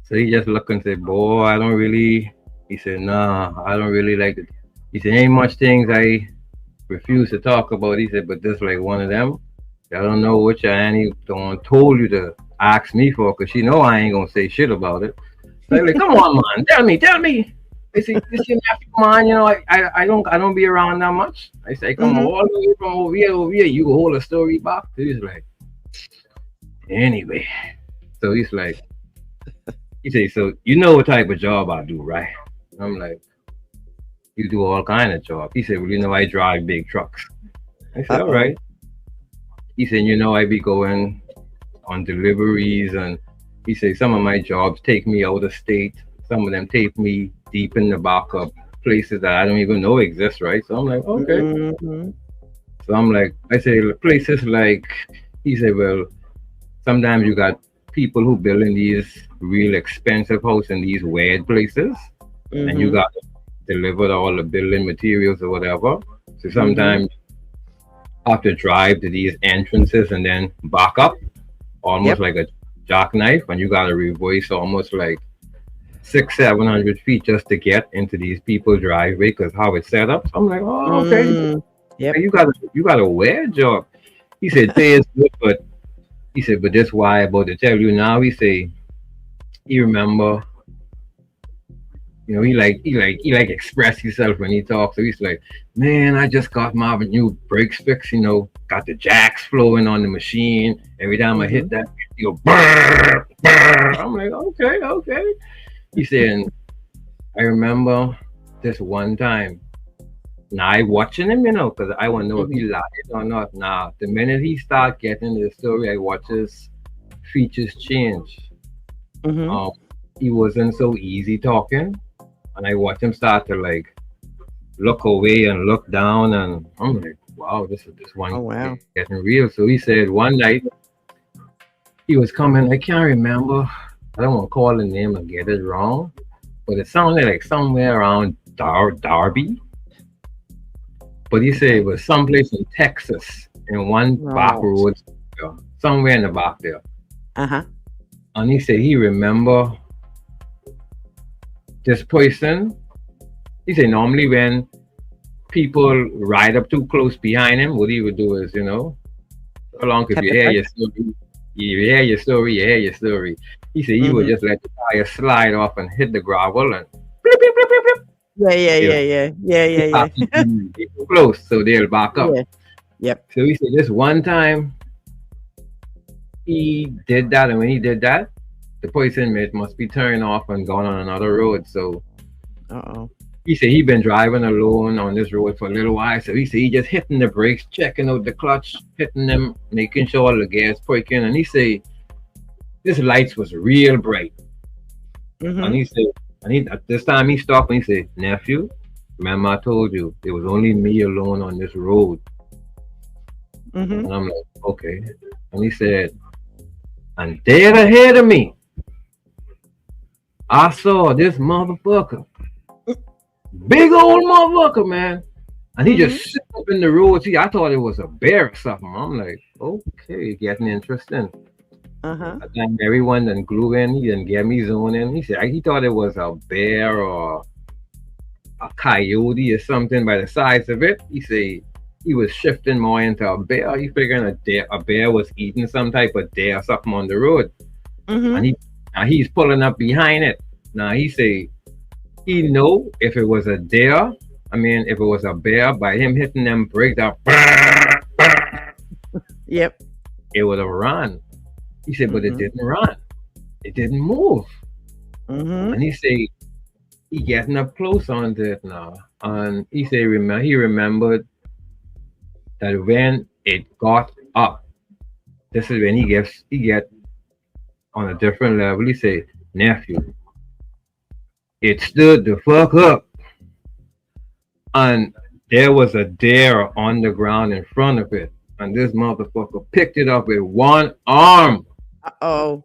So he just looked and said, boy, I don't really, he said, nah, I don't really like it. He said, ain't much things I refuse to talk about. He said, but this like one of them. I don't know what your Annie told you to ask me for, because she know I ain't going to say shit about it. So I'm like, come on, man, tell me. I say, this your nephew, man, I don't be around that much. I say, come all the way from over here, you go hold a story back. So he's like, anyway. So he's like, he say, so you know what type of job I do, right? I'm like, you do all kind of job. He said, well, I drive big trucks. I said, all right. He said, I be going on deliveries, and he said, some of my jobs take me out of state. Some of them take me deep in the back of places that I don't even know exist, right? So I'm like, okay. Mm-hmm. So I'm like, I say places like, he said, well, sometimes you got people who build in these real expensive houses in these weird places, and you got to deliver all the building materials or whatever. So sometimes you have to drive to these entrances and then back up, almost like a jackknife, and you got to reverse almost like 600-700 feet just to get into these people's driveway because how it's set up. So I'm like, oh, okay. Yep. You got a weird job. He said, pay is good, but he said, but this why I'm about to tell you now. He say, he remember, he like express himself when he talks. So he's like, man, I just got my new brakes fixed, got the jacks flowing on the machine. Every time I hit that, you go, brr, brr. I'm like, okay. He said, I remember this one time. Now I watching him, because I want to know if he lied or not. Now, the minute he start getting the story, I watch his features change. He wasn't so easy talking, and I watch him start to like look away and look down, and I'm like, wow, this one getting real. So he said one night he was coming. I can't remember. I don't want to call the name and get it wrong, but it sounded like somewhere around Darby. But he said it was someplace in Texas, in one back road, somewhere in the back there. And he said he remember this person. He said normally when people ride up too close behind him, what he would do is, so long if you hear your story, he said he would just let the tire slide off and hit the gravel and blip, blip, blip, blip, blip. Yeah. People close, so they'll back up. Yep. So he said this one time he did that, and when he did that, the person must be turned off and gone on another road. So he said he been driving alone on this road for a little while. So he said he just hitting the brakes, checking out the clutch, hitting them, making sure all the gas working. And he said this lights was real bright. And he said, at this time he stopped and he said, nephew, remember I told you it was only me alone on this road. And I'm like, okay. And he said, And dead ahead of me, I saw this motherfucker. Big old motherfucker, man. And he just sit up in the road. See, I thought it was a bear or something. I'm like, okay, getting interesting. Uh-huh. And then everyone then glue in. He didn't get me zone in. He said he thought it was a bear or a coyote or something by the size of it. He said he was shifting more into a bear. He figuring a bear was eating some type of deer or something on the road. And he's pulling up behind it. Now he say he know if it was a deer, if it was a bear, by him hitting them brakes up, yep, it would have run. He said, but it didn't run. It didn't move. And he say he getting up close on it now. And he say he remembered that when it got up, this is when he get on a different level. He say, nephew, it stood the fuck up. And there was a deer on the ground in front of it. And this motherfucker picked it up with one arm. Uh-oh.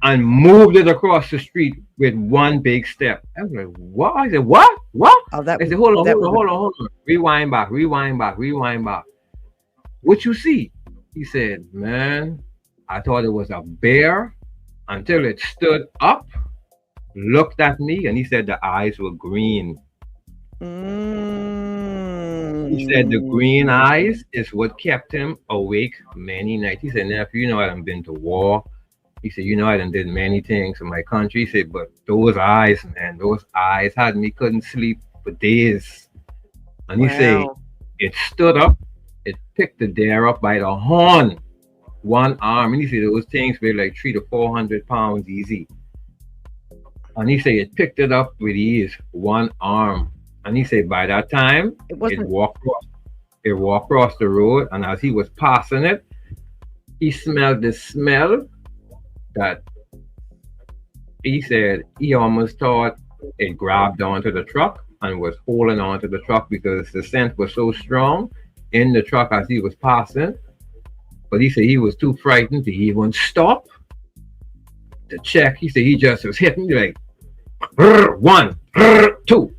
And moved it across the street with one big step. I was like, what? I said, what? What? Oh, I said, hold on. Rewind back. What you see? He said, man, I thought it was a bear until it stood up, looked at me, and he said the eyes were green. He said the green eyes is what kept him awake many nights. He said, nephew, I done been to war. He said, I done did many things in my country. He said, but those eyes, man, had me couldn't sleep for days. And he said, it stood up, it picked the deer up by the horn, one arm. And he said, those things weigh like 300 to 400 pounds easy. And he said, it picked it up with ease, one arm. And he said, by that time, it walked across the road. And as he was passing it, he smelled the smell that he said he almost thought it grabbed onto the truck and was holding onto the truck because the scent was so strong in the truck as he was passing. But he said he was too frightened to even stop to check. He said he just was hitting like 1, 2,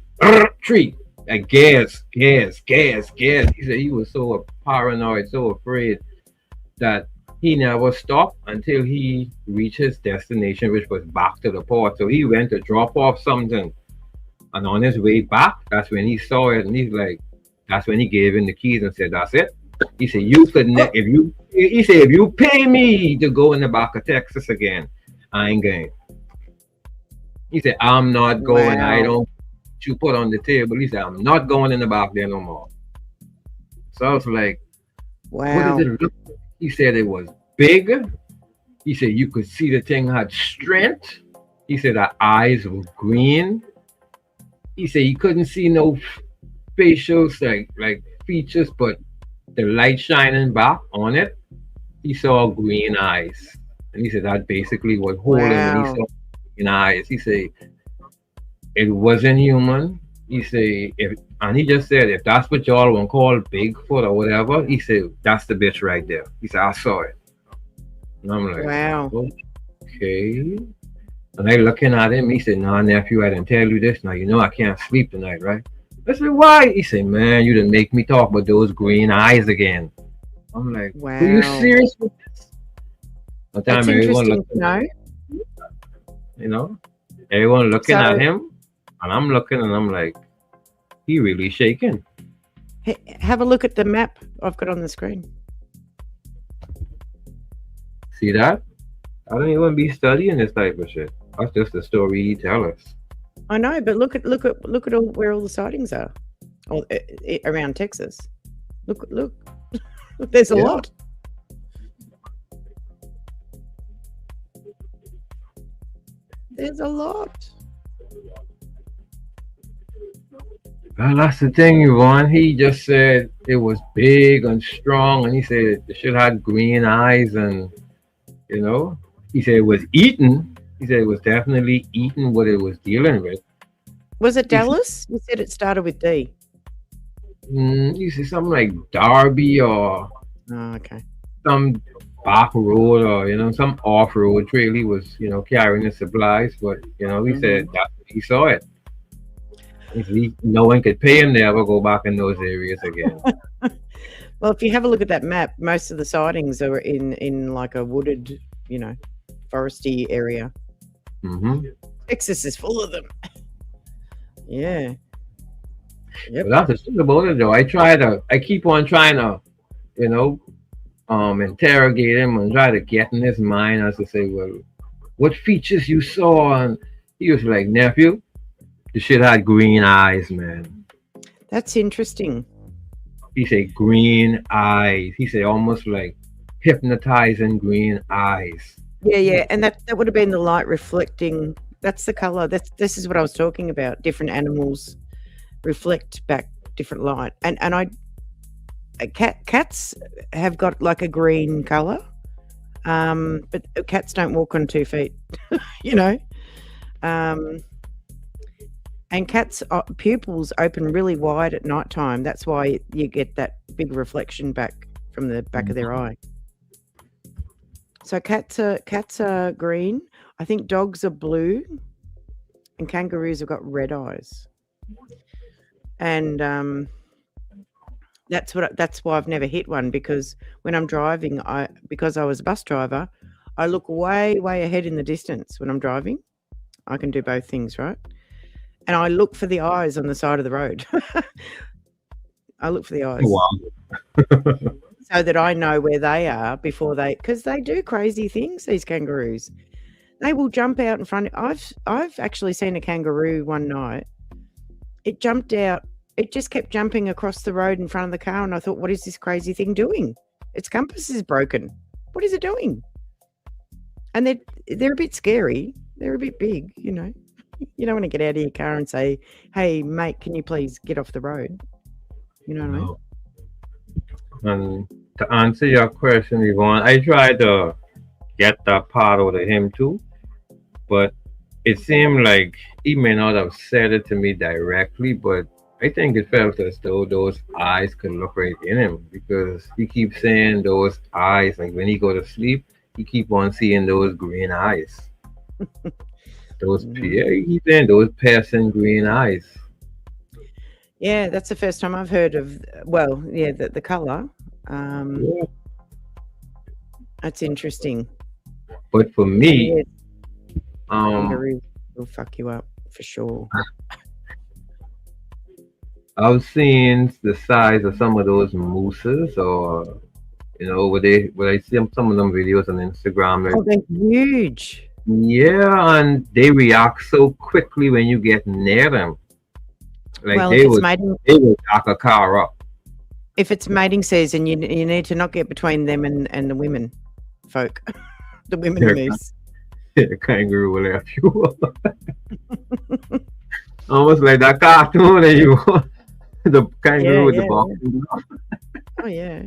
3, like gas. He said he was so paranoid, so afraid that he never stopped until he reached his destination, which was back to the port. So he went to drop off something. And on his way back, that's when he saw it. And he's like, that's when he gave him the keys and said, that's it. He said, if you pay me to go in the back of Texas again, I ain't going. He said, I'm not going. I don't you put on the table. He said, I'm not going in the back there no more. So I was like, wow. What does it look like? He said it was big. He said you could see the thing had strength. He said the eyes were green. He said he couldn't see no facials like features, but the light shining back on it, he saw green eyes. And he said that basically was holding when he saw green eyes. He said it wasn't human. He said and he just said, if that's what y'all want to call Bigfoot or whatever, he said, that's the bitch right there. He said, I saw it. And I'm like, wow. Okay. And I looking at him, he said, nah, nephew, I didn't tell you this. Now, I can't sleep tonight, right? I said, why? He said, man, you didn't make me talk about those green eyes again. I'm like, wow. Are you serious with this? That's interesting to know. Everyone looking at him, and I'm looking, and I'm like, he really shaking. Have a look at the map I've got on the screen. See that? I don't even be studying this type of shit. That's just the story he tell us. I know, but look at where all the sightings are, around Texas. Look, there's a lot. There's a lot. Well, that's the thing, Yvonne. He just said it was big and strong, and he said the shit had green eyes, and he said it was eating. He said it was definitely eating what it was dealing with. Was it Dallas? You said it started with D. You said something like Darby or okay, some back road or some off road trail. He was carrying the supplies, but he said that he saw it. No one could pay him to ever go back in those areas again. Well, if you have a look at that map, most of the sightings are in like a wooded, foresty area. Texas is full of them. Yeah. Yep. But that's the thing about it, though. I keep on trying to, interrogate him and try to get in his mind as to say, well, what features you saw? And he was like, nephew, the shit had green eyes, man. That's interesting. He said green eyes. He said almost like hypnotizing green eyes. Yeah, and that would have been the light reflecting. That's the color. This is what I was talking about. Different animals reflect back different light, and cats have got like a green color, but cats don't walk on 2 feet, and cats' pupils open really wide at night time. That's why you get that big reflection back from the back of their eye. So cats are green. I think dogs are blue, and kangaroos have got red eyes. And that's why I've never hit one, because when I'm driving, because I was a bus driver, I look way ahead in the distance when I'm driving. I can do both things, right? And I look for the eyes on the side of the road. I look for the eyes. Wow. So that I know where they are because they do crazy things, these kangaroos. They will jump out in front. I've actually seen a kangaroo one night. It jumped out. It just kept jumping across the road in front of the car, and I thought, what is this crazy thing doing? Its compass is broken. What is it doing? And they're a bit scary. They're a bit big, You don't want to get out of your car and say, hey, mate, can you please get off the road? You know what I mean? And to answer your question, Yvonne, I tried to get that part out of him too, but it seemed like he may not have said it to me directly, but I think it felt as though those eyes could look right in him, because he keeps saying those eyes, like when he go to sleep, he keep on seeing those green eyes. He's saying those piercing green eyes. Yeah, that's the first time I've heard of. Well, yeah, the color. That's interesting. But for me, kangaroo will fuck you up for sure. I've seen the size of some of those mooses, or when I see some of them videos on Instagram. They're huge. Yeah, and they react so quickly when you get near them. Like they would jack a car up. If it's mating season, you need to not get between them and the women folk. The women moose. The kangaroo will have you. Almost like that cartoon that you the kangaroo with the boxing glove. Oh yeah.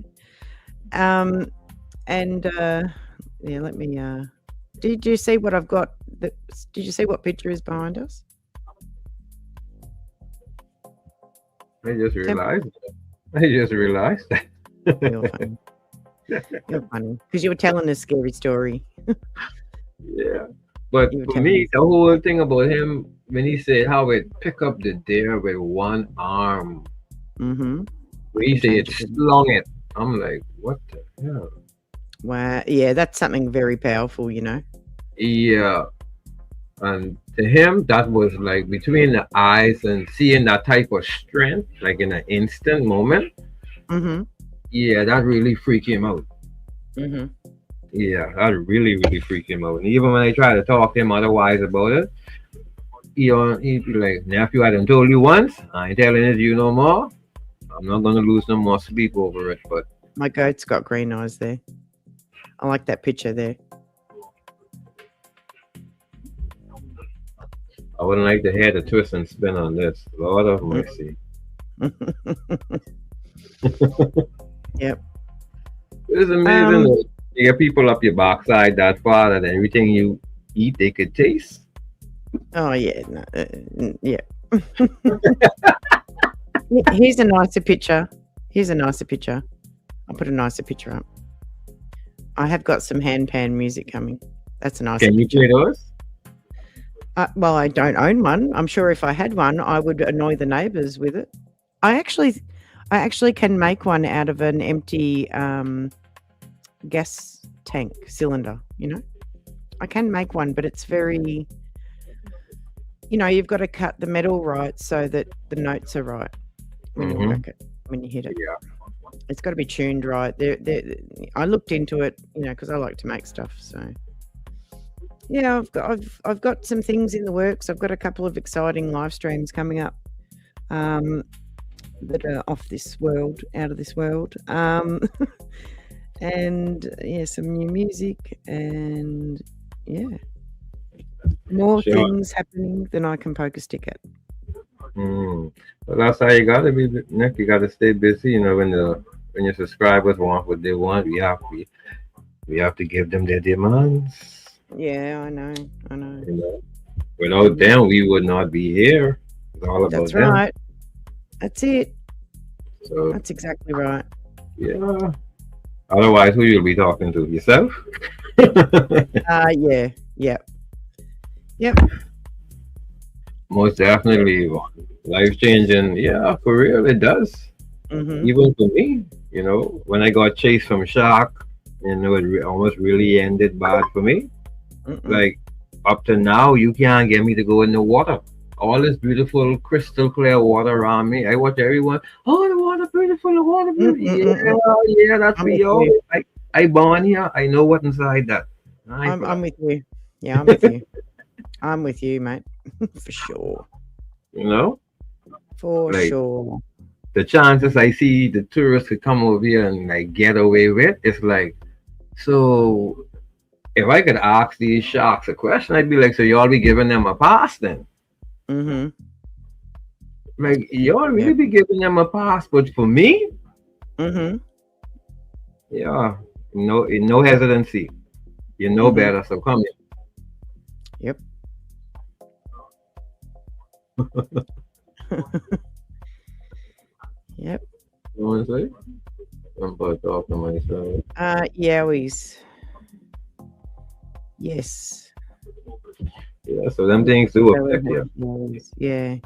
Let me did you see what I've got? Did you see what picture is behind us? I just realized that. You're funny. You're funny. Because you were telling a scary story. Yeah. But for me, the whole thing about him, when he said how it pick up the deer with one arm. When he said it slung it, I'm like, what the hell? Wow. Yeah, that's something very powerful, Yeah. And to him, that was like between the eyes and seeing that type of strength, like in an instant moment. Yeah, that really freaked him out. Yeah, that really freaked him out. And even when I try to talk to him otherwise about it, he'd be like, nephew, I done told you once, I ain't telling it to you no more. I'm not gonna lose no more sleep over it. But my goat's got green eyes there. I like that picture there. I wouldn't like to hear the twist and spin on this. Lord of mercy. Yep. It's amazing that you get people up your backside that far that everything you eat they could taste. Oh yeah, yeah. Here's a nicer picture. I'll put a nicer picture up. I have got some handpan music coming. That's a nice. Can you play those? Well, I don't own one. I'm sure if I had one, I would annoy the neighbours with it. I actually can make one out of an empty gas tank cylinder. You know, I can make one, but it's very. You know, you've got to cut the metal right so that the notes are right when you work it, when you hit it. Yeah. It's got to be tuned right. I looked into it, you know, because I like to make stuff. So, yeah, I've got some things in the works. I've got a couple of exciting live streams coming up that are off this world, out of this world, and yeah, some new music, and yeah, more things happening than I can poke a stick at. Well, that's how you gotta be, Nick. You gotta stay busy. You know, when your subscribers want what they want, we have to give them their demands. Yeah, I know. You know, without them, we would not be here. It's all about That's them. right. That's it. So That's exactly right. yeah. Otherwise, who you'll be talking to? Yourself? Yeah. Yep. Most definitely, life changing. Yeah, for real, it does. Even for me, you know, when I got chased from shark, you know, it almost really ended bad for me. Like up to now, you can't get me to go in the water. All this beautiful, crystal clear water around me. I watch everyone. Oh, the water beautiful, the water beautiful. Yeah, that's me. I born here. I know what's inside that. I'm with you. Yeah, I'm with you. I'm with you, mate. For sure. You know? For sure. The chances I see the tourists could come over here and like get away with, it's like, so if I could ask these sharks a question, I'd be like, so y'all be giving them a pass then? Like, y'all really be giving them a pass, but for me, yeah, no hesitancy. You know better, so come here. Yep. Yep. You want to say? I'm about to talk to myself. Yowies. Yes. Yeah, so them things do affect you. Yowies. Yeah.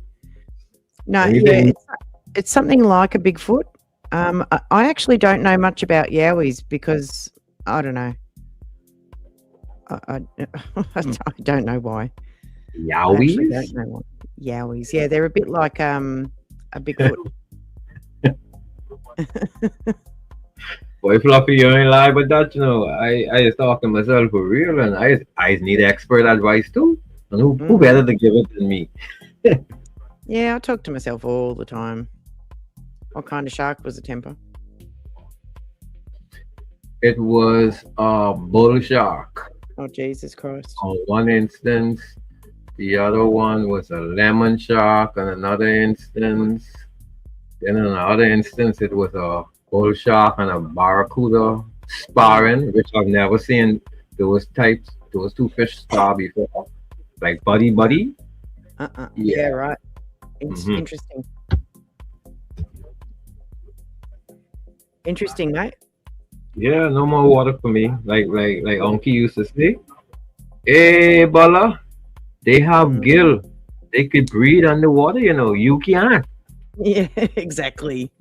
No, yeah, it's something like a Bigfoot. I actually don't know much about yowies because I don't know. I don't know why. Yowies? I don't know why. Yowies. Yeah, they're a bit like a Bigfoot. Boy, Fluffy, you ain't lie about that, you know. I was talking myself for real, and I need expert advice too. And who better to give it than me? Yeah, I talk to myself all the time. What kind of shark was a temper? It was a bull shark. Oh, Jesus Christ. On one instance, the other one was a lemon shark. On another instance, then in another instance, it was a bull shark and a barracuda sparring, which I've never seen those two fish spar before. Like buddy. Yeah, right. Interesting. Interesting, mate. Yeah, no more water for me. Like Unky used to say, hey, Bala, they have gill. They could breathe underwater, you know. You can't. Yeah, exactly.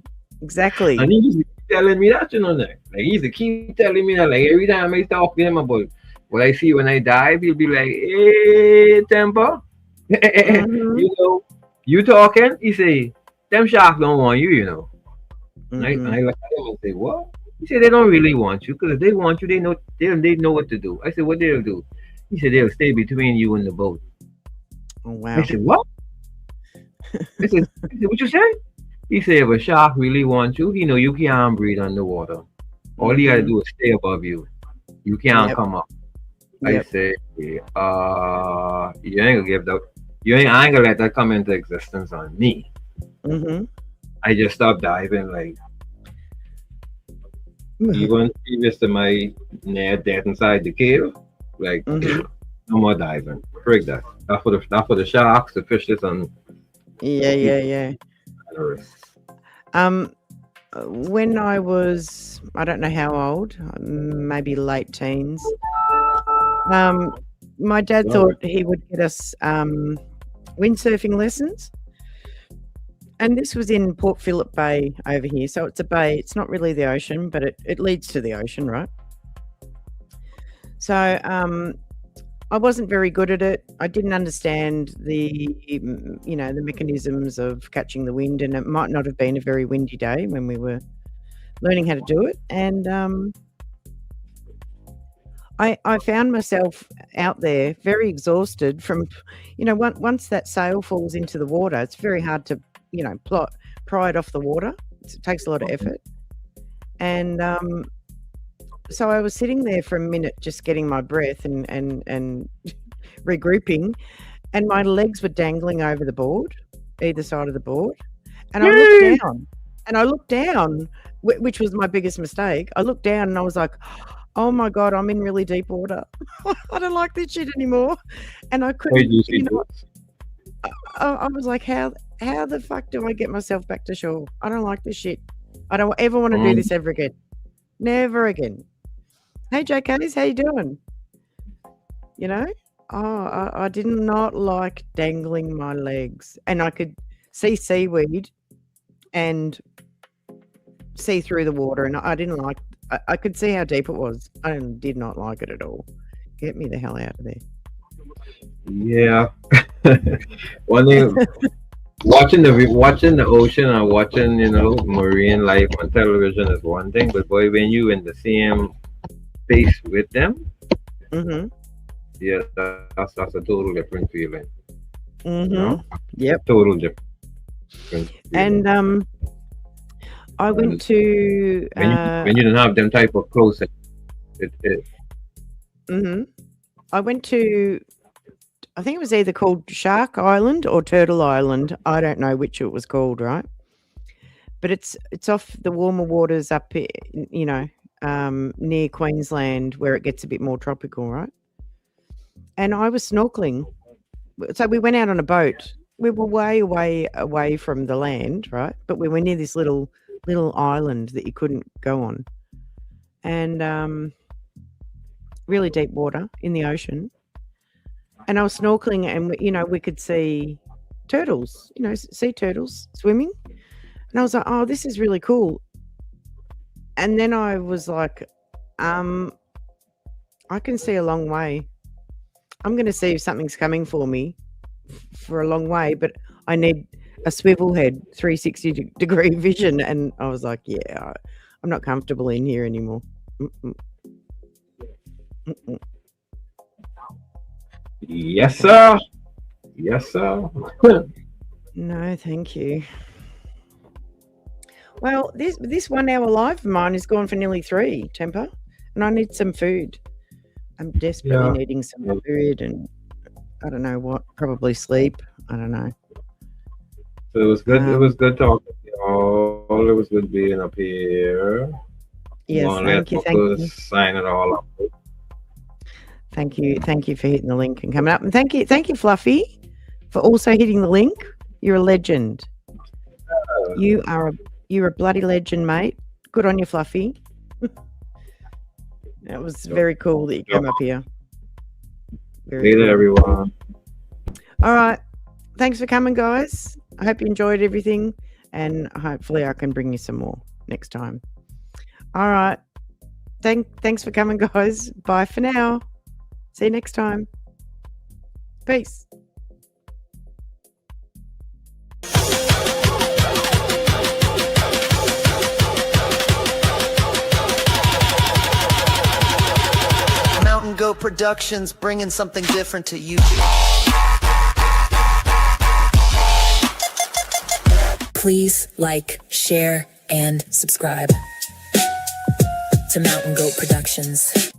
And he used to keep telling me that, you know. Like he used to keep telling me that. Like every time I talk to him about what I see when I dive, he'll be like, hey, Temper, you know, you talking? He say, them sharks don't want you, you know. And I look at him and say, what? He said, they don't really want you, because if they want you, they know what to do. I said, what they'll do? He said, they'll stay between you and the boat. Oh, wow. I said, what? I said, what you say? He said, if a shark really wants you, he know you can't breathe underwater. All you gotta do is stay above you. You can't come up. I say, you ain't gonna give that. I ain't gonna let that come into existence on me. I just stopped diving, like even previous to my near death inside the cave. Like no more diving. Frig that. That's for the sharks, the fishes, and yeah. when I was, I don't know how old, maybe late teens, my dad thought he would get us windsurfing lessons. And this was in Port Phillip Bay over here. So it's a bay. It's not really the ocean, but it leads to the ocean, right? So I wasn't very good at it. I didn't understand the mechanisms of catching the wind, and it might not have been a very windy day when we were learning how to do it. And I found myself out there very exhausted from, once that sail falls into the water, it's very hard to, pry it off the water. It takes a lot of effort. And so I was sitting there for a minute just getting my breath and regrouping, and my legs were dangling over the board, either side of the board. And I looked down, which was my biggest mistake. I looked down and I was like, oh my God, I'm in really deep water. I don't like this shit anymore. And I couldn't, I was like, how the fuck do I get myself back to shore? I don't like this shit. I don't ever want to do this ever again. Never again. Hey, JKs, how you doing? I did not like dangling my legs. And I could see seaweed and see through the water. And I didn't like, I could see how deep it was. I did not like it at all. Get me the hell out of there. Yeah. One thing, watching the ocean or watching, marine life on television is one thing, but boy, when you in the same space with them, yeah, that's a total different feeling. Yep. Total different feeling. And I went to when you don't have them type of close, I went to, I think it was either called Shark Island or Turtle Island. I don't know which it was called, right? But it's off the warmer waters up here, near Queensland, where it gets a bit more tropical, right? And I was snorkeling. So we went out on a boat. We were way, way away from the land, right? But we were near this little island that you couldn't go on. And really deep water in the ocean. And I was snorkeling, and we could see turtles, sea turtles swimming. And I was like, oh, this is really cool. And then I was like, I can see a long way. I'm going to see if something's coming for me for a long way, but I need a swivel head, 360-degree vision. And I was like, yeah, I'm not comfortable in here anymore. Yes, sir. Yes, sir. No, thank you. Well, this 1 hour live of mine is gone for nearly 3, Temper, and I need some food. I'm desperately needing some food, and I don't know what, probably sleep. I don't know. So it was good. It was good talking to y'all. It was good being up here. Yes, thank you. Sign it all up. Thank you for hitting the link and coming up, and thank you, Fluffy, for also hitting the link. You're a legend. You're a bloody legend, mate. Good on you, Fluffy. That was very cool that you came up here. Later, everyone. All right. Thanks for coming, guys. I hope you enjoyed everything, and hopefully I can bring you some more next time. All right. Thanks for coming, guys. Bye for now. See you next time. Peace. Mountain Goat Productions, bringing something different to you. Please like, share, and subscribe to Mountain Goat Productions.